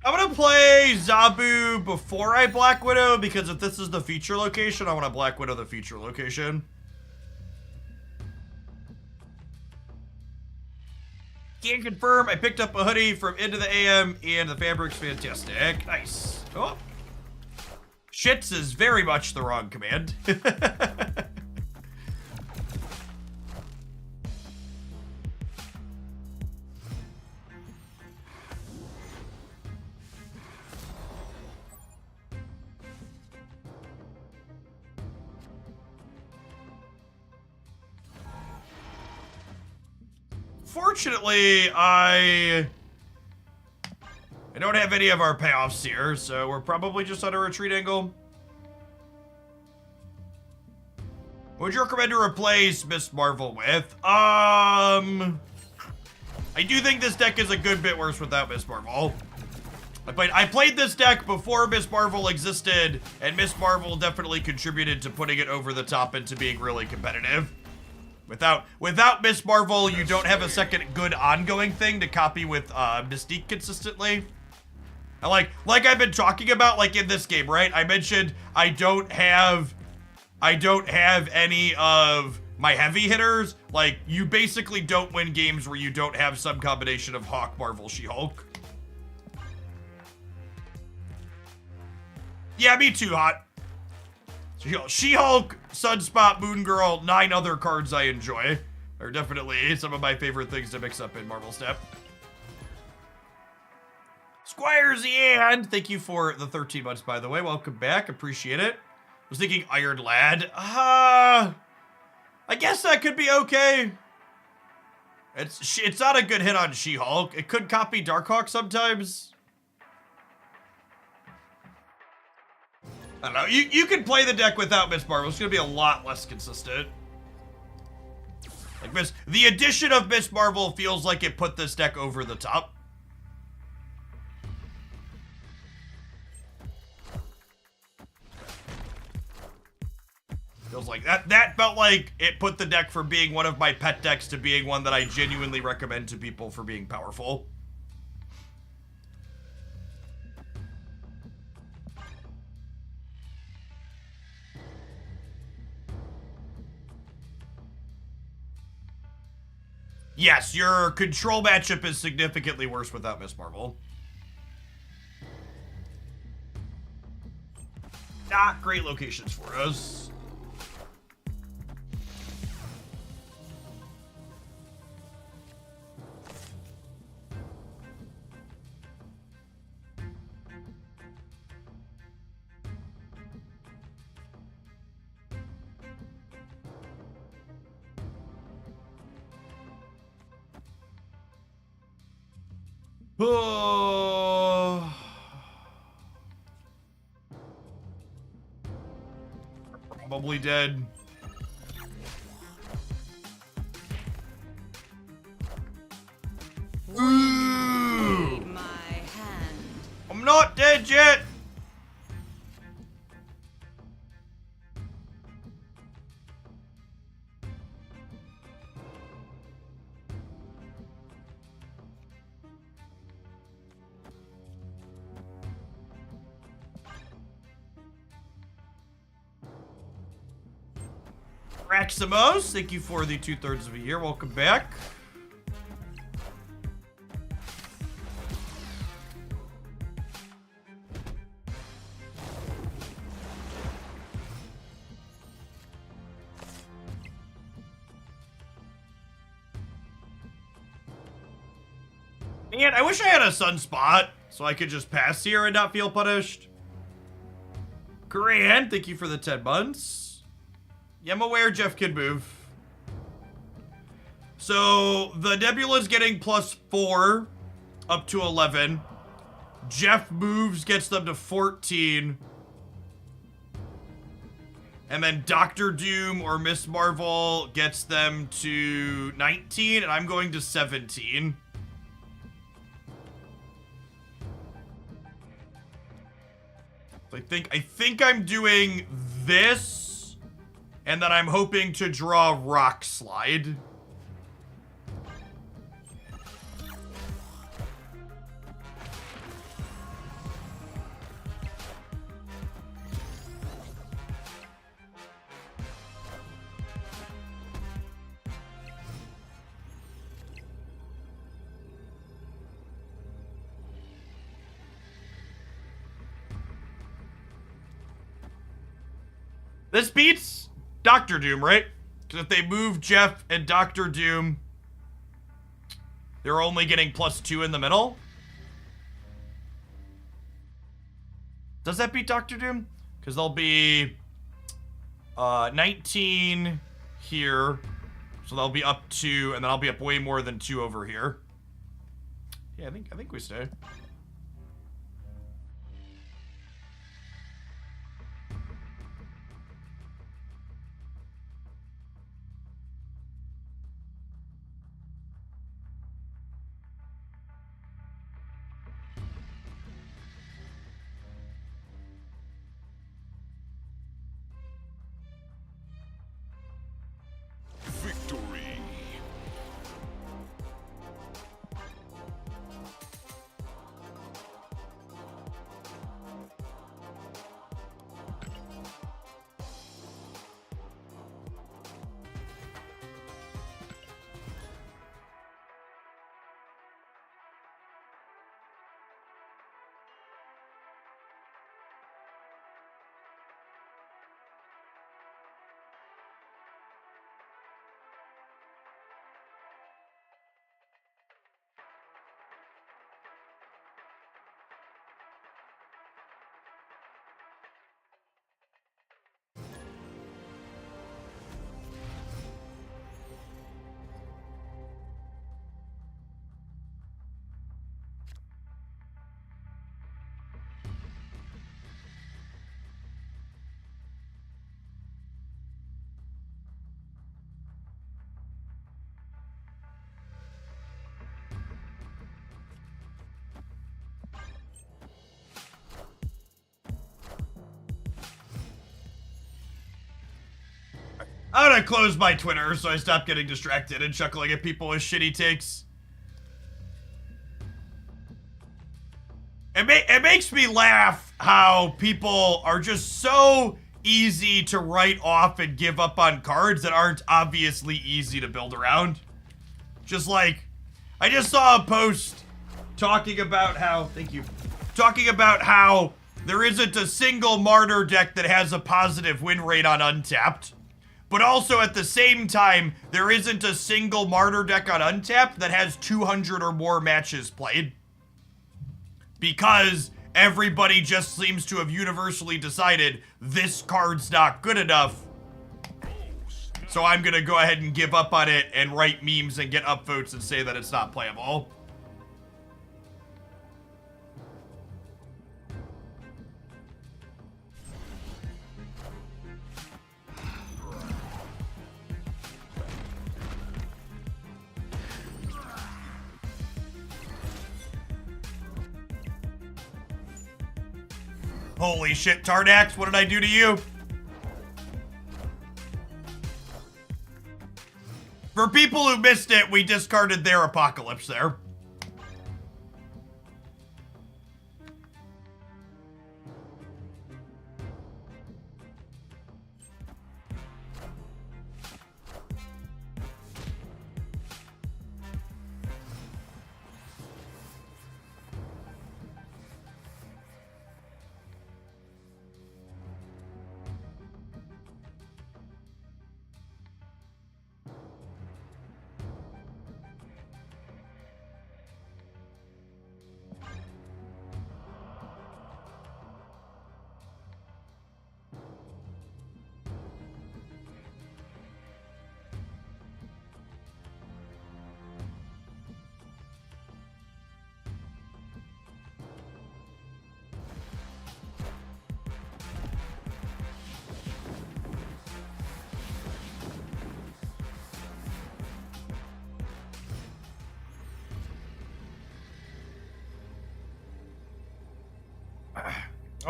I'm gonna play Zabu before I Black Widow, because if this is the feature location, I want to Black Widow the feature location. Can confirm I picked up a hoodie from Into the AM, and the fabric's fantastic. Nice. Oh. Shits is very much the wrong command. Fortunately, I don't have any of our payoffs here, so we're probably just on a retreat angle. What would you recommend to replace Miss Marvel with? I do think this deck is a good bit worse without Miss Marvel. I played this deck before Miss Marvel existed, and Miss Marvel definitely contributed to putting it over the top and to being really competitive. Without Miss Marvel, you don't have a second good ongoing thing to copy with Mystique consistently. And like I've been talking about, like in this game, right? I mentioned I don't have any of my heavy hitters. Like, you basically don't win games where you don't have some combination of Hawk, Marvel, She-Hulk. Yeah, me too, Hot. She-Hulk, Sunspot, Moon Girl, 9 other cards I enjoy are definitely some of my favorite things to mix up in Marvel Step. Squires and thank you for the 13 months, by the way. Welcome back. Appreciate it. I was thinking Iron Lad. I guess that could be okay. It's not a good hit on She-Hulk. It could copy Darkhawk sometimes. I don't know. You can play the deck without Miss Marvel. It's going to be a lot less consistent. Like the addition of Miss Marvel feels like it put this deck over the top. Like that felt like it put the deck from being one of my pet decks to being one that I genuinely recommend to people for being powerful. Yes, your control matchup is significantly worse without Miss Marvel. Not great locations for us. Oh. Probably dead. Ooh. My hand. I'm not dead yet. Raximos, thank you for the 2/3 of a year. Welcome back. Man, I wish I had a sunspot so I could just pass here and not feel punished. Korean, thank you for the 10 months. Yeah, I'm aware Jeff can move. So, the Nebula's getting +4 up to 11. Jeff moves, gets them to 14. And then Doctor Doom or Miss Marvel gets them to 19, and I'm going to 17. So I think I'm doing this, and then I'm hoping to draw Rock Slide. This beats Doctor Doom, right? Because if they move Jeff and Doctor Doom, they're only getting +2 in the middle. Does that beat Doctor Doom? Because they'll be 19 here. So they'll be up 2, and then I'll be up way more than 2 over here. Yeah, I think we stay. I'm gonna close my Twitter so I stop getting distracted and chuckling at people with shitty takes. It makes me laugh how people are just so easy to write off and give up on cards that aren't obviously easy to build around. Just like, I just saw a post talking about how, talking about how there isn't a single Martyr deck that has a positive win rate on Untapped. But also at the same time, there isn't a single Martyr deck on Untapped that has 200 or more matches played. Because everybody just seems to have universally decided this card's not good enough. So I'm gonna go ahead and give up on it and write memes and get upvotes and say that it's not playable. Holy shit, Tardax, what did I do to you? For people who missed it, we discarded their Apocalypse there.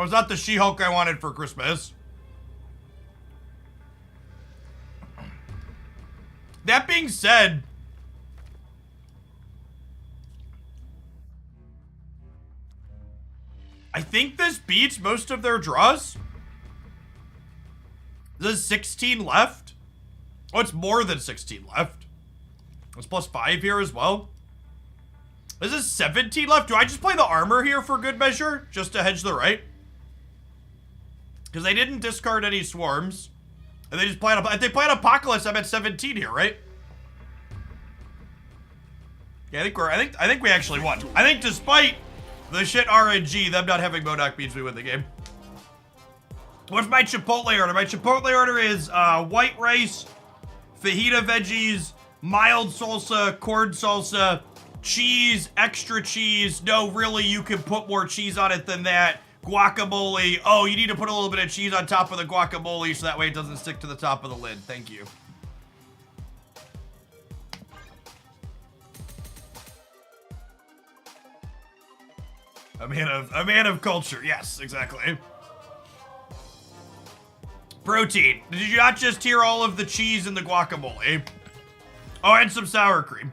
Oh, is that the She-Hulk I wanted for Christmas? That being said, I think this beats most of their draws. There's 16 left. Oh, it's more than 16 left. There's +5 here as well. Is this 17 left? Do I just play the armor here for good measure? Just to hedge the right? Because they didn't discard any swarms. And they just played, if they played Apocalypse, I'm at 17 here, right? Yeah, I think we actually won. I think despite the shit RNG, them not having Modok means we win the game. What's my Chipotle order? My Chipotle order is white rice, fajita veggies, mild salsa, corn salsa, cheese, extra cheese. No, really, you can put more cheese on it than that. Guacamole. Oh, you need to put a little bit of cheese on top of the guacamole so that way it doesn't stick to the top of the lid. Thank you. A man of culture. Yes, exactly. Protein. Did you not just hear all of the cheese in the guacamole? Oh, and some sour cream.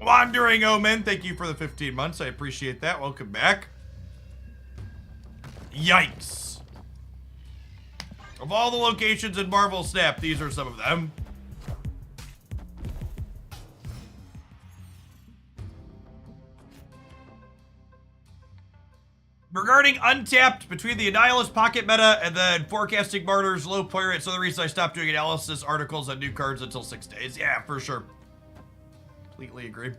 Wandering Omen, thank you for the 15 months. I appreciate that. Welcome back. Yikes. Of all the locations in Marvel Snap, these are some of them. Regarding Untapped, between the Annihilus Pocket meta and then Forecasting Martyrs, low play rate, so the reason I stopped doing analysis articles on new cards until 6 days. Yeah, for sure. Completely agree.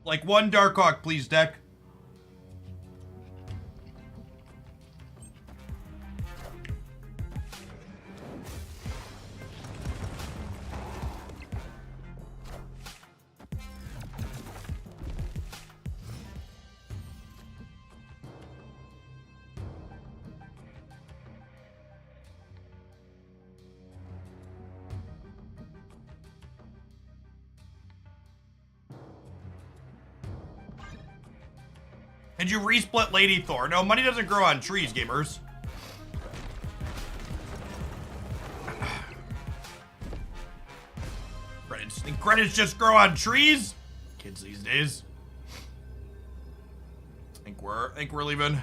Like one Darkhawk, please, deck. And you resplit Lady Thor. No, money doesn't grow on trees, gamers. Credits. Think credits just grow on trees? Kids these days. Think we're leaving.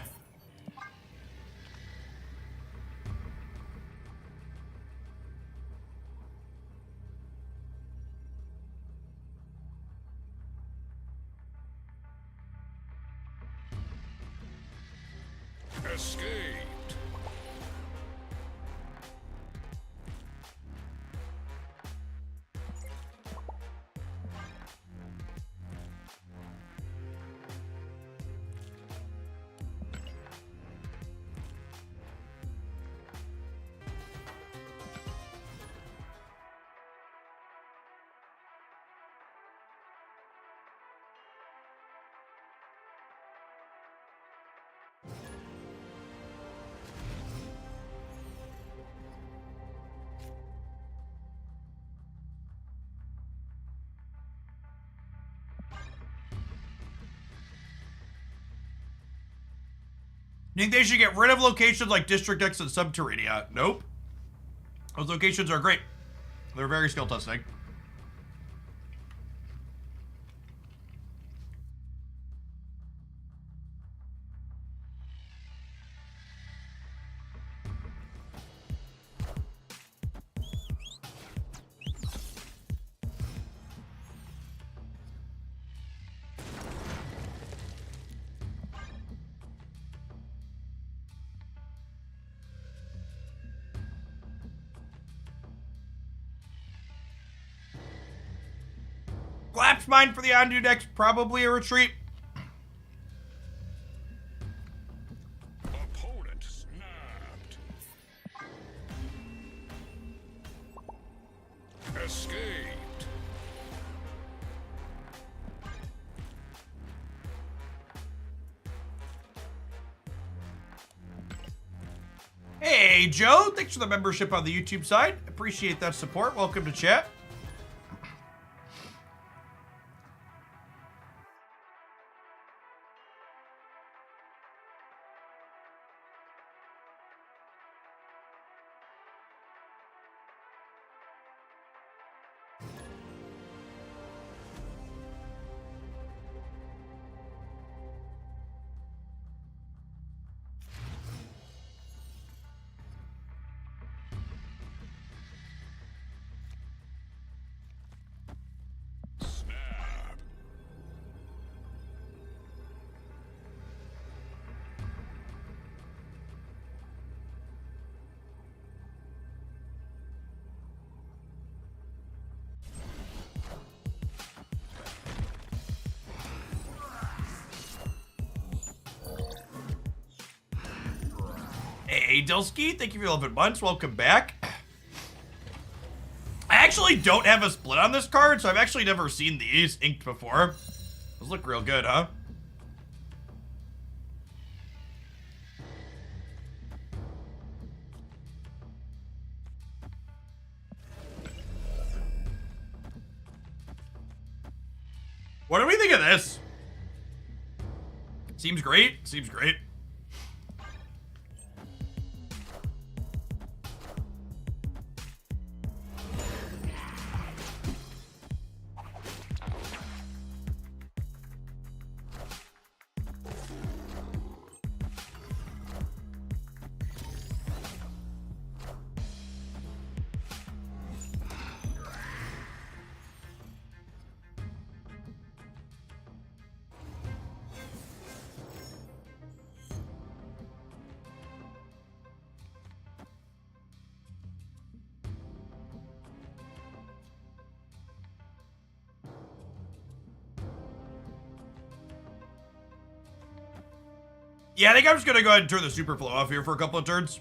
Escaped. You think they should get rid of locations like District X and Subterranea? Nope. Those locations are great. They're very skill testing. Collapse mine for the undo deck's probably a retreat. Opponent snapped. Escaped. Hey, Joe. Thanks for the membership on the YouTube side. Appreciate that support. Welcome to chat. Snap. Hey, Delsky. Thank you for 11 months. Welcome back. I actually don't have a split on this card, so I've actually never seen these inked before. Those look real good, huh? What do we think of this? Seems great. Seems great. Yeah, I think I'm just gonna go ahead and turn the super flow off here for a couple of turns.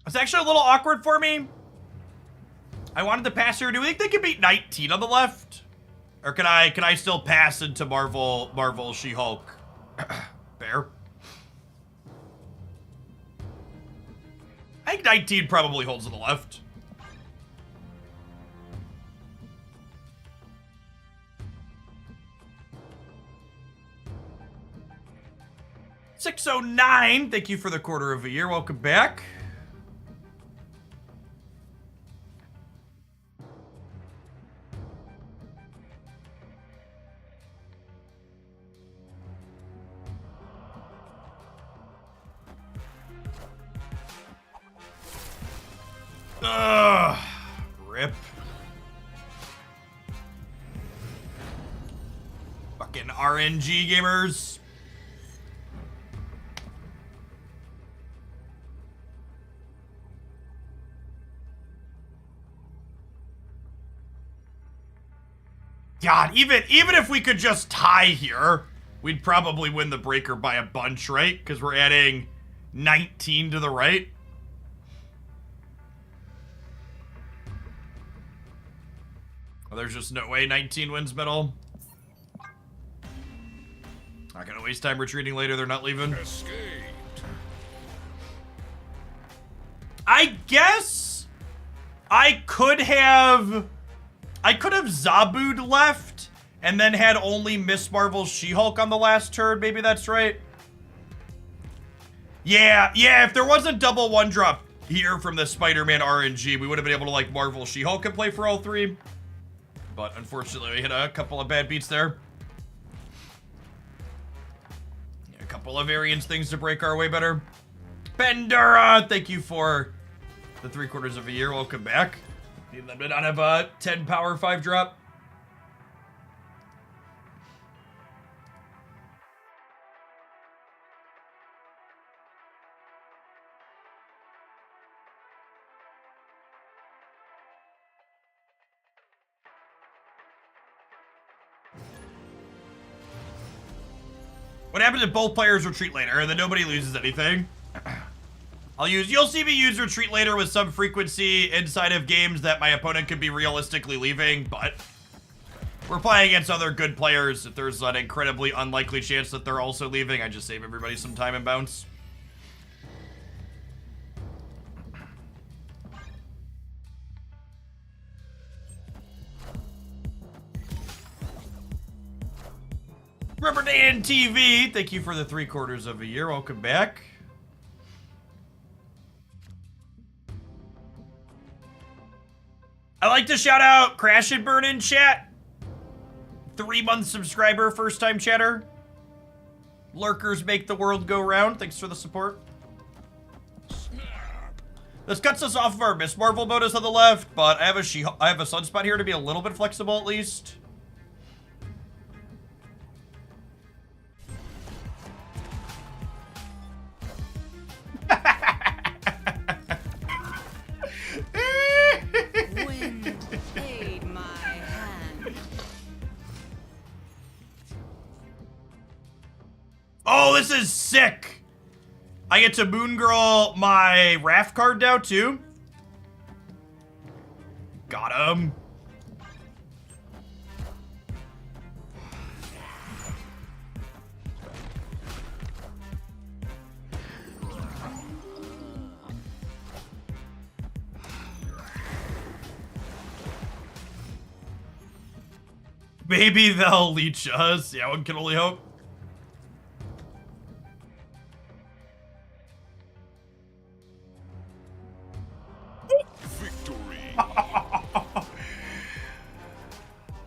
It's actually a little awkward for me. I wanted to pass here. Do we think they can beat 19 on the left? Or can I still pass into Marvel She-Hulk? Fair. I think 19 probably holds on the left. $609. Thank you for the quarter of a year. Welcome back. Ugh. Rip. Fucking RNG gamers. God, even if we could just tie here, we'd probably win the breaker by a bunch, right? Because we're adding 19 to the right. Well, there's just no way 19 wins middle. Not gonna waste time retreating later, they're not leaving. Escaped. I guess I could have Zabu'd left and then had only Miss Marvel's She-Hulk on the last turn. Maybe that's right. Yeah, if there wasn't double one drop here from the Spider-Man RNG, we would have been able to like Marvel She-Hulk and play for all three. But unfortunately, we hit a couple of bad beats there. Yeah, a couple of variance things to break our way better. Pendura, thank you for the 3/4 of a year. Welcome back. Need them to not have a 10 power 5 drop. What happens if both players retreat later and then nobody loses anything? You'll see me use retreat later with some frequency inside of games that my opponent could be realistically leaving, but we're playing against other good players. If there's an incredibly unlikely chance that they're also leaving, I just save everybody some time and bounce. Rubberdan TV, thank you for the 3/4 of a year. Welcome back. I like to shout out Crash and Burn in chat. 3-month subscriber, first time chatter. Lurkers make the world go round. Thanks for the support. Snap. This cuts us off of our Miss Marvel bonus on the left, but I have a Sunspot here to be a little bit flexible at least. sick. I get to Moon Girl my Raft card now, too. Got him. Maybe they'll leech us. Yeah, one can only hope. Victory.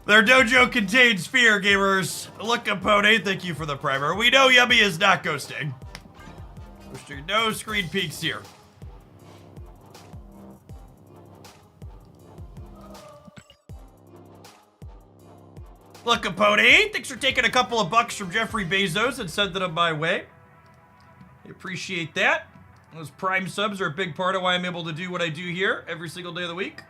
Their dojo contains fear, gamers. Look, opponent, thank you for the primer. We know Yummy is not ghosting. No screen peeks here. Look, opponent, thanks for taking a couple of bucks from Jeffrey Bezos and sending them my way. I appreciate that. Those Prime subs are a big part of why I'm able to do what I do here every single day of the week.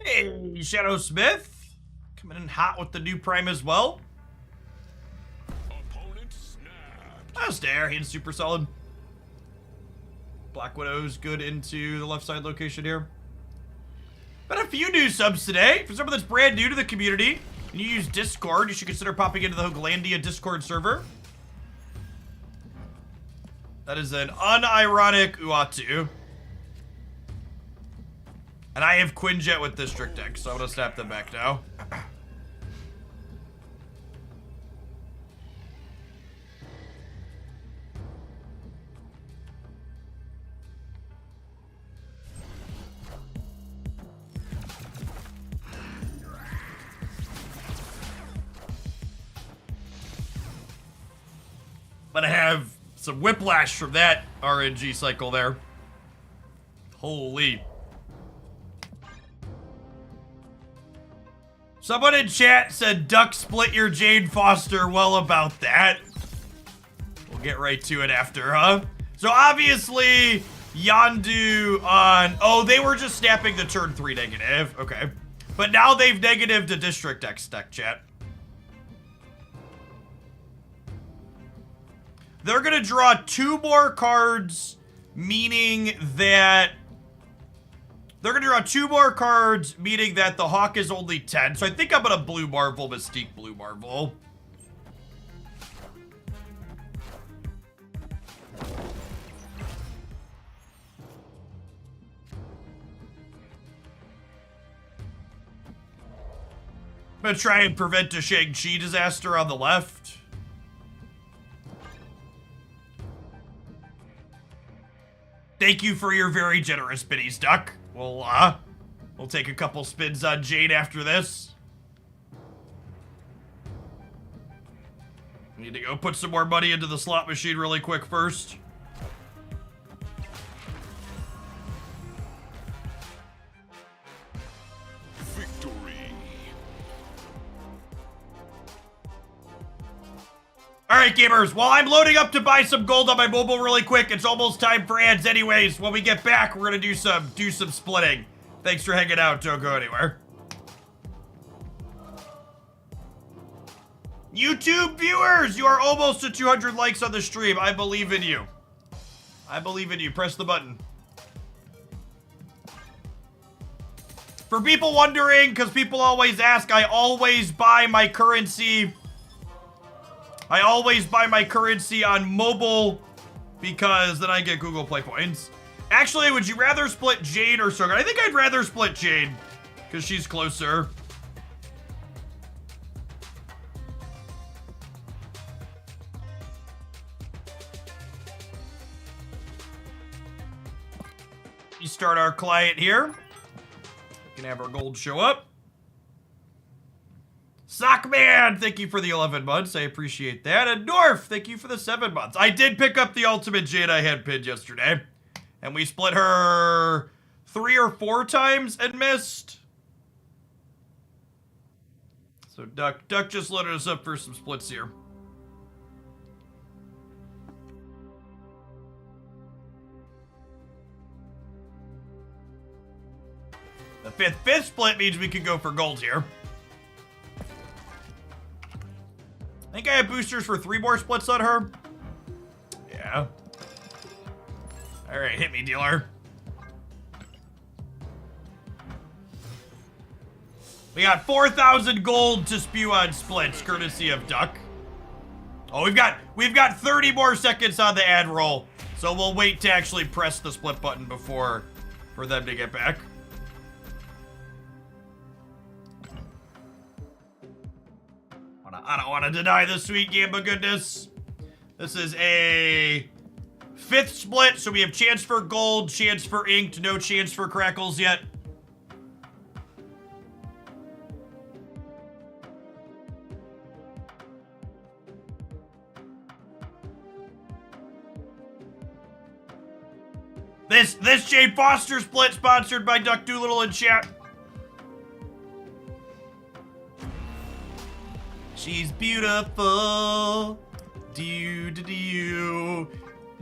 Hey, Shadow Smith. Coming in hot with the new Prime as well. Opponent snapped. That's there. He's super solid. Black Widow's good into the left side location here. But a few new subs today. For someone that's brand new to the community, and you use Discord, you should consider popping into the Hooglandia Discord server. That is an unironic Uatu. And I have Quinjet with District Deck, so I'm gonna snap them back now. Gonna have some whiplash from that RNG cycle there. Holy. Someone in chat said, Duck, split your Jane Foster. Well, about that. We'll get right to it after, huh? So obviously, Yondu on... Oh, they were just snapping the turn 3 negative. Okay. But now they've negative to District X deck, chat. They're going to draw 2 more cards, meaning that... They're going to draw 2 more cards, meaning that the Hawk is only 10. So I think I'm going to Blue Marvel Mystique Blue Marvel. I'm going to try and prevent a Shang-Chi disaster on the left. Thank you for your very generous biddies, Duck. We'll take a couple spins on Jade after this. Need to go put some more money into the slot machine really quick first. Victory. Alright, gamers, while I'm loading up to buy some gold on my mobile really quick, it's almost time for ads anyways. When we get back, we're gonna do some splitting. Thanks for hanging out, don't go anywhere. YouTube viewers, you are almost to 200 likes on the stream. I believe in you. I believe in you. Press the button. For people wondering, because people always ask, I always buy my currency on mobile because then I get Google Play points. Actually, would you rather split Jade or Sogan? I think I'd rather split Jade because she's closer. We start our client here. We can have our gold show up. Sockman, thank you for the 11 months. I appreciate that. And Norf, thank you for the 7 months. I did pick up the ultimate Jade I had pinned yesterday. And we split her 3 or 4 times and missed. So Duck just loaded us up for some splits here. The fifth split means we can go for gold here. I think I have boosters for 3 more splits on her. Yeah. All right, hit me, dealer. We got 4,000 gold to spew on splits, courtesy of Duck. Oh, we've got 30 more seconds on the ad roll, so we'll wait to actually press the split button for them to get back. I don't want to deny the sweet game of goodness. This is a 5th split, so we have chance for gold, chance for inked, no chance for crackles yet. This Jane Foster split sponsored by Duck Doolittle in chat. She's beautiful. Do.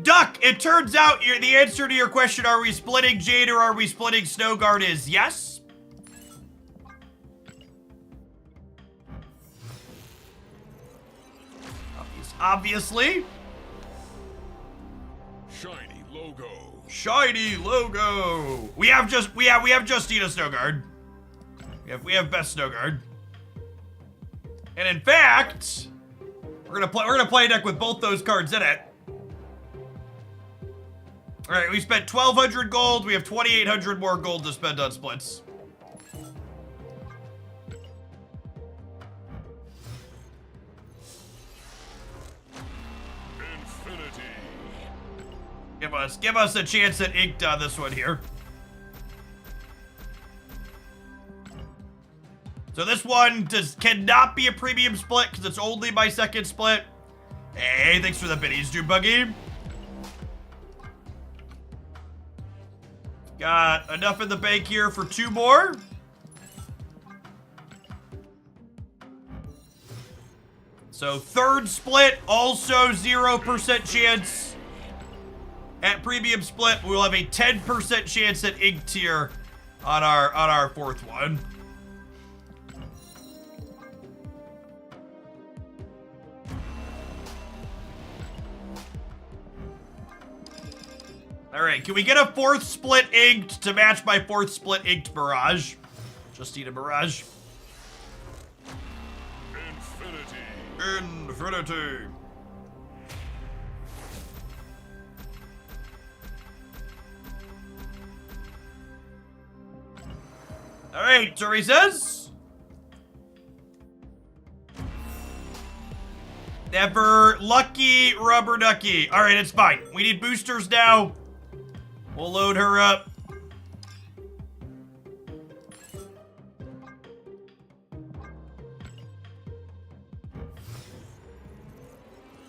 Duck, it turns out the answer to your question, are we splitting Jade or are we splitting Snowguard, is yes. Obviously. Shiny logo. Shiny logo. We have Justina Snowguard. We have best Snowguard. And in fact, we're gonna play a deck with both those cards in it. All right, we spent 1,200 gold. We have 2,800 more gold to spend on splits. Infinity. Give us a chance at inked on this one here. So this one cannot be a premium split because it's only my 2nd split. Hey, thanks for the biddies, Drew Buggy. Got enough in the bank here for 2 more. So 3rd split, also 0% chance. At premium split, we will have a 10% chance at inked tier on our 4th one. All right, can we get a 4th split inked to match my 4th split inked Barrage? Just need a Barrage. Infinity. All right, so he says. Never lucky rubber ducky. All right, it's fine. We need boosters now. We'll load her up.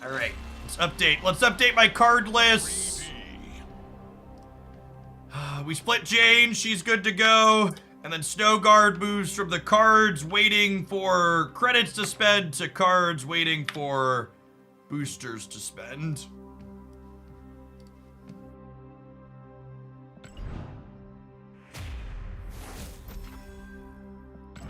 All right, let's update. Let's update my card list. We split Jane. She's good to go. And then Snowguard moves from the cards waiting for credits to spend to cards waiting for boosters to spend.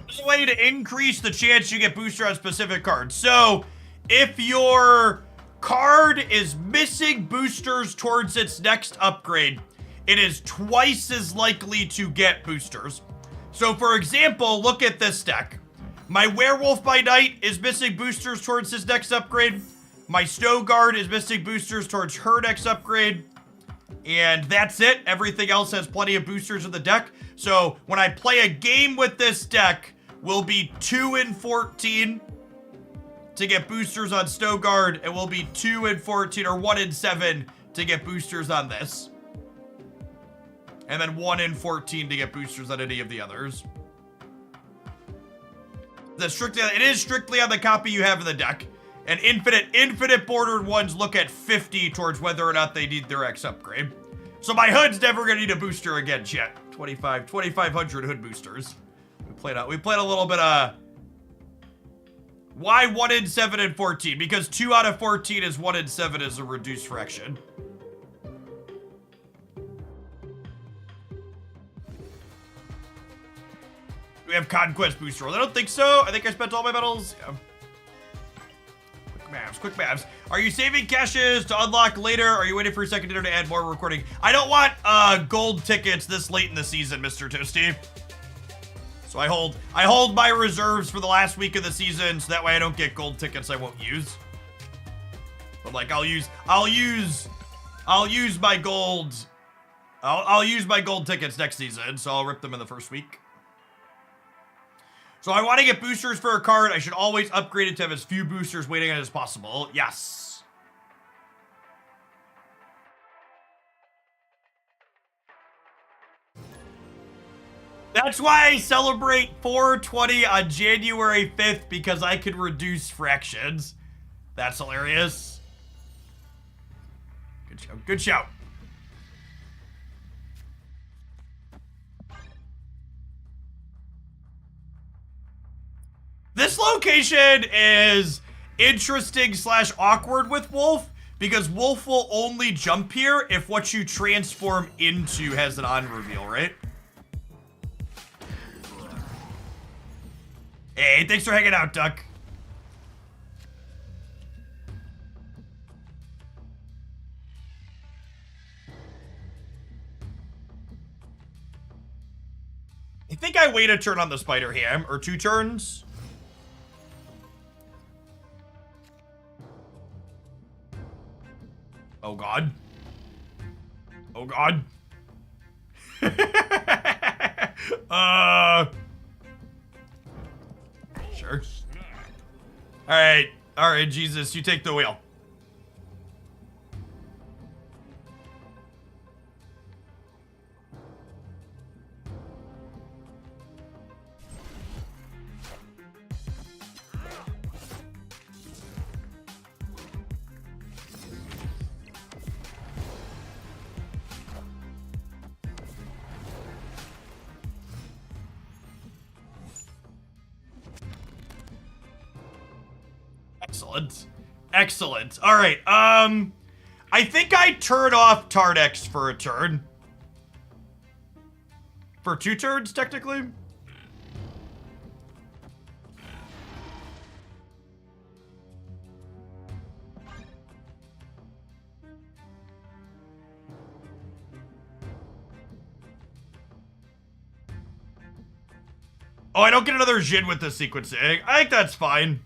There's a way to increase the chance you get booster on specific cards. So, if your card is missing boosters towards its next upgrade, it is twice as likely to get boosters. So, for example, look at this deck. My Werewolf by Night is missing boosters towards his next upgrade. My Snowguard is missing boosters towards her next upgrade. And that's it. Everything else has plenty of boosters in the deck. So, when I play a game with this deck, we'll be 2 in 14 to get boosters on Snowguard, and we'll be 2 in 14 or 1 in 7 to get boosters on this. And then 1 in 14 to get boosters on any of the others. It is strictly on the copy you have in the deck. And infinite bordered ones look at 50 towards whether or not they need their X upgrade. So my hood's never gonna need a booster again, chat. 2,500 hood boosters. We played a little bit of... Why 1 in 7 and 14? Because 2 out of 14 is 1 in 7 is a reduced fraction. we have Conquest booster rolls? I don't think so. I think I spent all my medals. Yeah. Quick maps. Are you saving caches to unlock later? Or are you waiting for a second dinner to add more recording? I don't want gold tickets this late in the season, Mr. Toasty. So I hold my reserves for the last week of the season, so that way I don't get gold tickets I won't use. But like I'll use my gold. I'll use my gold tickets next season, so I'll rip them in the first week. So I want to get boosters for a card. I should always upgrade it to have as few boosters waiting on it as possible. Yes. That's why I celebrate 420 on January 5th, because I can reduce fractions. That's hilarious. Good shout. Good shout. This location is interesting / awkward with Wolf, because Wolf will only jump here if what you transform into has an on reveal, right? Hey, thanks for hanging out, Duck. I think I wait a turn on the Spider Ham, or 2 turns. Oh god. Oh god. Sure. Alright. Alright, Jesus, you take the wheel. Excellent. Excellent. All right. I think I turn off Tardex for a turn. For 2 turns, technically. Oh, I don't get another Jin with this sequencing. I think that's fine.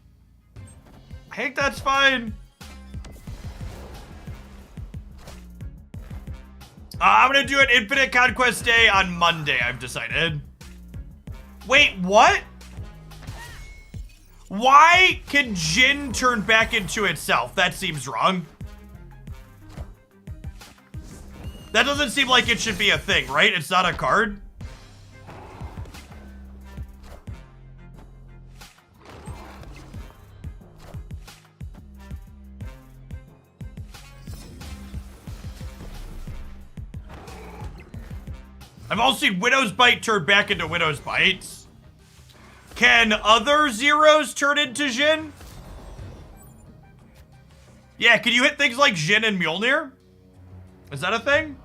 I think that's fine. I'm gonna do an Infinite Conquest Day on Monday, I've decided. Wait, what? Why can Jin turn back into itself? That seems wrong. That doesn't seem like it should be a thing, right? It's not a card. I've also seen Widow's Bite turn back into Widow's Bites. Can other zeros turn into Jin? Yeah, can you hit things like Jin and Mjolnir? Is that a thing?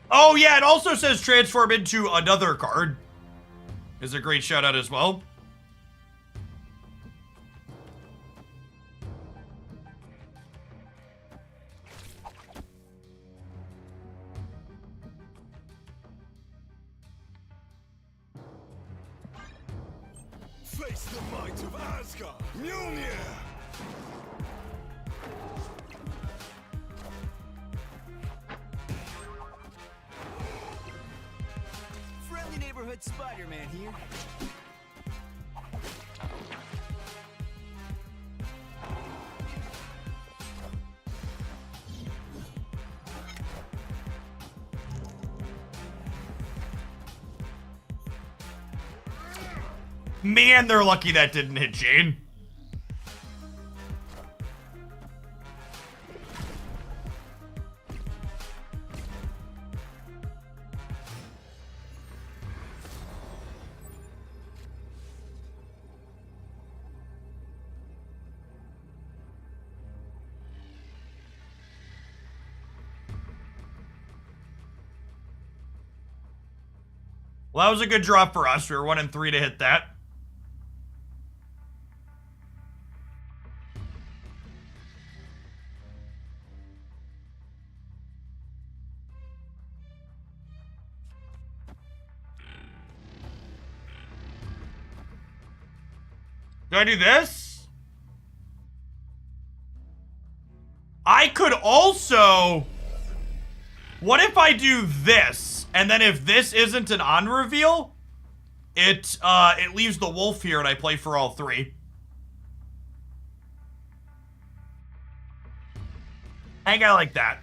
Oh yeah, it also says transform into another card. Is a great shout out as well. Face the might of Asgard. Mjolnir. Friendly neighborhood Spider-Man here. Man, they're lucky that didn't hit Jane. Well, that was a good drop for us. We were 1 and 3 to hit that. Do I do this? I could also... What if I do this, and then if this isn't an on reveal, it leaves the wolf here and I play for all 3. I think I like that.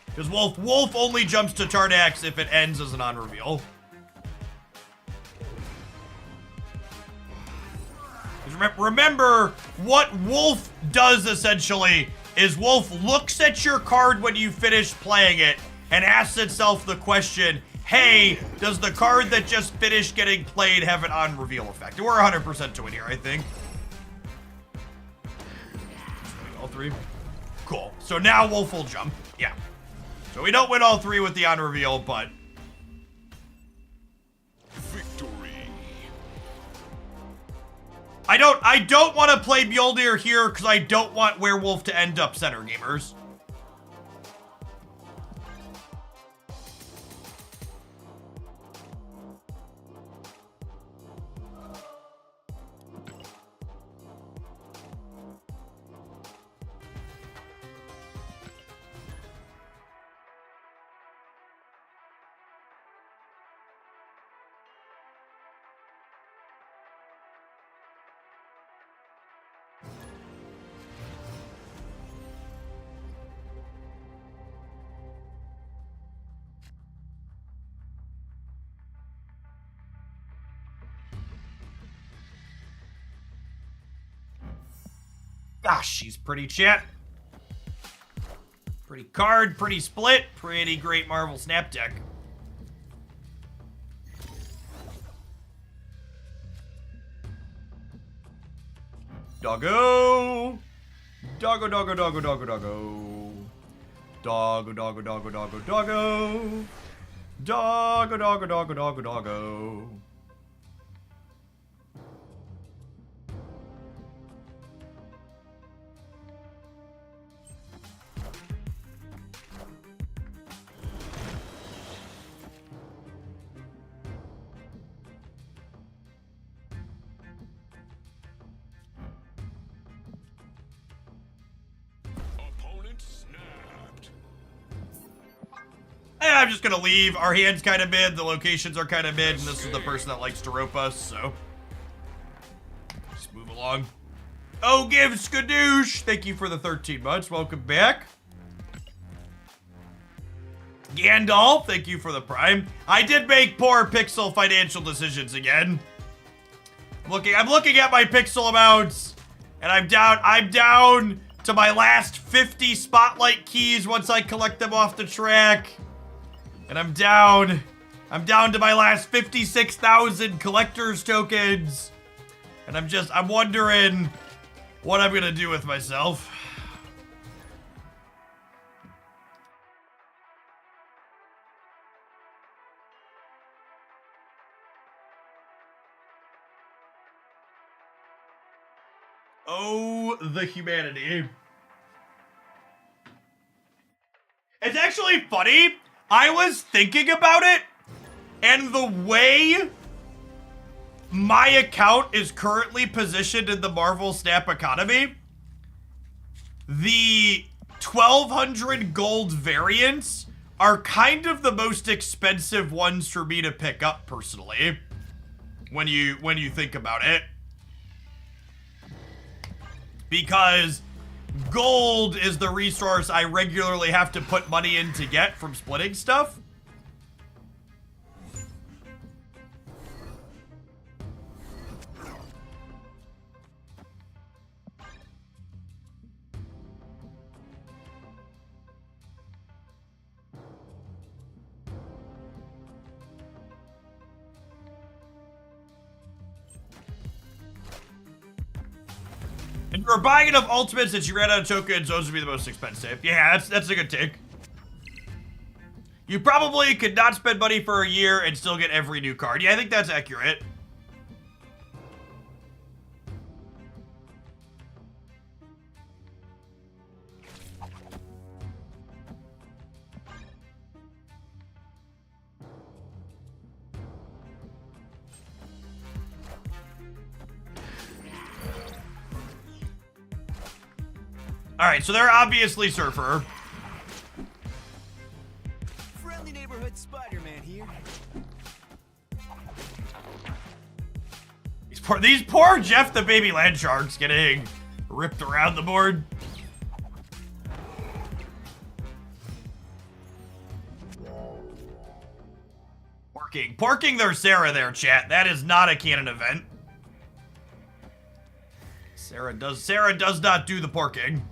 Because wolf only jumps to Tardax if it ends as an on reveal. Remember, what wolf does essentially is wolf looks at your card when you finish playing it and asks itself the question, hey, does the card that just finished getting played have an on-reveal effect? And we're 100% to win here, I think. All 3. Cool. So now wolf will jump. Yeah. So we don't win all 3 with the on-reveal, but... Victory. I don't want to play Mjolnir here because I don't want Werewolf to end up center gamers. Gosh, she's pretty, chat. Pretty card, pretty split, pretty great Marvel Snap deck. Doggo! Doggo, doggo, doggo, doggo, doggo. Doggo, doggo, doggo, doggo, doggo. Doggo, doggo, doggo, doggo, doggo. And I'm just gonna leave. Our hand's kind of mid, the locations are kind of mid, and this is the person that likes to rope us, so. Just move along. Oh, give Skadoosh! Thank you for the 13 months. Welcome back. Gandalf, thank you for the prime. I did make poor pixel financial decisions again. I'm looking at my pixel amounts, and I'm down to my last 50 spotlight keys once I collect them off the track. And I'm down to my last 56,000 collector's tokens. And I'm wondering what I'm gonna do with myself. Oh, the humanity. It's actually funny. I was thinking about it, and the way my account is currently positioned in the Marvel Snap economy, the 1,200 gold variants are kind of the most expensive ones for me to pick up personally, when you think about it. Because gold is the resource I regularly have to put money in to get from splitting stuff. And you're buying enough ultimates that you ran out of tokens, those would be the most expensive. Yeah, that's a good take. You probably could not spend money for a year and still get every new card. Yeah, I think that's accurate. Alright, so they're obviously Surfer. Friendly neighborhood Spider-Man here. These poor Jeff the Baby Land Sharks getting ripped around the board. Porking their Sarah there, chat. That is not a canon event. Sarah does not do the porking.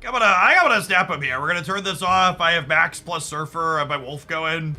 I'm gonna snap him here. We're gonna turn this off. I have Max plus Surfer. I have my Wolf going.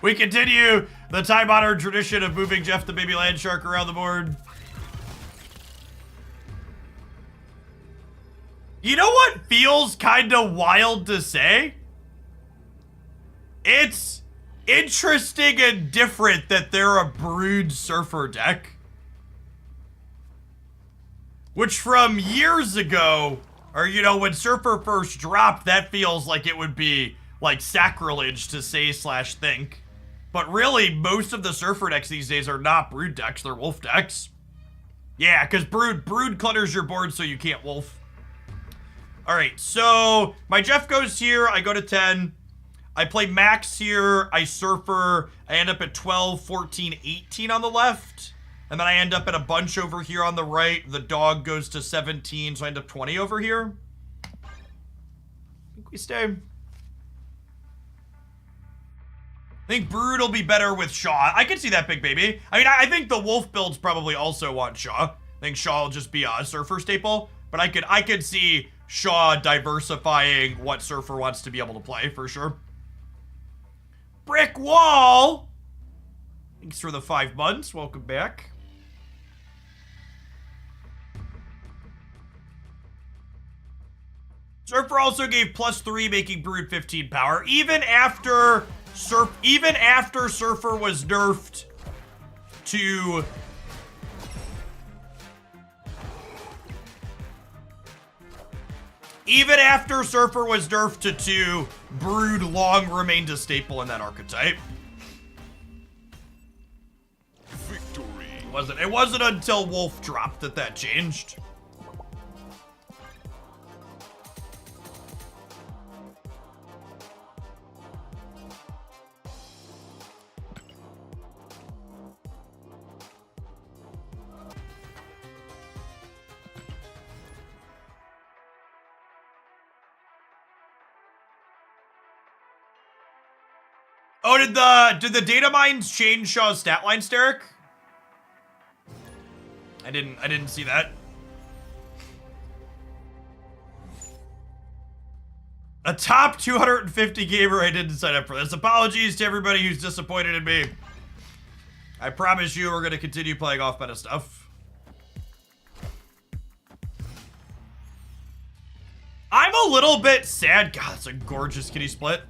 We continue the time-honored tradition of moving Jeff the Baby Land Shark around the board. You know what feels kind of wild to say? It's interesting and different that they're a Brood Surfer deck. Which from years ago, or you know, when Surfer first dropped, that feels like it would be like sacrilege to say slash think. But really, most of the Surfer decks these days are not Brood decks, they're Wolf decks. Yeah, because Brood clutters your board so you can't Wolf. Alright, so my Jeff goes here, I go to 10. I play Max here, I Surfer, I end up at 12, 14, 18 on the left. And then I end up at a bunch over here on the right. The dog goes to 17, so I end up 20 over here. I think we stay. I think Brood will be better with Shaw. I can see that, big baby. I mean, I think the Wolf builds probably also want Shaw. I think Shaw will just be a Surfer staple. But I could see Shaw diversifying what Surfer wants to be able to play, for sure. Brick Wall! Thanks for the 5 months. Welcome back. Surfer also gave +3, making Brood 15 power. Even after Surfer was nerfed to to 2, Brood long remained a staple in that archetype. Victory. It wasn't until Wolf dropped that changed. Oh, did the data mines change Shaw's stat line, Derek? I didn't see that. A top 250 gamer, I didn't sign up for this. Apologies to everybody who's disappointed in me. I promise you we're gonna continue playing off meta stuff. I'm a little bit sad. God, that's a gorgeous kitty split.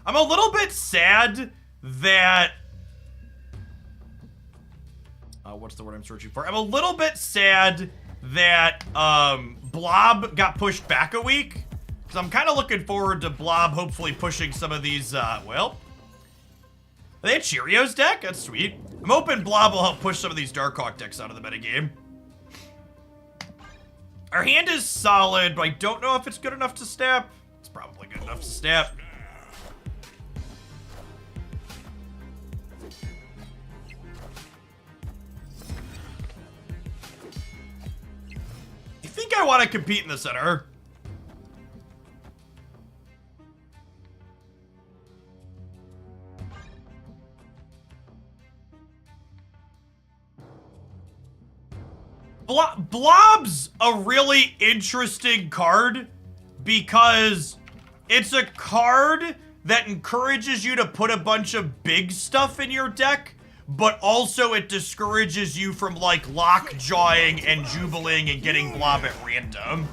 I'm a little bit sad that... what's the word I'm searching for? I'm a little bit sad that Blob got pushed back a week. Because I'm kind of looking forward to Blob hopefully pushing some of these, well... Are they a Cheerios deck? That's sweet. I'm hoping Blob will help push some of these Darkhawk decks out of the metagame. Our hand is solid, but I don't know if it's good enough to snap. It's probably good enough to snap. I think I want to compete in the center. Blob's a really interesting card because it's a card that encourages you to put a bunch of big stuff in your deck, but also it discourages you from like lockjawing and jubiling and getting blob at random.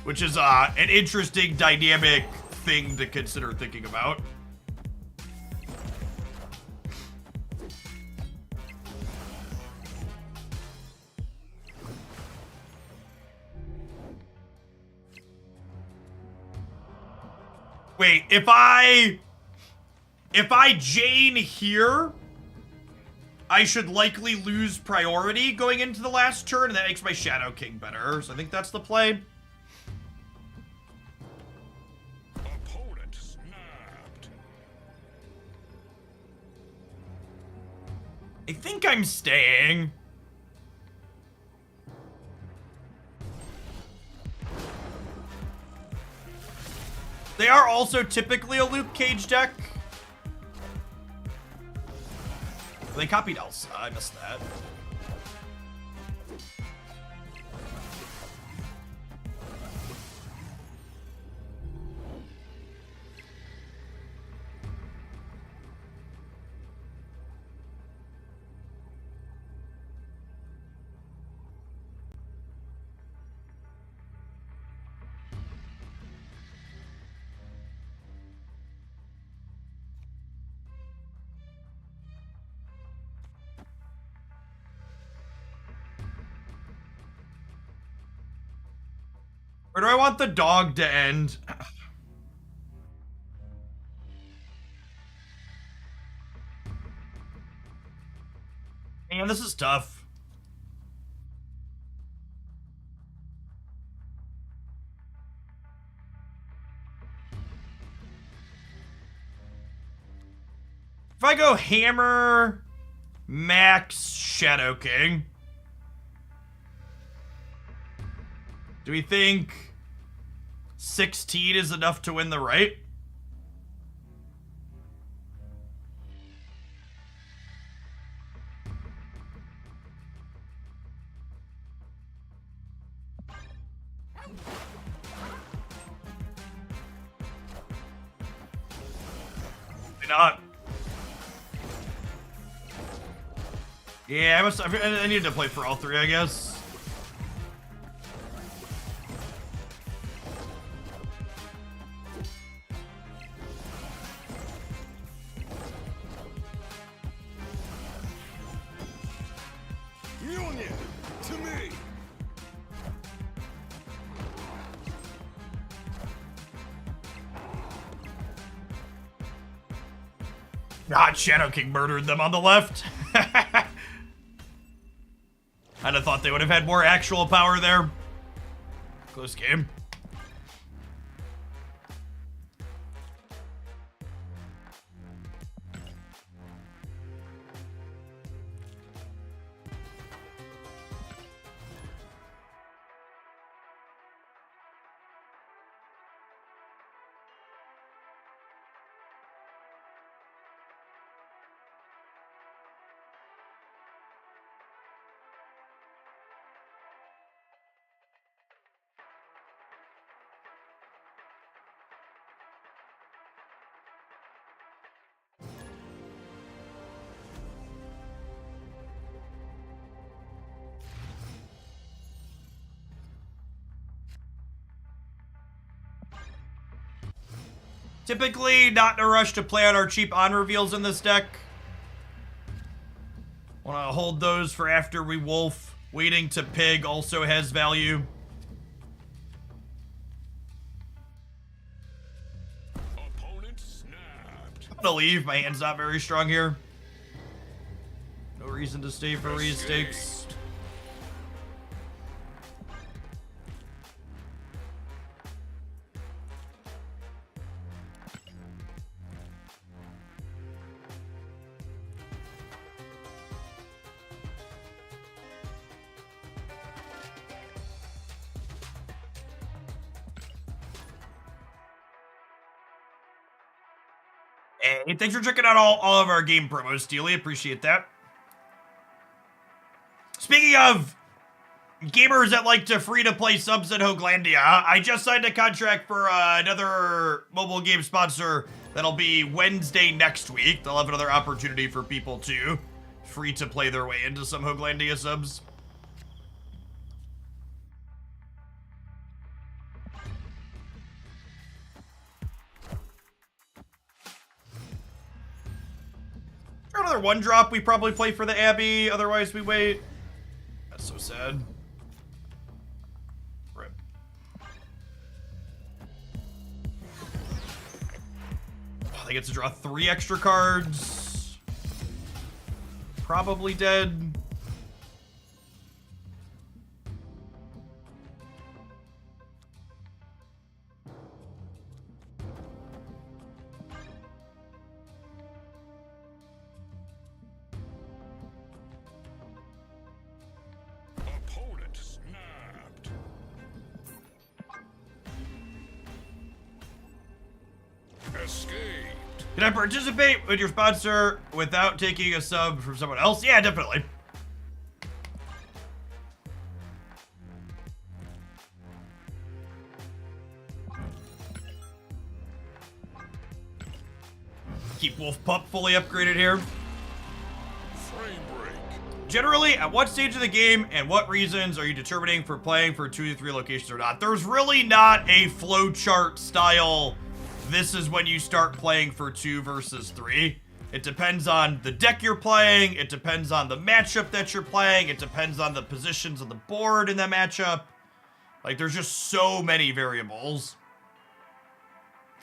Which is an interesting dynamic thing to consider thinking about. Wait, if I Jane here, I should likely lose priority going into the last turn, and that makes my Shadow King better. So I think that's the play. Opponent snapped. I think I'm staying. They are also typically a Luke Cage deck. They copied Elsa. I missed that. Where do I want the dog to end? Man, this is tough. If I go Hammer, Max, Shadow King, do we think 16 is enough to win the right? Maybe not. Yeah, I need to play for all three, I guess. Union to me. God, Shadow King murdered them on the left. I'd have thought they would have had more actual power there. Close game. Typically, not in a rush to play on our cheap on reveals in this deck. Want to hold those for after we wolf. Waiting to pig also has value. Opponent snapped. I'm gonna leave. My hand's not very strong here. No reason to stay for restakes. Hey, thanks for checking out all of our game promos, Steely. Appreciate that. of gamers that like to free-to-play subs at Hoaglandia, I just signed a contract for another mobile game sponsor that'll be Wednesday next week. They'll have another opportunity for people to free-to-play their way into some Hoaglandia subs. Another one drop we probably play for the Abbey, otherwise we wait. That's so sad. Rip. Oh, they get to draw 3 extra cards. Probably dead. Opponent snapped. Escaped. Can I participate with your sponsor without taking a sub from someone else? Yeah, definitely. Keep Wolf Pup fully upgraded here. Frame break. Generally, at what stage of the game and what reasons are you determining for playing for 2 to 3 locations or not? There's really not a flowchart style. This is when you start playing for 2 versus 3. It depends on the deck you're playing. It depends on the matchup that you're playing. It depends on the positions on the board in that matchup. Like, there's just so many variables.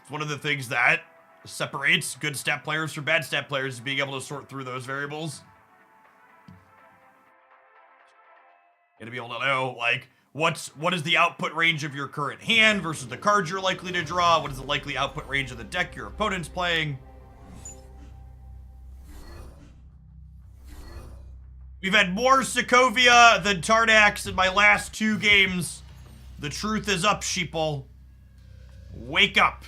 It's one of the things that separates good stat players from bad stat players, is being able to sort through those variables. You gotta be able to know, like, what is the output range of your current hand versus the cards you're likely to draw? What is the likely output range of the deck your opponent's playing? We've had more Sokovia than Tardax in my last 2 games. The truth is up, sheeple. Wake up.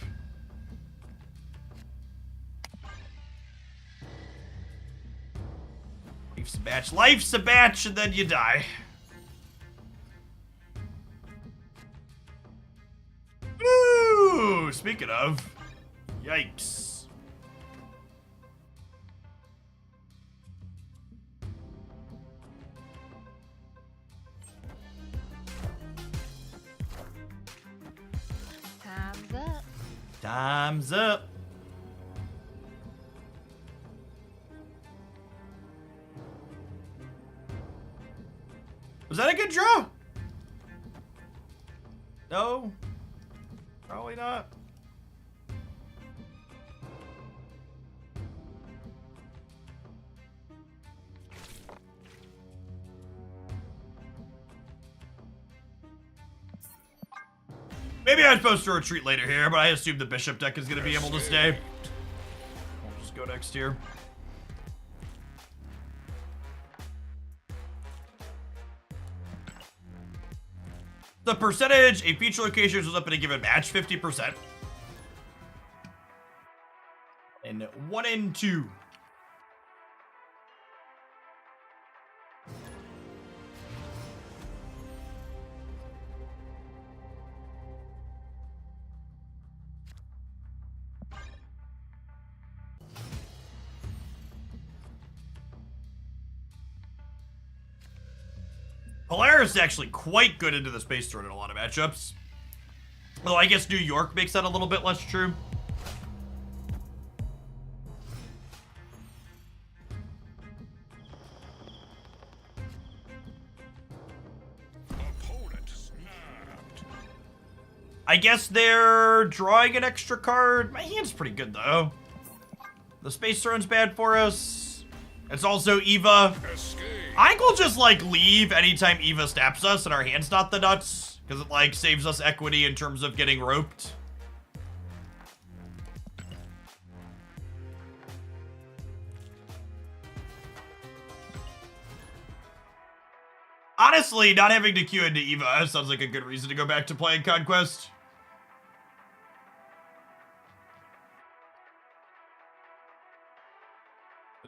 Life's a batch. Life's a batch, and then you die. Ooh, speaking of, yikes. Time's up. Time's up. Was that a good draw? No. Probably not. Maybe I'm supposed to retreat later here, but I assume the bishop deck is going to be able to stay. I'll just go next here. The percentage a feature location was up in a given match, 50%. And 1 and 2. Polaris is actually quite good into the space throne in a lot of matchups. Although I guess New York makes that a little bit less true. Opponent snapped. I guess they're drawing an extra card. My hand's pretty good, though. The space throne's bad for us. It's also Eva. Escape. I think we'll just, like, leave anytime Eva snaps us and our hand's not the nuts. Because it, like, saves us equity in terms of getting roped. Honestly, not having to queue into Eva sounds like a good reason to go back to playing Conquest.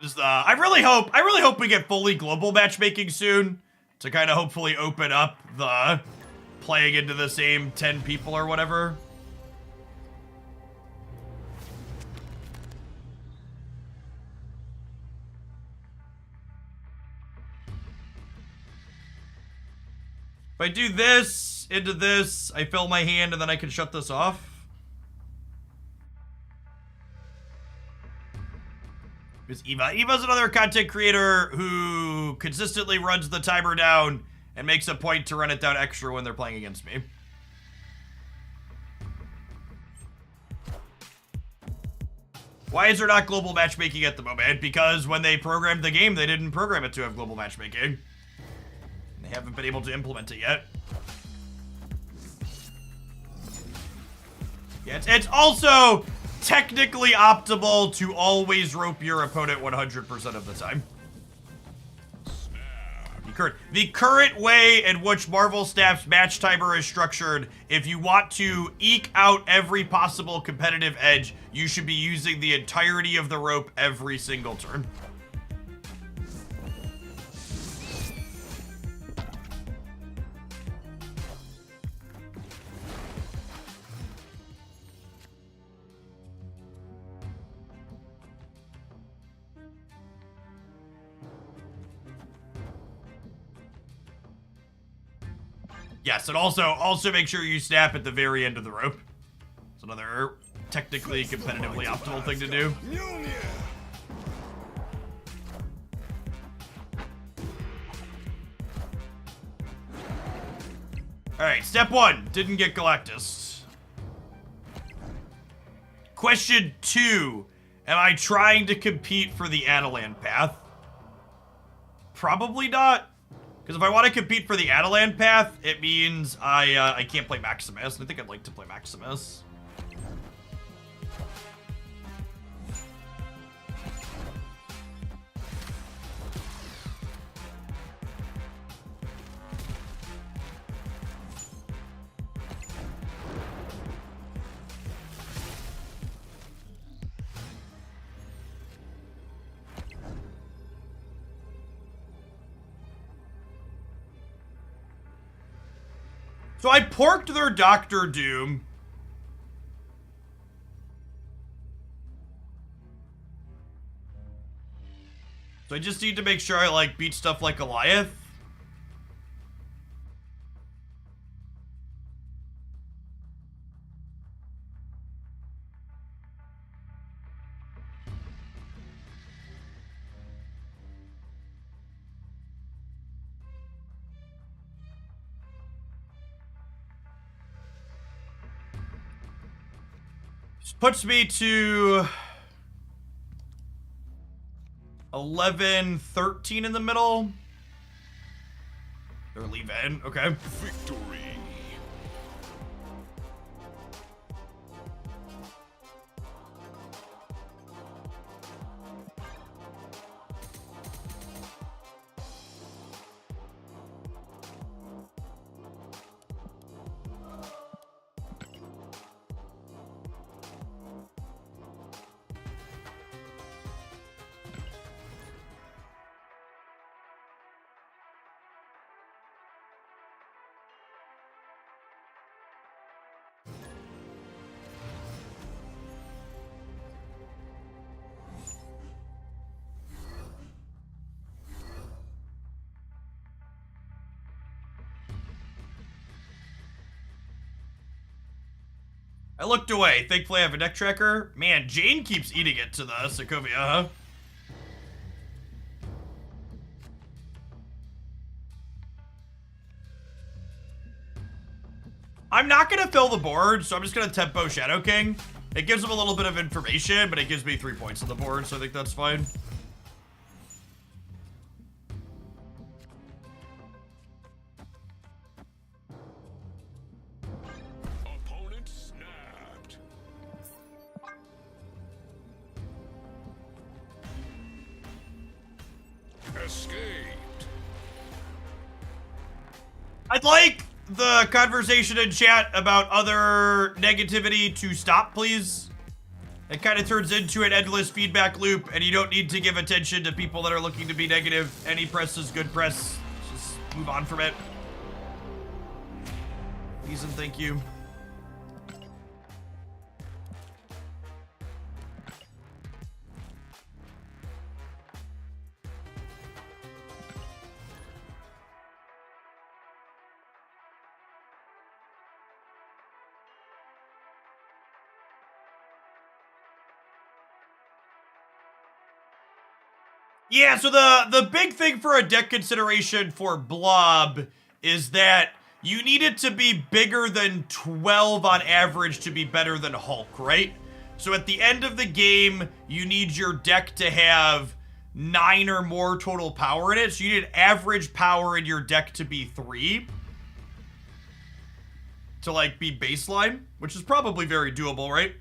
Just, I really hope we get fully global matchmaking soon. to kind of hopefully open up the playing into the same 10 people or whatever. If I do this into this, I fill my hand and then I can shut this off. Because Eva's another content creator who consistently runs the timer down and makes a point to run it down extra when they're playing against me. Why is there not global matchmaking at the moment? Because when they programmed the game, they didn't program it to have global matchmaking. They haven't been able to implement it yet. Yeah, it's also technically optimal to always rope your opponent 100% of the time. The current way in which Marvel Snap's match timer is structured, if you want to eke out every possible competitive edge, you should be using the entirety of the rope every single turn. Yes, and also make sure you snap at the very end of the rope. It's another technically competitively optimal thing to do. Alright, step 1, didn't get Galactus. Question 2, am I trying to compete for the Adelan path? Probably not. Because if I want to compete for the Adelan path, it means I can't play Maximus, and I think I'd like to play Maximus. So I porked their Doctor Doom. So I just need to make sure I, like, beat stuff like Goliath. Puts me to 11, 13 in the middle. Or leave in, okay. Victory. I looked away. Thankfully, I have a deck tracker. Man, Jane keeps eating it to the Sokovia, huh? I'm not going to fill the board, so I'm just going to tempo Shadow King. It gives him a little bit of information, but it gives me 3 points on the board, so I think that's fine. Escaped. I'd like the conversation in chat about other negativity to stop, please. It kind of turns into an endless feedback loop, and you don't need to give attention to people that are looking to be negative. Any press is good press. Just move on from it. Ethan, thank you. Yeah, so the big thing for a deck consideration for Blob is that you need it to be bigger than 12 on average to be better than Hulk, right? So at the end of the game, you need your deck to have 9 or more total power in it. So you need average power in your deck to be 3 to like be baseline, which is probably very doable, right?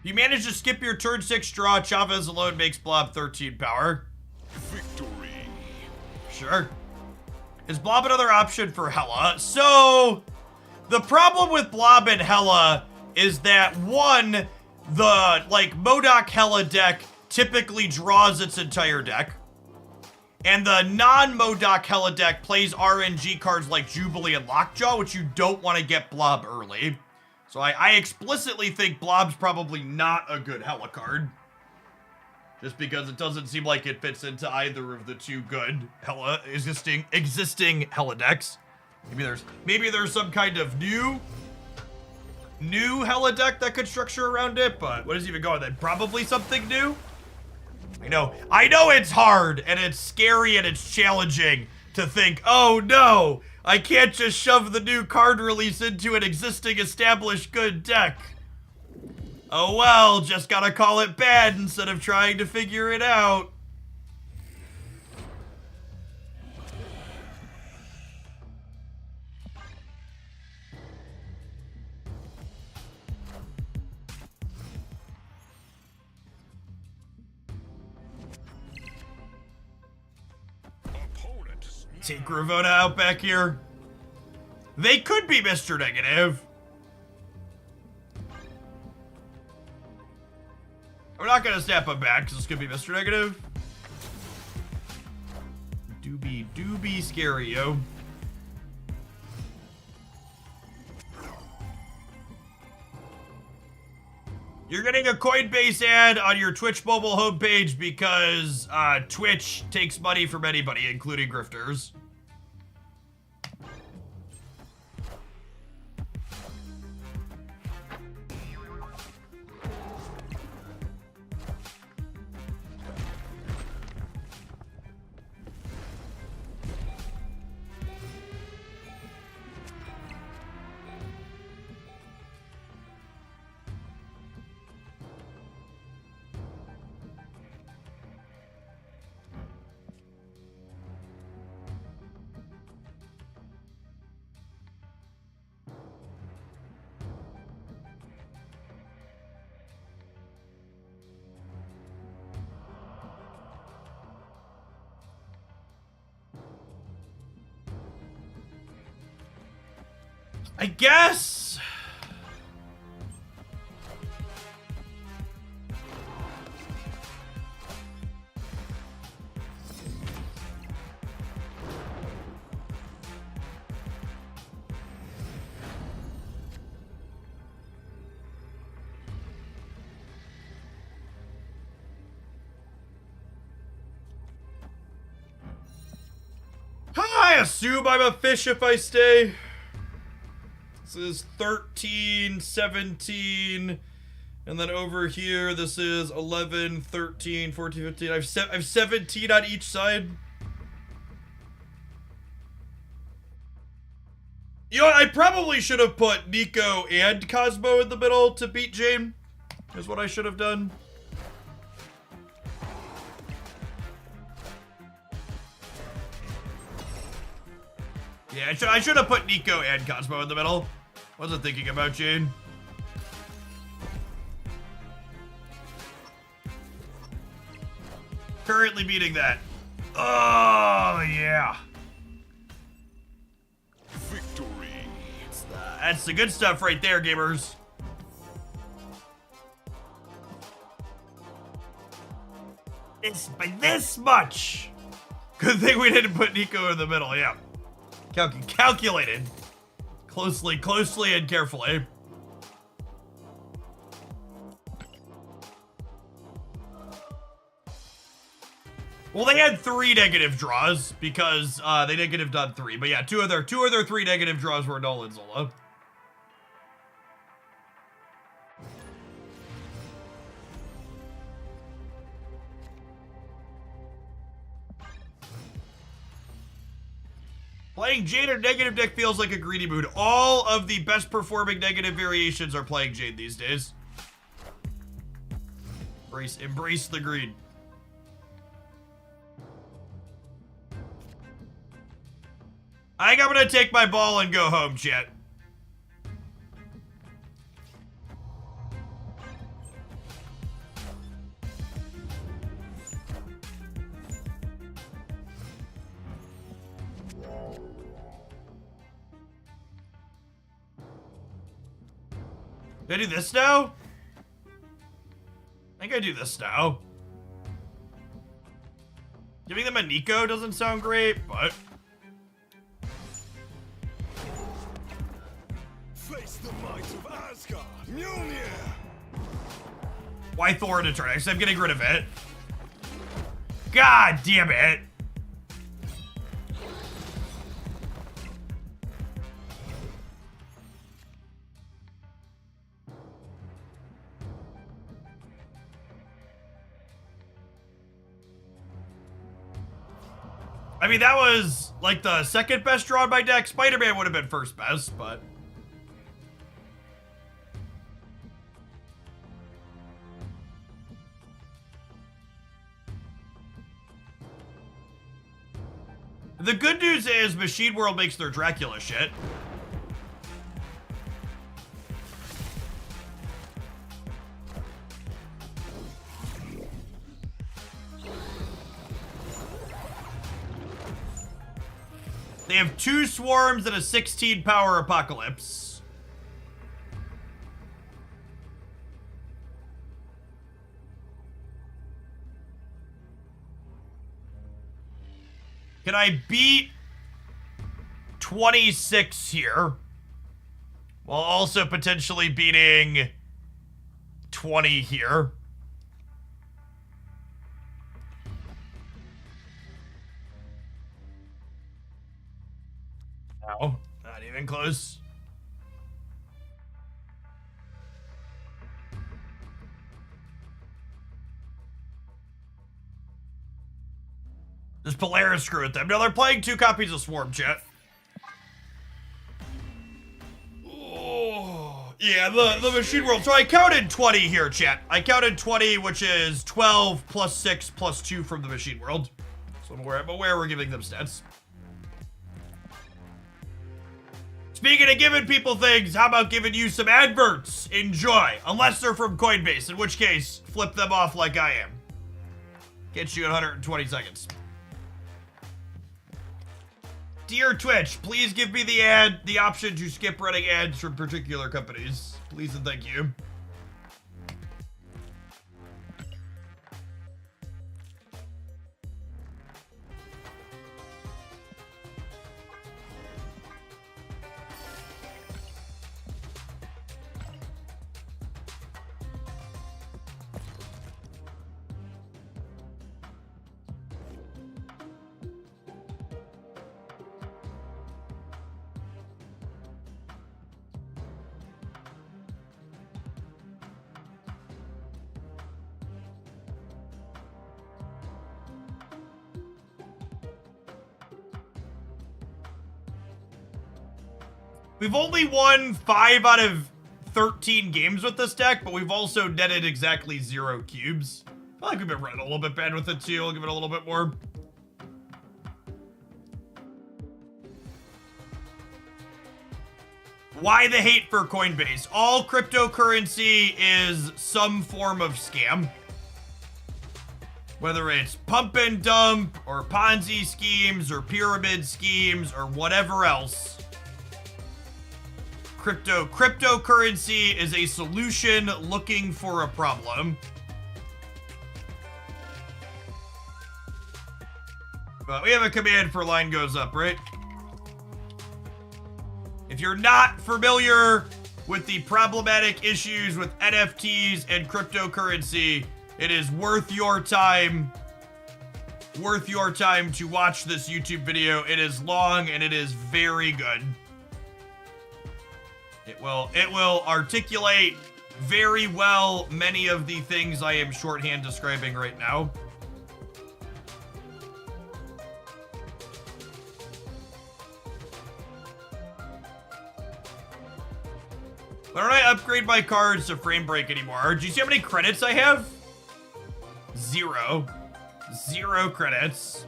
You manage to skip your turn 6 draw. Chavez alone makes Blob 13 power. Victory. Sure. Is Blob another option for Hela? So, the problem with Blob and Hela is that, one, the, like, MODOK Hela deck typically draws its entire deck. And the non-MODOK Hela deck plays RNG cards like Jubilee and Lockjaw, which you don't want to get Blob early. So I explicitly think Blob's probably not a good Hela card. Just because it doesn't seem like it fits into either of the two good Hela existing Hela decks. Maybe there's some kind of new Hela deck that could structure around it, but what is even going then? Probably something new? I know it's hard and it's scary and it's challenging to think, oh no, I can't just shove the new card release into an existing established good deck. Oh well, just gotta call it bad instead of trying to figure it out. Take Ravona out back here. They could be Mr. Negative. We're not gonna snap him back because it's gonna be Mr. Negative. Doobie scary, yo. You're getting a Coinbase ad on your Twitch mobile homepage because Twitch takes money from anybody, including grifters. I guess. I assume I'm a fish if I stay. This is 13, 17, and then over here, this is 11, 13, 14, 15. I've 17 on each side. You know what? I probably should have put Nico and Cosmo in the middle to beat Jane, is what I should have done. Yeah, I should have put Nico and Cosmo in the middle. Wasn't thinking about Jane. Currently beating that. Oh, yeah. Victory. That's the good stuff right there, gamers. It's by this much. Good thing we didn't put Nico in the middle, yeah. Calculated. Closely and carefully. Well, they had 3 negative draws because they negative done 3. But yeah, two of their 3 negative draws were Nolan Zola. Playing Jade or negative deck feels like a greedy mood. All of the best performing negative variations are playing Jade these days. Embrace the greed. I think I'm gonna take my ball and go home, chat. Do I do this now? I think I do this now. Giving them a Nico doesn't sound great, but... Face the might of Asgard. Mjolnir. Why Thor to turn? I'm getting rid of it. God damn it. I mean, that was like the second best draw on my deck. Spider-Man would have been first best, but... The good news is Machine World makes their Dracula shit. They have 2 swarms and a 16 power apocalypse. Can I beat 26 here? While also potentially beating 20 here. No, not even close. Does Polaris screw with them? No, they're playing 2 copies of Swarm, chat. Oh, yeah, the Machine World. So I counted 20 here, chat. I counted 20, which is 12 plus 6 plus 2 from the Machine World. So I'm aware we're giving them stats. Speaking of giving people things, how about giving you some adverts? Enjoy. Unless they're from Coinbase, in which case, flip them off like I am. Get you in 120 seconds. Dear Twitch, please give me the option to skip running ads from particular companies. Please and thank you. We've only won 5 out of 13 games with this deck, but we've also netted exactly 0 cubes. I feel like we've been running a little bit bad with it too. I'll give it a little bit more. Why the hate for Coinbase? All cryptocurrency is some form of scam. Whether it's pump and dump or Ponzi schemes or pyramid schemes or whatever else, cryptocurrency is a solution looking for a problem. But we have a command for line goes up, right? If you're not familiar with the problematic issues with NFTs and cryptocurrency, it is worth your time to watch this YouTube video. It is long and it is very good. It will articulate very well many of the things I am shorthand describing right now. Why don't I upgrade my cards to frame break anymore? Do you see how many credits I have? 0. 0 credits.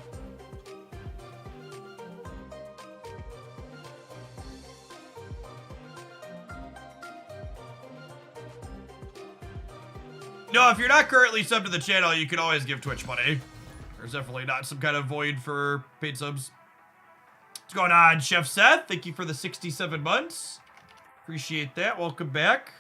No, if you're not currently subbed to the channel, you can always give Twitch money. There's definitely not some kind of void for paid subs. What's going on, Chef Seth? Thank you for the 67 months. Appreciate that. Welcome back.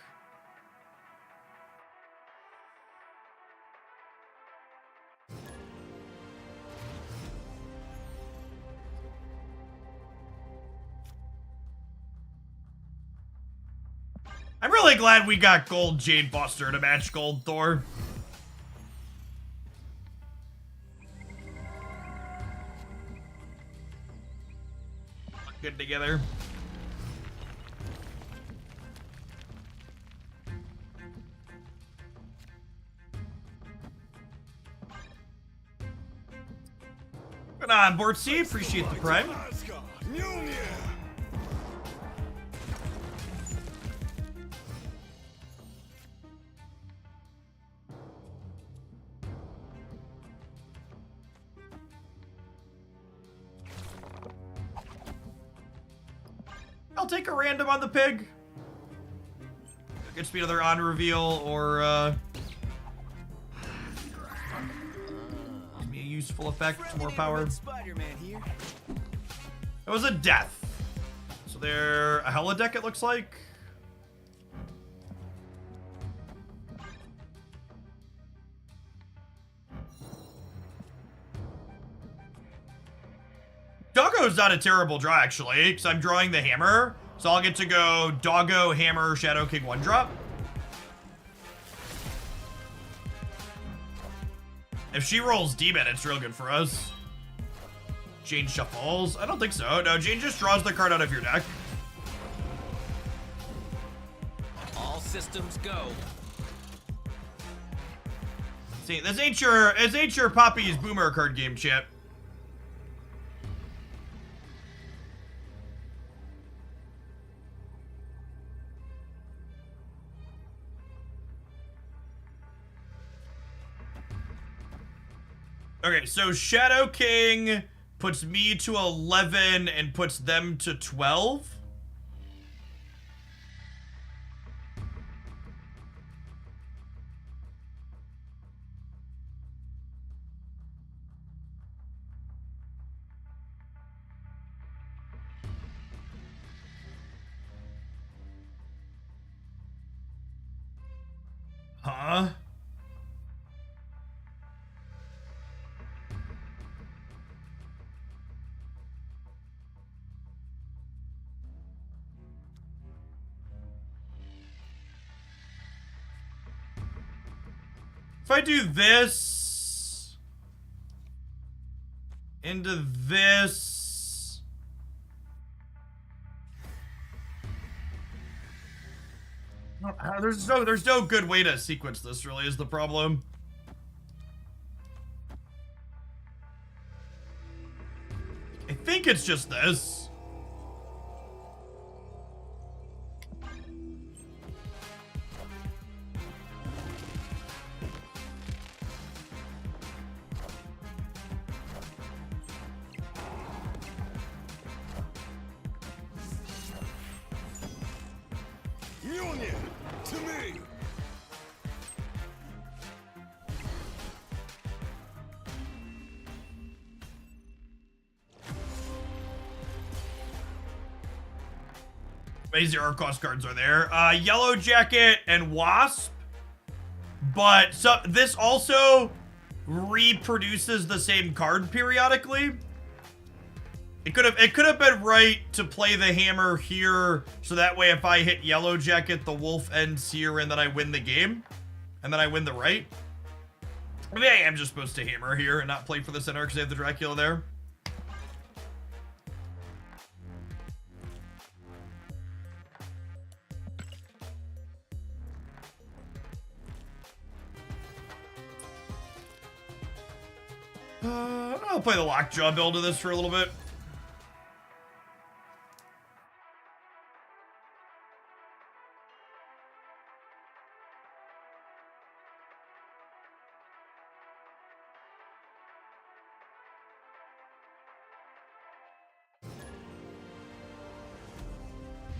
I'm really glad we got gold Jade Buster to match gold Thor. Good together. Good on, Board C. Appreciate the prime. Asgard, Mjolnir. I'll take a random on the pig. Gets me another on reveal or gives me a useful effect, more power. Spider-Man here. It was a death. So they're a holodeck, it looks like. Doggo's not a terrible draw, actually, because I'm drawing the hammer. So I'll get to go Doggo, Hammer, Shadow King 1-drop. If she rolls Demon, it's real good for us. Jane shuffles. I don't think so. No, Jane just draws the card out of your deck. All systems go. See, this ain't your Poppy's Boomer card game, chat. Okay, so Shadow King puts me to 11 and puts them to 12. Huh? If I do this into this, there's no good way to sequence this, really, is the problem. I think it's just this. Mjolnir, to me. My 0 cost cards are there. Yellow Jacket and Wasp. But this also reproduces the same card periodically. It could have been right to play the hammer here, so that way if I hit Yellow Jacket, the wolf ends here, and then I win the game, and then I win the right. Maybe I am just supposed to hammer here and not play for the center because I have the Dracula there. I'll play the Lockjaw build of this for a little bit.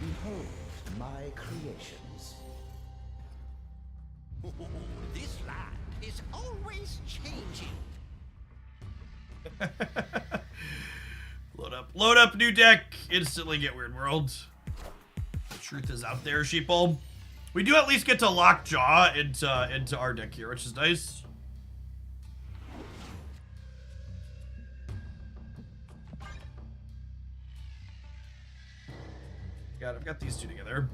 Behold my creations. Oh, this land is always changing. Load up, new deck. Instantly get Weird World. The truth is out there, sheeple. We do at least get to Lockjaw into our deck here, which is nice. I've got these two together.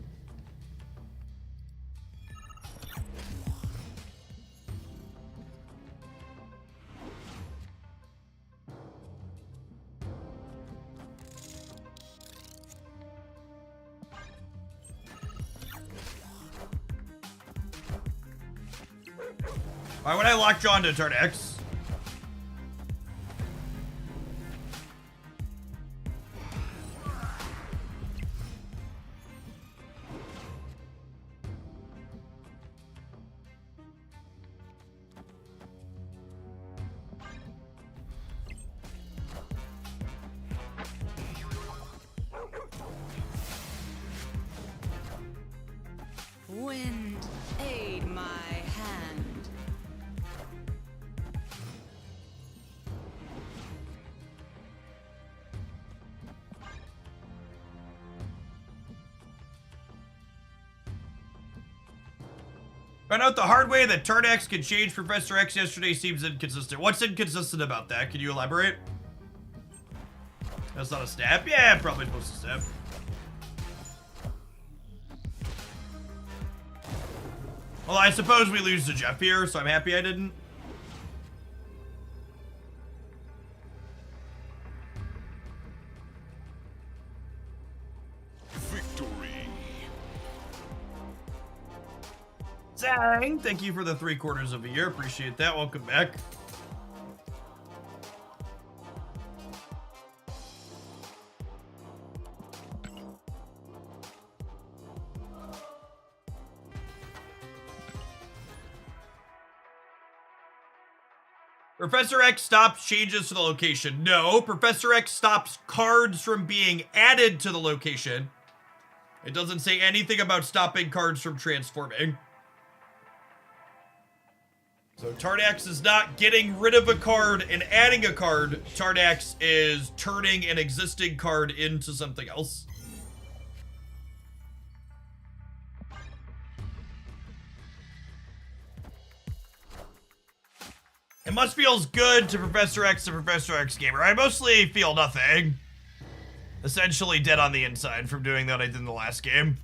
Why would I Lockjaw into turn X? Wind, aid my hand. Found out the hard way that turn X can change Professor X yesterday seems inconsistent. What's inconsistent about that? Can you elaborate? That's not a stab? Yeah, probably supposed to stab. Well, I suppose we lose to Jeff here, so I'm happy I didn't. Victory. Zang, thank you for the 3/4 of a year. Appreciate that. Welcome back. Professor X stops changes to the location. No, Professor X stops cards from being added to the location. It doesn't say anything about stopping cards from transforming. So Tardax is not getting rid of a card and adding a card. Tardax is turning an existing card into something else. It must feels good to Professor X and Professor X Gamer. I mostly feel nothing. Essentially dead on the inside from doing that I did in the last game.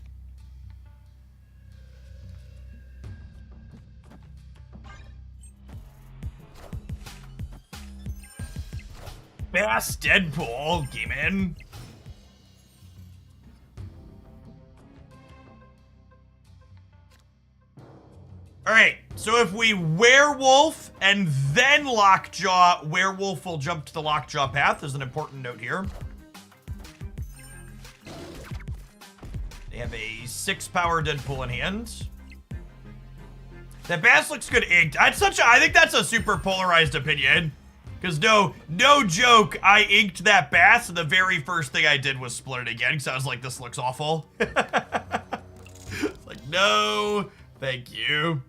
Bass Deadpool, game in. Alright, so if we Werewolf and then Lockjaw, Werewolf will jump to the Lockjaw path. There's an important note here. They have a 6-power Deadpool in hand. That Bass looks good inked. I think that's a super polarized opinion. Because no joke, I inked that Bass and the very first thing I did was split it again because I was like, this looks awful. It's like, no, thank you.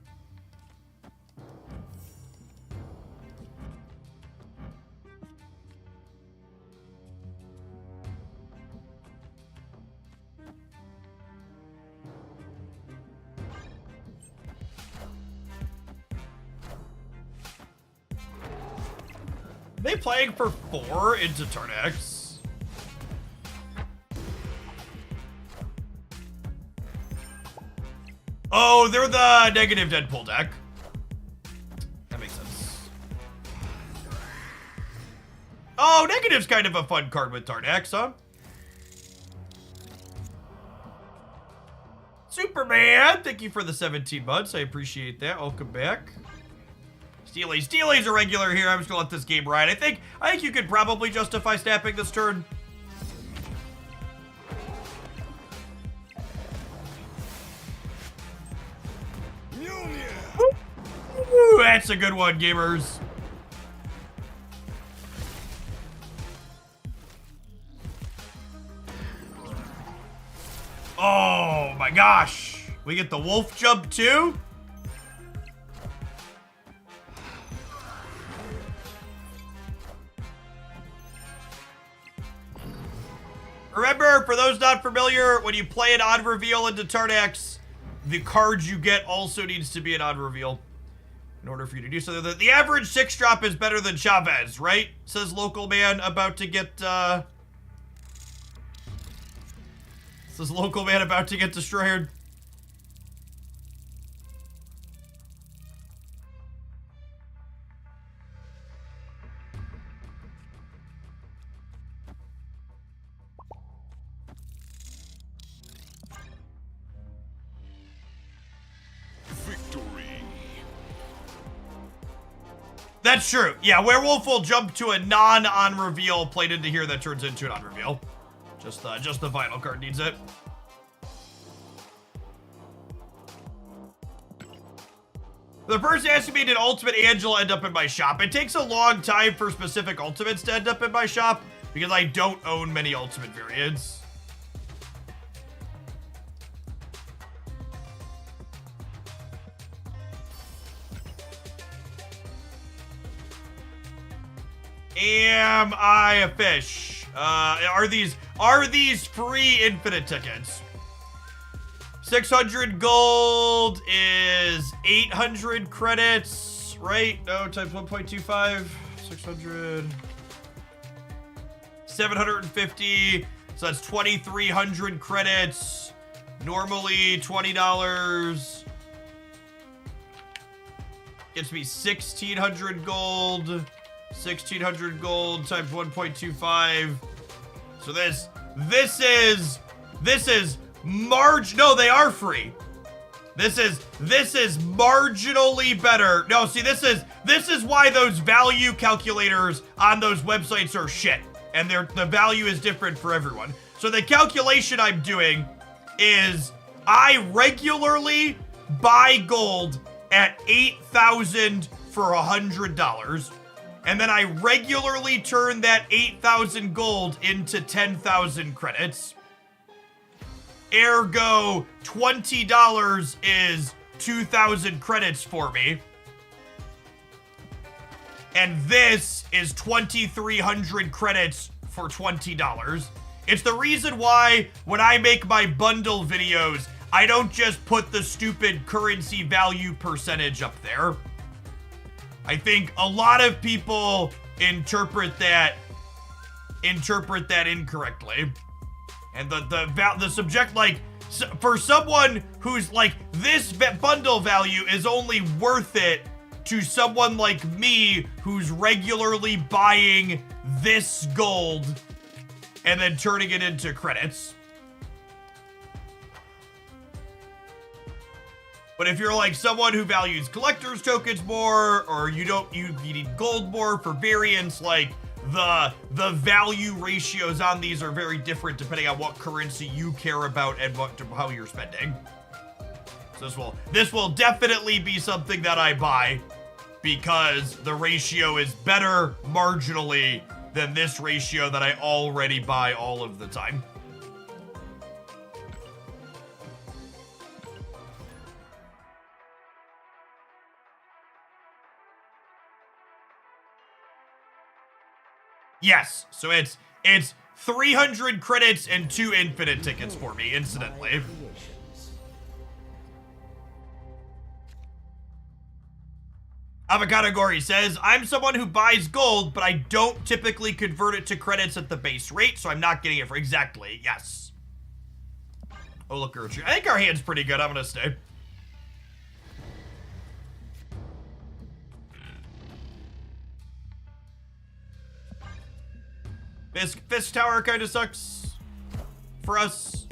they playing for 4 into turn X? Oh, they're the negative Deadpool deck. That makes sense. Oh, negative's kind of a fun card with turn X, huh? Superman, thank you for the 17 months. I appreciate that. Welcome back. Steely's a regular here. I'm just gonna let this game ride. I think you could probably justify snapping this turn. Ooh, that's a good one, gamers. Oh my gosh. We get the wolf jump too? Remember, for those not familiar, when you play an odd reveal into turn X, the card you get also needs to be an odd reveal in order for you to do so. The average 6-drop is better than Chavez, right? Says local man about to get, Says local man about to get destroyed. That's true. Yeah, Werewolf will jump to a non-on reveal played into here that turns into an on reveal. Just the final card needs it. The person asking me, did Ultimate Angela end up in my shop? It takes a long time for specific Ultimates to end up in my shop because I don't own many Ultimate variants. Am I a fish? Are these free infinite tickets? 600 gold is 800 credits, right? No, times 1.25, 600, 750, so that's 2,300 credits. Normally $20. Gets me 1,600 gold. 1,600 gold times 1.25. So this is no, they are free. This is marginally better. No, see, this is why those value calculators on those websites are shit, and the value is different for everyone. So the calculation I'm doing is I regularly buy gold at 8,000 for $100. And then I regularly turn that 8,000 gold into 10,000 credits. Ergo, $20 is 2,000 credits for me. And this is 2,300 credits for $20. It's the reason why when I make my bundle videos, I don't just put the stupid currency value percentage up there. I think a lot of people interpret that incorrectly. And the subject, like, for someone who's like, this bundle value is only worth it to someone like me who's regularly buying this gold and then turning it into credits. But if you're like someone who values collector's tokens more, or you need gold more for variants, like the value ratios on these are very different depending on what currency you care about and how you're spending. So this will definitely be something that I buy because the ratio is better marginally than this ratio that I already buy all of the time. Yes, so it's 300 credits and 2 infinite tickets for me, incidentally. Avocado Gory says, I'm someone who buys gold, but I don't typically convert it to credits at the base rate, so I'm not getting it for exactly. Yes. Oh, look, I think our hand's pretty good. I'm gonna stay. Fisk Tower kind of sucks for us.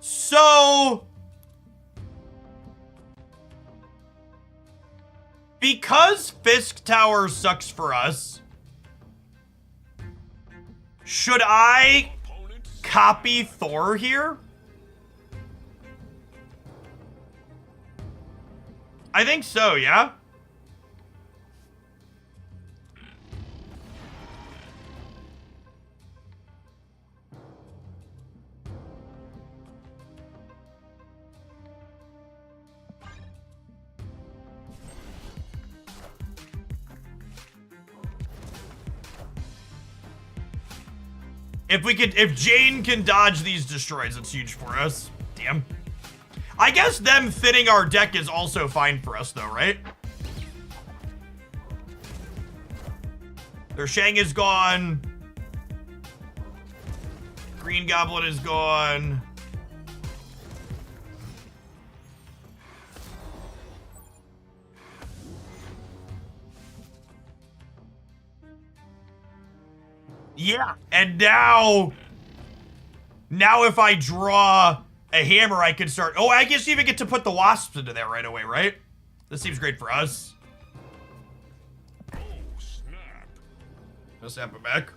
So, because Fisk Tower sucks for us, should I copy Thor here? I think so, yeah? If Jane can dodge these destroys, it's huge for us. Damn. I guess them thinning our deck is also fine for us though, right? Their Shang is gone. Green Goblin is gone. Yeah, and now if I draw a hammer, I can start. Oh, I guess you even get to put the wasps into there right away, right? This seems great for us. Oh, snap. Let's snap it back.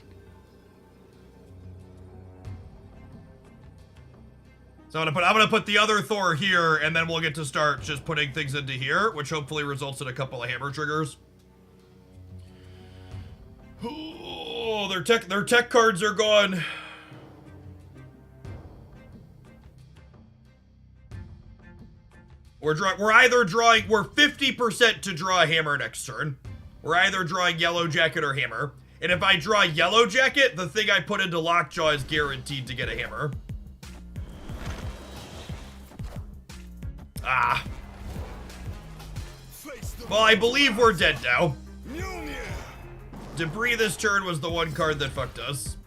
So I'm gonna put the other Thor here, and then we'll get to start just putting things into here, which hopefully results in a couple of hammer triggers. Oh, their tech cards are gone. We're 50% to draw a hammer next turn. We're either drawing Yellow Jacket or hammer. And if I draw Yellow Jacket, the thing I put into Lockjaw is guaranteed to get a hammer. Ah. Well, I believe we're dead now. Debris this turn was the one card that fucked us.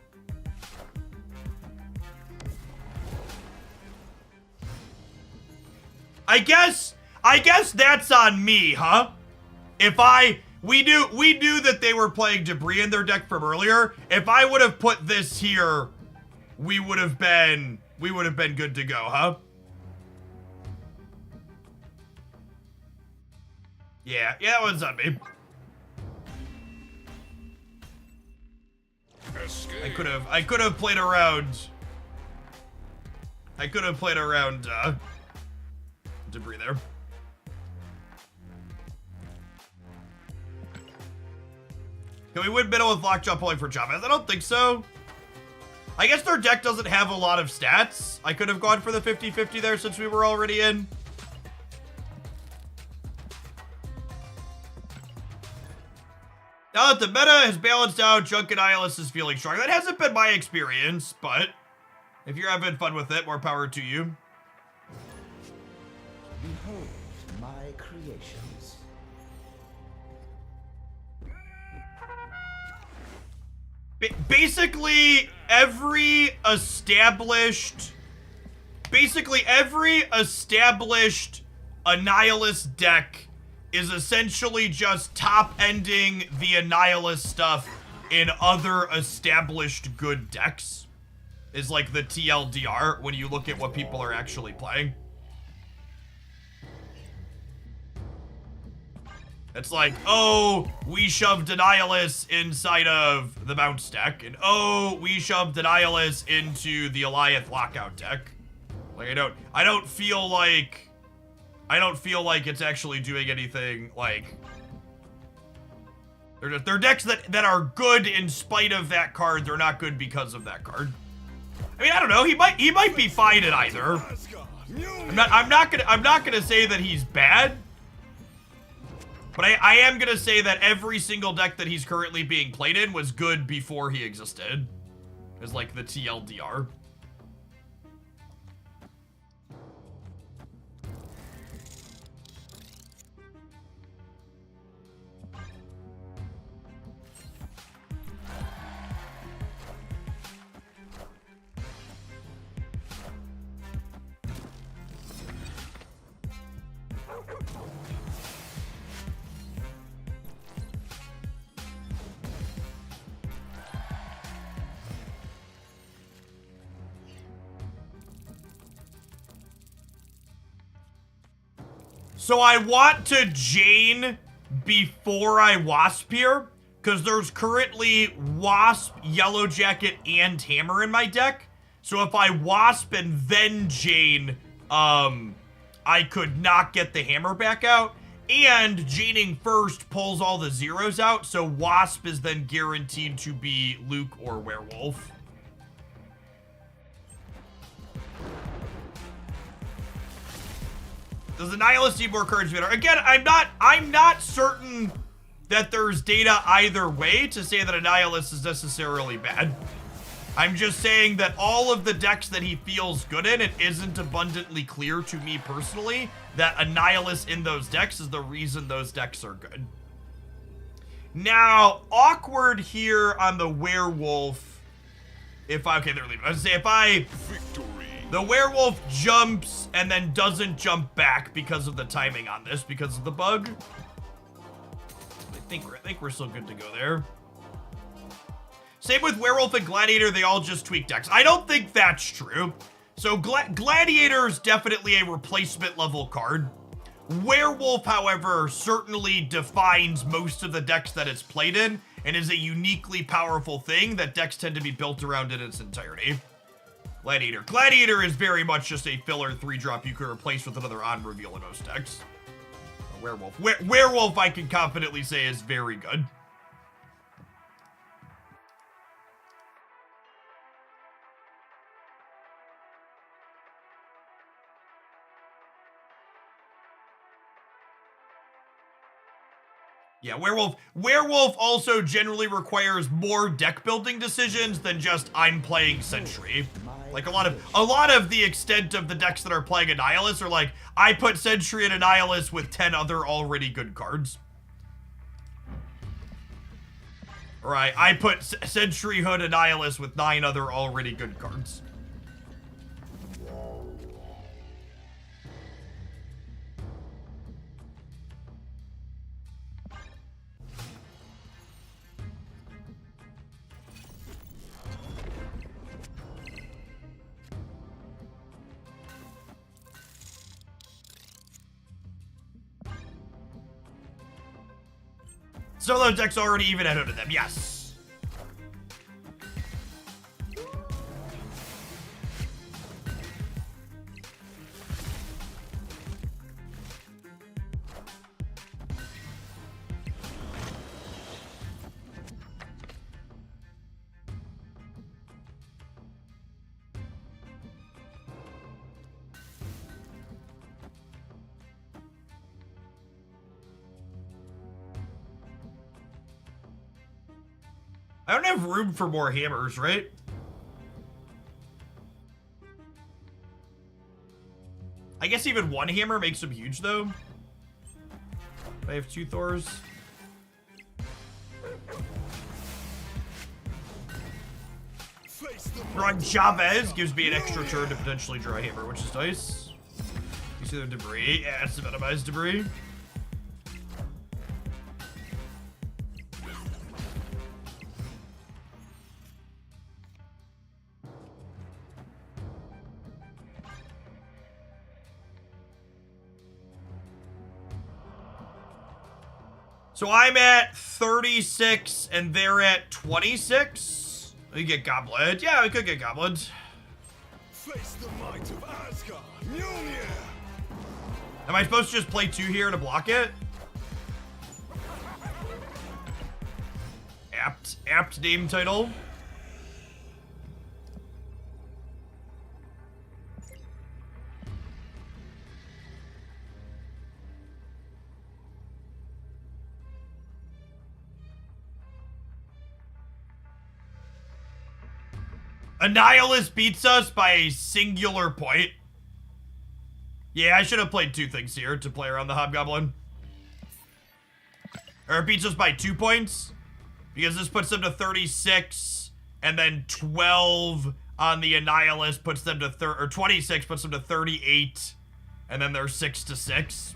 I guess that's on me, huh? We knew that they were playing Debris in their deck from earlier. If I would have put this here, we would have been good to go, huh? Yeah, that one's on me. I could have played around. Debris there. Can we win middle with Lockjaw pulling for Chavez? I don't think so. I guess their deck doesn't have a lot of stats. I could have gone for the 50-50 there since we were already in. Now that the meta has balanced out, Junk and Nihilus is feeling strong. That hasn't been my experience, but if you're having fun with it, more power to you. Behold my creations. Basically every established Annihilus deck is essentially just top-ending the Annihilus stuff in other established good decks. Is like the TLDR when you look at what people are actually playing. It's like, oh, we shoved Annihilus inside of the Bounce deck, and oh, we shoved Annihilus into the Eliath Lockout deck. Like, I don't feel like it's actually doing anything. Like, they're decks that are good in spite of that card. They're not good because of that card. I mean, I don't know. He might be fine at either. I'm not gonna say that he's bad. But I am going to say that every single deck that he's currently being played in was good before he existed. As like the TLDR. So I want to Jane before I Wasp here, because there's currently Wasp, Yellow Jacket, and Hammer in my deck. So if I Wasp and then Jane, I could not get the Hammer back out. And Janing first pulls all the zeros out, so Wasp is then guaranteed to be Luke or Werewolf. Does the Nihilist need more Courage Banner? Again, I'm not certain that there's data either way to say that a Nihilist is necessarily bad. I'm just saying that all of the decks that he feels good in, it isn't abundantly clear to me personally that a Nihilist in those decks is the reason those decks are good. Now, awkward here on the Werewolf. Okay, they're leaving. I was gonna say the Werewolf jumps and then doesn't jump back because of the timing on this, because of the bug. I think we're still good to go there. Same with Werewolf and Gladiator, they all just tweak decks. I don't think that's true. So Gladiator is definitely a replacement level card. Werewolf, however, certainly defines most of the decks that it's played in and is a uniquely powerful thing that decks tend to be built around in its entirety. Gladiator is very much just a filler 3-drop you could replace with another on-reveal in most decks. Werewolf. Werewolf, I can confidently say, is very good. Yeah, Werewolf also generally requires more deck building decisions than just I'm playing Sentry. Like a lot of the extent of the decks that are playing Annihilus are like, I put Sentry in Annihilus with 10 other already good cards. Right, I put Sentry Hood Annihilus with 9 other already good cards. Solo decks already even ahead of them, yes. I don't have room for more hammers, right? I guess even one hammer makes them huge, though. If I have 2 Thors. Drawing Chavez gives me an extra turn to potentially draw a hammer, which is nice. You see the debris? Yeah, it's to minimize debris. So I'm at 36 and they're at 26. We get Goblin. Yeah, we could get Goblins. Face the might of Asgard. Mjolnir. Am I supposed to just play 2 here to block it? Apt name title. Annihilus beats us by a singular point. Yeah, I should have played 2 things here to play around the Hobgoblin. Or it beats us by 2 points. Because this puts them to 36. And then 12 on the Annihilus puts them to 26 puts them to 38. And then they're 6-6.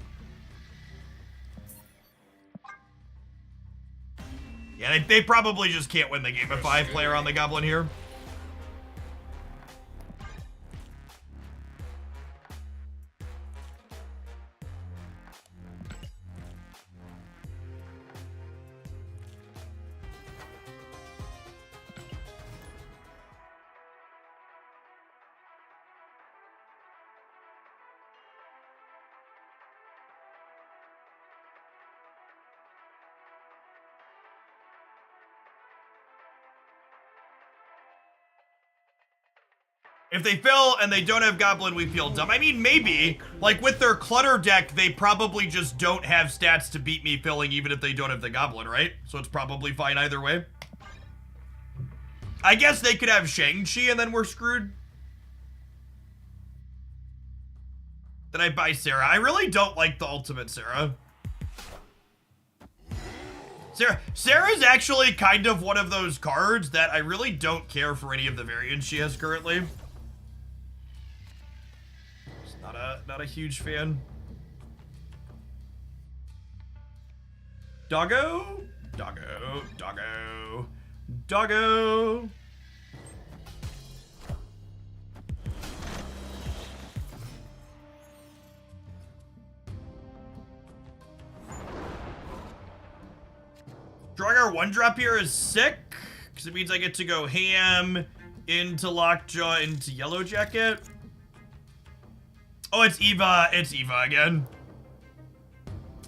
Yeah, they probably just can't win the game if I play around the Goblin here. If they fill and they don't have Goblin, we feel dumb. I mean, maybe. Like, with their Clutter deck, they probably just don't have stats to beat me filling even if they don't have the Goblin, right? So it's probably fine either way. I guess they could have Shang-Chi and then we're screwed. Then I buy Sarah. I really don't like the ultimate Sarah. Sarah's actually kind of one of those cards that I really don't care for any of the variants she has currently. Not a huge fan. Doggo? Doggo. Doggo. Doggo. Drawing our 1-drop here is sick, because it means I get to go ham into Lockjaw into Yellow Jacket. Oh, it's Eva. It's Eva again.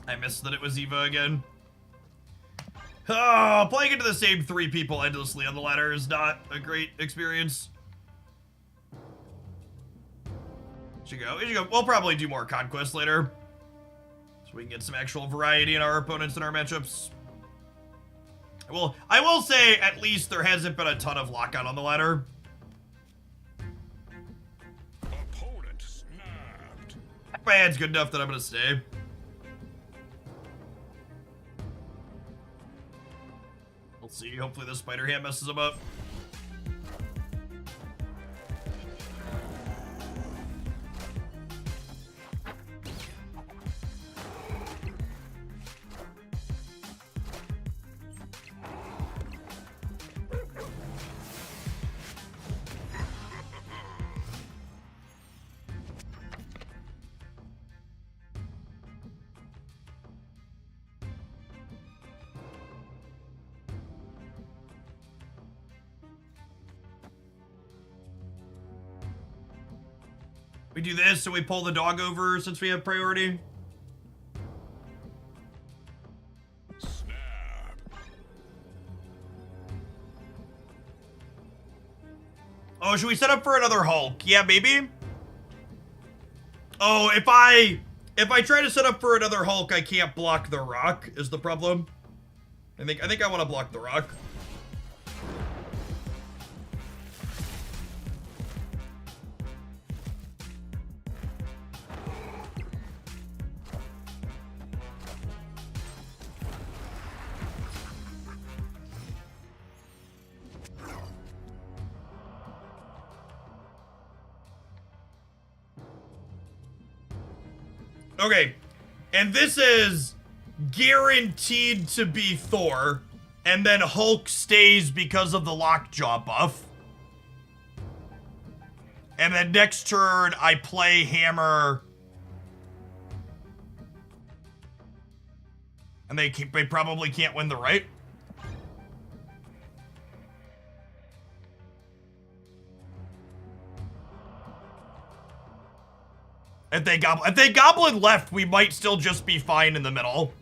I missed that it was Eva again. Oh, playing into the same 3 people endlessly on the ladder is not a great experience. Should go. We'll probably do more Conquest later, so we can get some actual variety in our opponents and our matchups. Well, I will say at least there hasn't been a ton of lockout on the ladder. Opponent snapped. My hand's good enough that I'm gonna stay. We'll see. Hopefully the spider hand messes him up. We do this, so we pull the dog over since we have priority. Snap. Oh, should we set up for another Hulk? Yeah, maybe. Oh, if I try to set up for another Hulk, I can't block the rock is the problem. I think I want to block the rock. Okay, and this is guaranteed to be Thor, and then Hulk stays because of the Lockjaw buff. And then next turn, I play Hammer. And they probably can't win the right. If they Goblin left, we might still just be fine in the middle.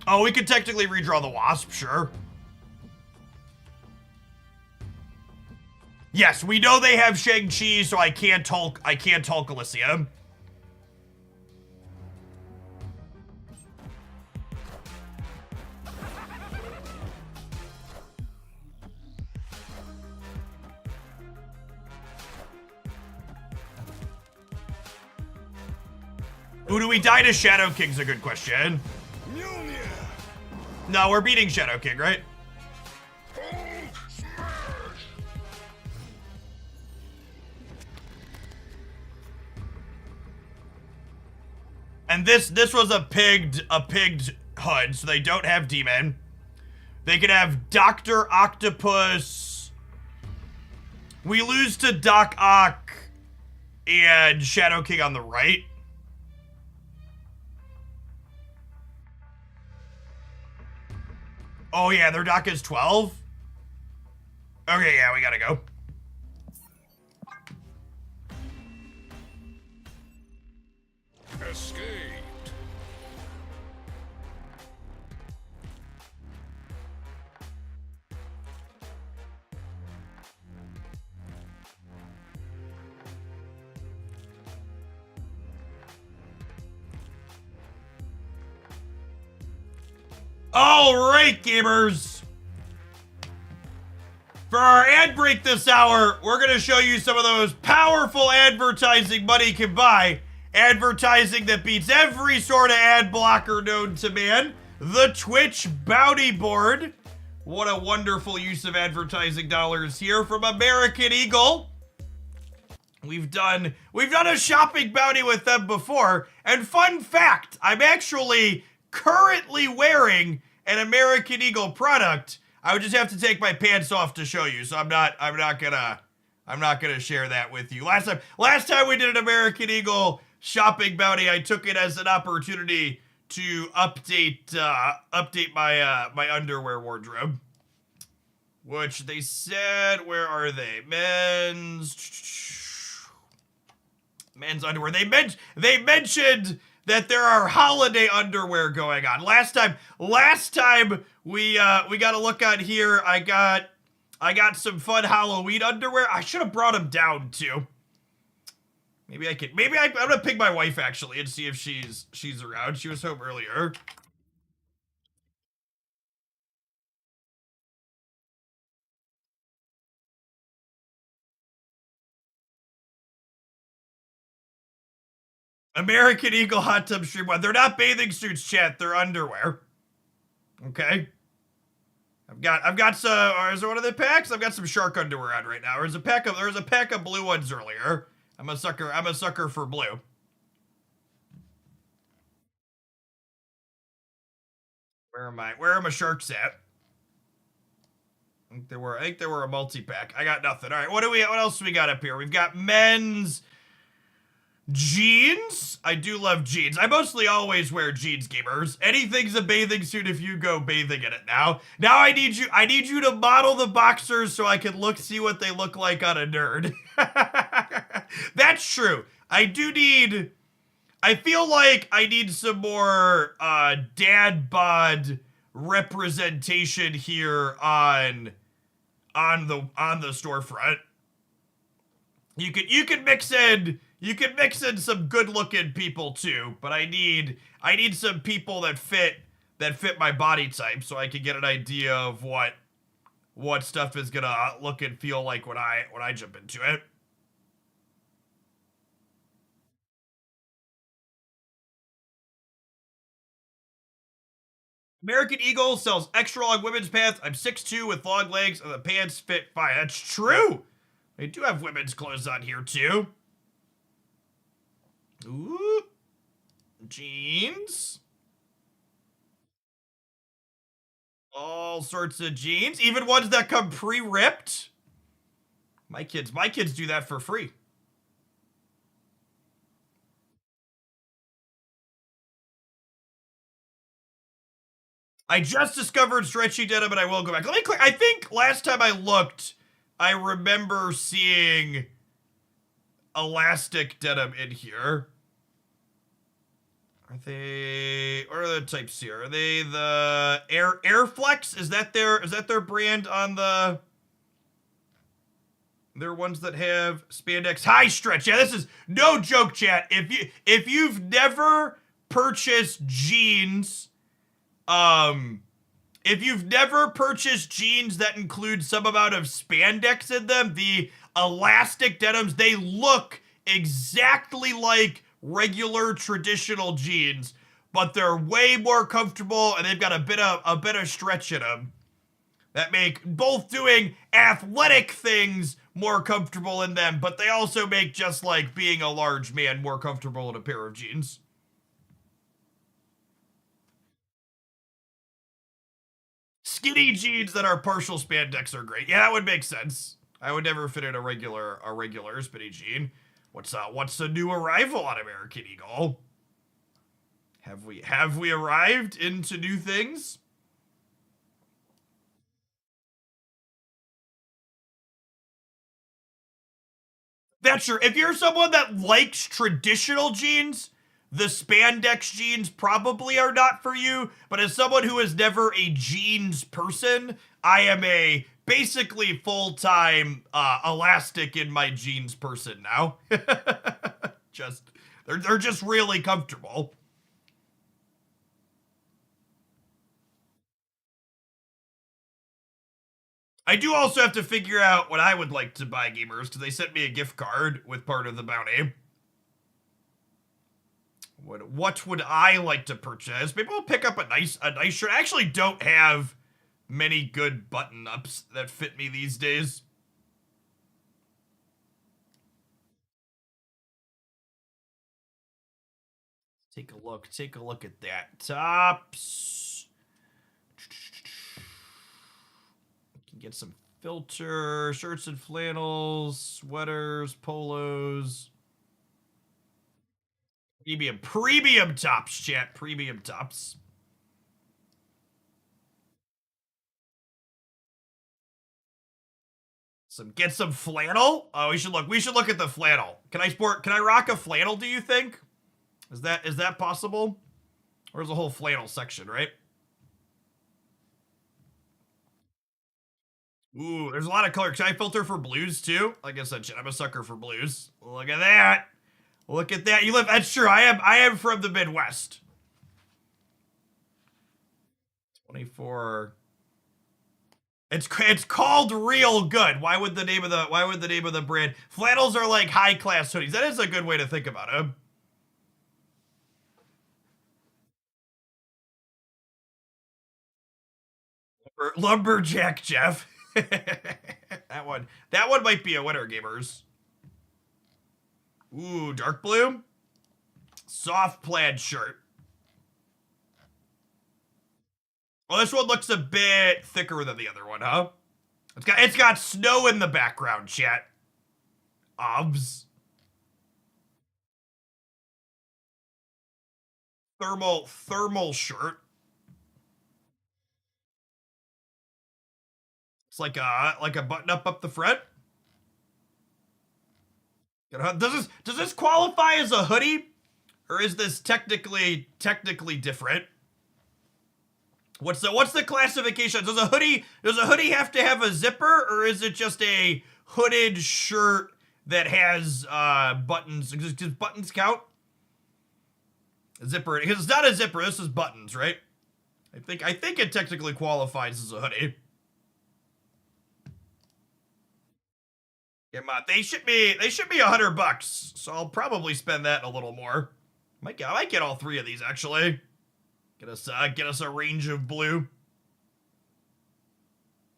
Oh, we could technically redraw the Wasp, sure. Yes, we know they have Shang-Chi, so I can't Hulk Elysium. Ooh, do we die to Shadow King's a good question. Mjolnir. No, we're beating Shadow King, right? And this was a pigged HUD, so they don't have demon. They could have Dr. Octopus. We lose to Doc Ock and Shadow King on the right. Oh yeah, their Doc is 12. Okay, yeah, we gotta go. Escaped. All right, gamers. For our ad break this hour, we're going to show you some of those powerful advertising money can buy. Advertising that beats every sort of ad blocker known to man. The Twitch Bounty Board. What a wonderful use of advertising dollars here from American Eagle. We've done a shopping bounty with them before. And fun fact, I'm actually currently wearing an American Eagle product. I would just have to take my pants off to show you, so I'm not gonna share that with you. Last time we did an American Eagle shopping bounty, I took it as an opportunity to update my underwear wardrobe, which they said, where are they? Men's underwear. They mentioned that there are holiday underwear going on. Last time we got a look on here. I got some fun Halloween underwear. I should have brought them down too. I'm gonna ping my wife actually and see if she's around. She was home earlier. American Eagle hot tub stream one. They're not bathing suits, chat. They're underwear. Okay. I've got some. Or is there one of the packs? I've got some shark underwear on right now. There's a pack of blue ones earlier. I'm a sucker for blue. Where are my sharks at? I think they were a multi-pack. I got nothing. All right, what else do we got up here? We've got men's jeans. I do love jeans. I mostly always wear jeans, gamers. Anything's a bathing suit if you go bathing in it now. Now I need you to model the boxers so I can see what they look like on a nerd. That's true. I feel like I need some more dad bod representation here on the storefront. You can mix in some good-looking people too, but I need some people that fit my body type so I can get an idea of what stuff is gonna look and feel like when I jump into it. American Eagle sells extra long women's pants. I'm 6'2" with long legs and the pants fit fine. That's true. They do have women's clothes on here too. Ooh. Jeans. All sorts of jeans. Even ones that come pre-ripped. My kids do that for free. I just discovered stretchy denim, and I will go back. Let me click. I think last time I looked, I remember seeing elastic denim in here. What are the types here? Are they the Airflex? Is that their brand on the? They're ones that have spandex high stretch. Yeah, this is no joke, chat. If you've never purchased jeans, if you've never purchased jeans that include some amount of spandex in them, the elastic denims, they look exactly like regular traditional jeans, but they're way more comfortable and they've got a bit of stretch in them that make both doing athletic things more comfortable in them, but they also make just like being a large man more comfortable in a pair of jeans. Skinny jeans that are partial spandex are great. Yeah, that would make sense. I would never fit in a regular skinny jean. What's the new arrival on American Eagle? Have we arrived into new things? That's true. If you're someone that likes traditional jeans, the spandex jeans probably are not for you. But as someone who is never a jeans person, I am a basically full-time elastic in my jeans person now. They're just really comfortable. I do also have to figure out what I would like to buy gamers because they sent me a gift card with part of the bounty. What would I like to purchase? Maybe I'll pick up a nice shirt. I actually don't have many good button-ups that fit me these days. Take a look at that. Tops. Get some filter, shirts and flannels, sweaters, polos. Premium tops, chat. Premium tops. Get some flannel. Oh, we should look at the flannel. Can I rock a flannel, do you think? Is that possible? Or is the whole flannel section, right? Ooh, there's a lot of color. Can I filter for blues too? Like I said, I'm a sucker for blues. Look at that. Look at that. That's true. I am from the Midwest. 24. It's called Real Good. Why would the name of the brand? Flannels are like high class hoodies. That is a good way to think about them. Lumberjack Jeff. that one might be a winner, gamers. Ooh, dark blue. Soft plaid shirt. Well, this one looks a bit thicker than the other one, huh? It's got snow in the background, chat. Obs. Thermal shirt. It's like a button up the front. Does this qualify as a hoodie, or is this technically different? What's the classification? Does a hoodie have to have a zipper, or is it just a hooded shirt that has buttons? Does buttons count? A zipper, because it's not a zipper. This is buttons, right? I think it technically qualifies as a hoodie. They ship me $100, so I'll probably spend that a little more. I might get all three of these actually. Get us a range of blue.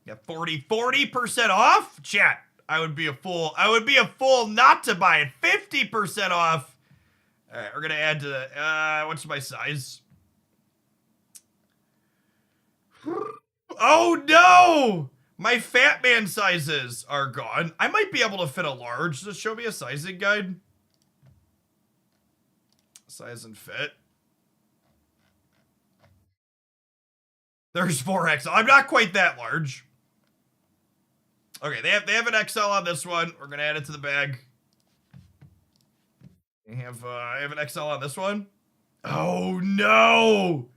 Got 40% off, chat. I would be a fool not to buy it. 50% off. All right, we're gonna add to the. What's my size? Oh no! My fat man sizes are gone. I might be able to fit a large. Just show me a sizing guide. Size and fit. There's 4XL. I'm not quite that large. Okay, they have an XL on this one. We're gonna add it to the bag. I have an XL on this one. Oh no!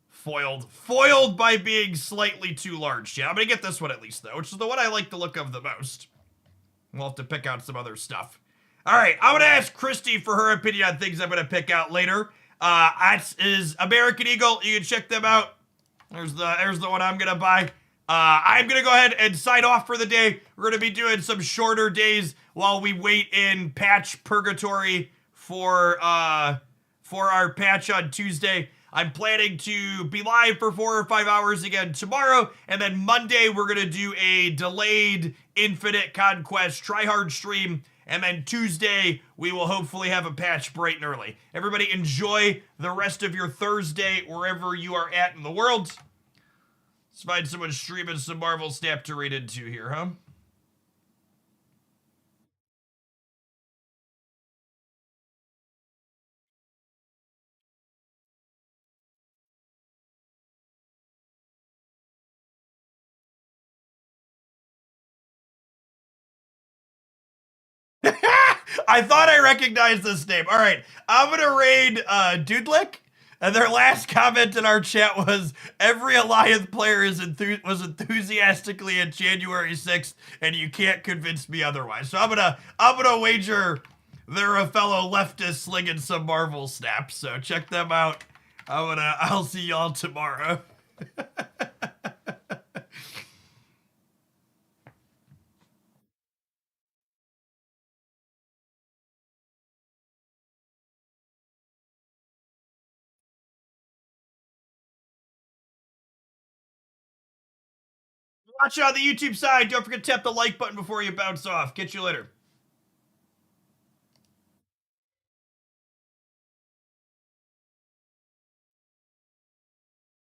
Foiled by being slightly too large. Yeah, I'm gonna get this one at least though, which is the one I like the look of the most. We'll have to pick out some other stuff. All right, I'm gonna ask Christy for her opinion on things I'm gonna pick out later. That is American Eagle. You can check them out. There's the one I'm gonna buy. I'm gonna go ahead and sign off for the day. We're gonna be doing some shorter days while we wait in patch purgatory for our patch on Tuesday. I'm planning to be live for 4 or 5 hours again tomorrow, and then Monday we're gonna do a delayed Infinite Conquest tryhard stream, and then Tuesday we will hopefully have a patch bright and early. Everybody enjoy the rest of your Thursday wherever you are at in the world. Let's find someone streaming some Marvel Snap to read into here, huh? I thought I recognized this name. All right, I'm gonna raid Dudelick, and their last comment in our chat was, "Every Alliance player was enthusiastically at January 6th, and you can't convince me otherwise." So I'm gonna wager they're a fellow leftist slinging some Marvel snaps. So check them out. I'll see y'all tomorrow. Watch on the YouTube side. Don't forget to tap the like button before you bounce off. Catch you later.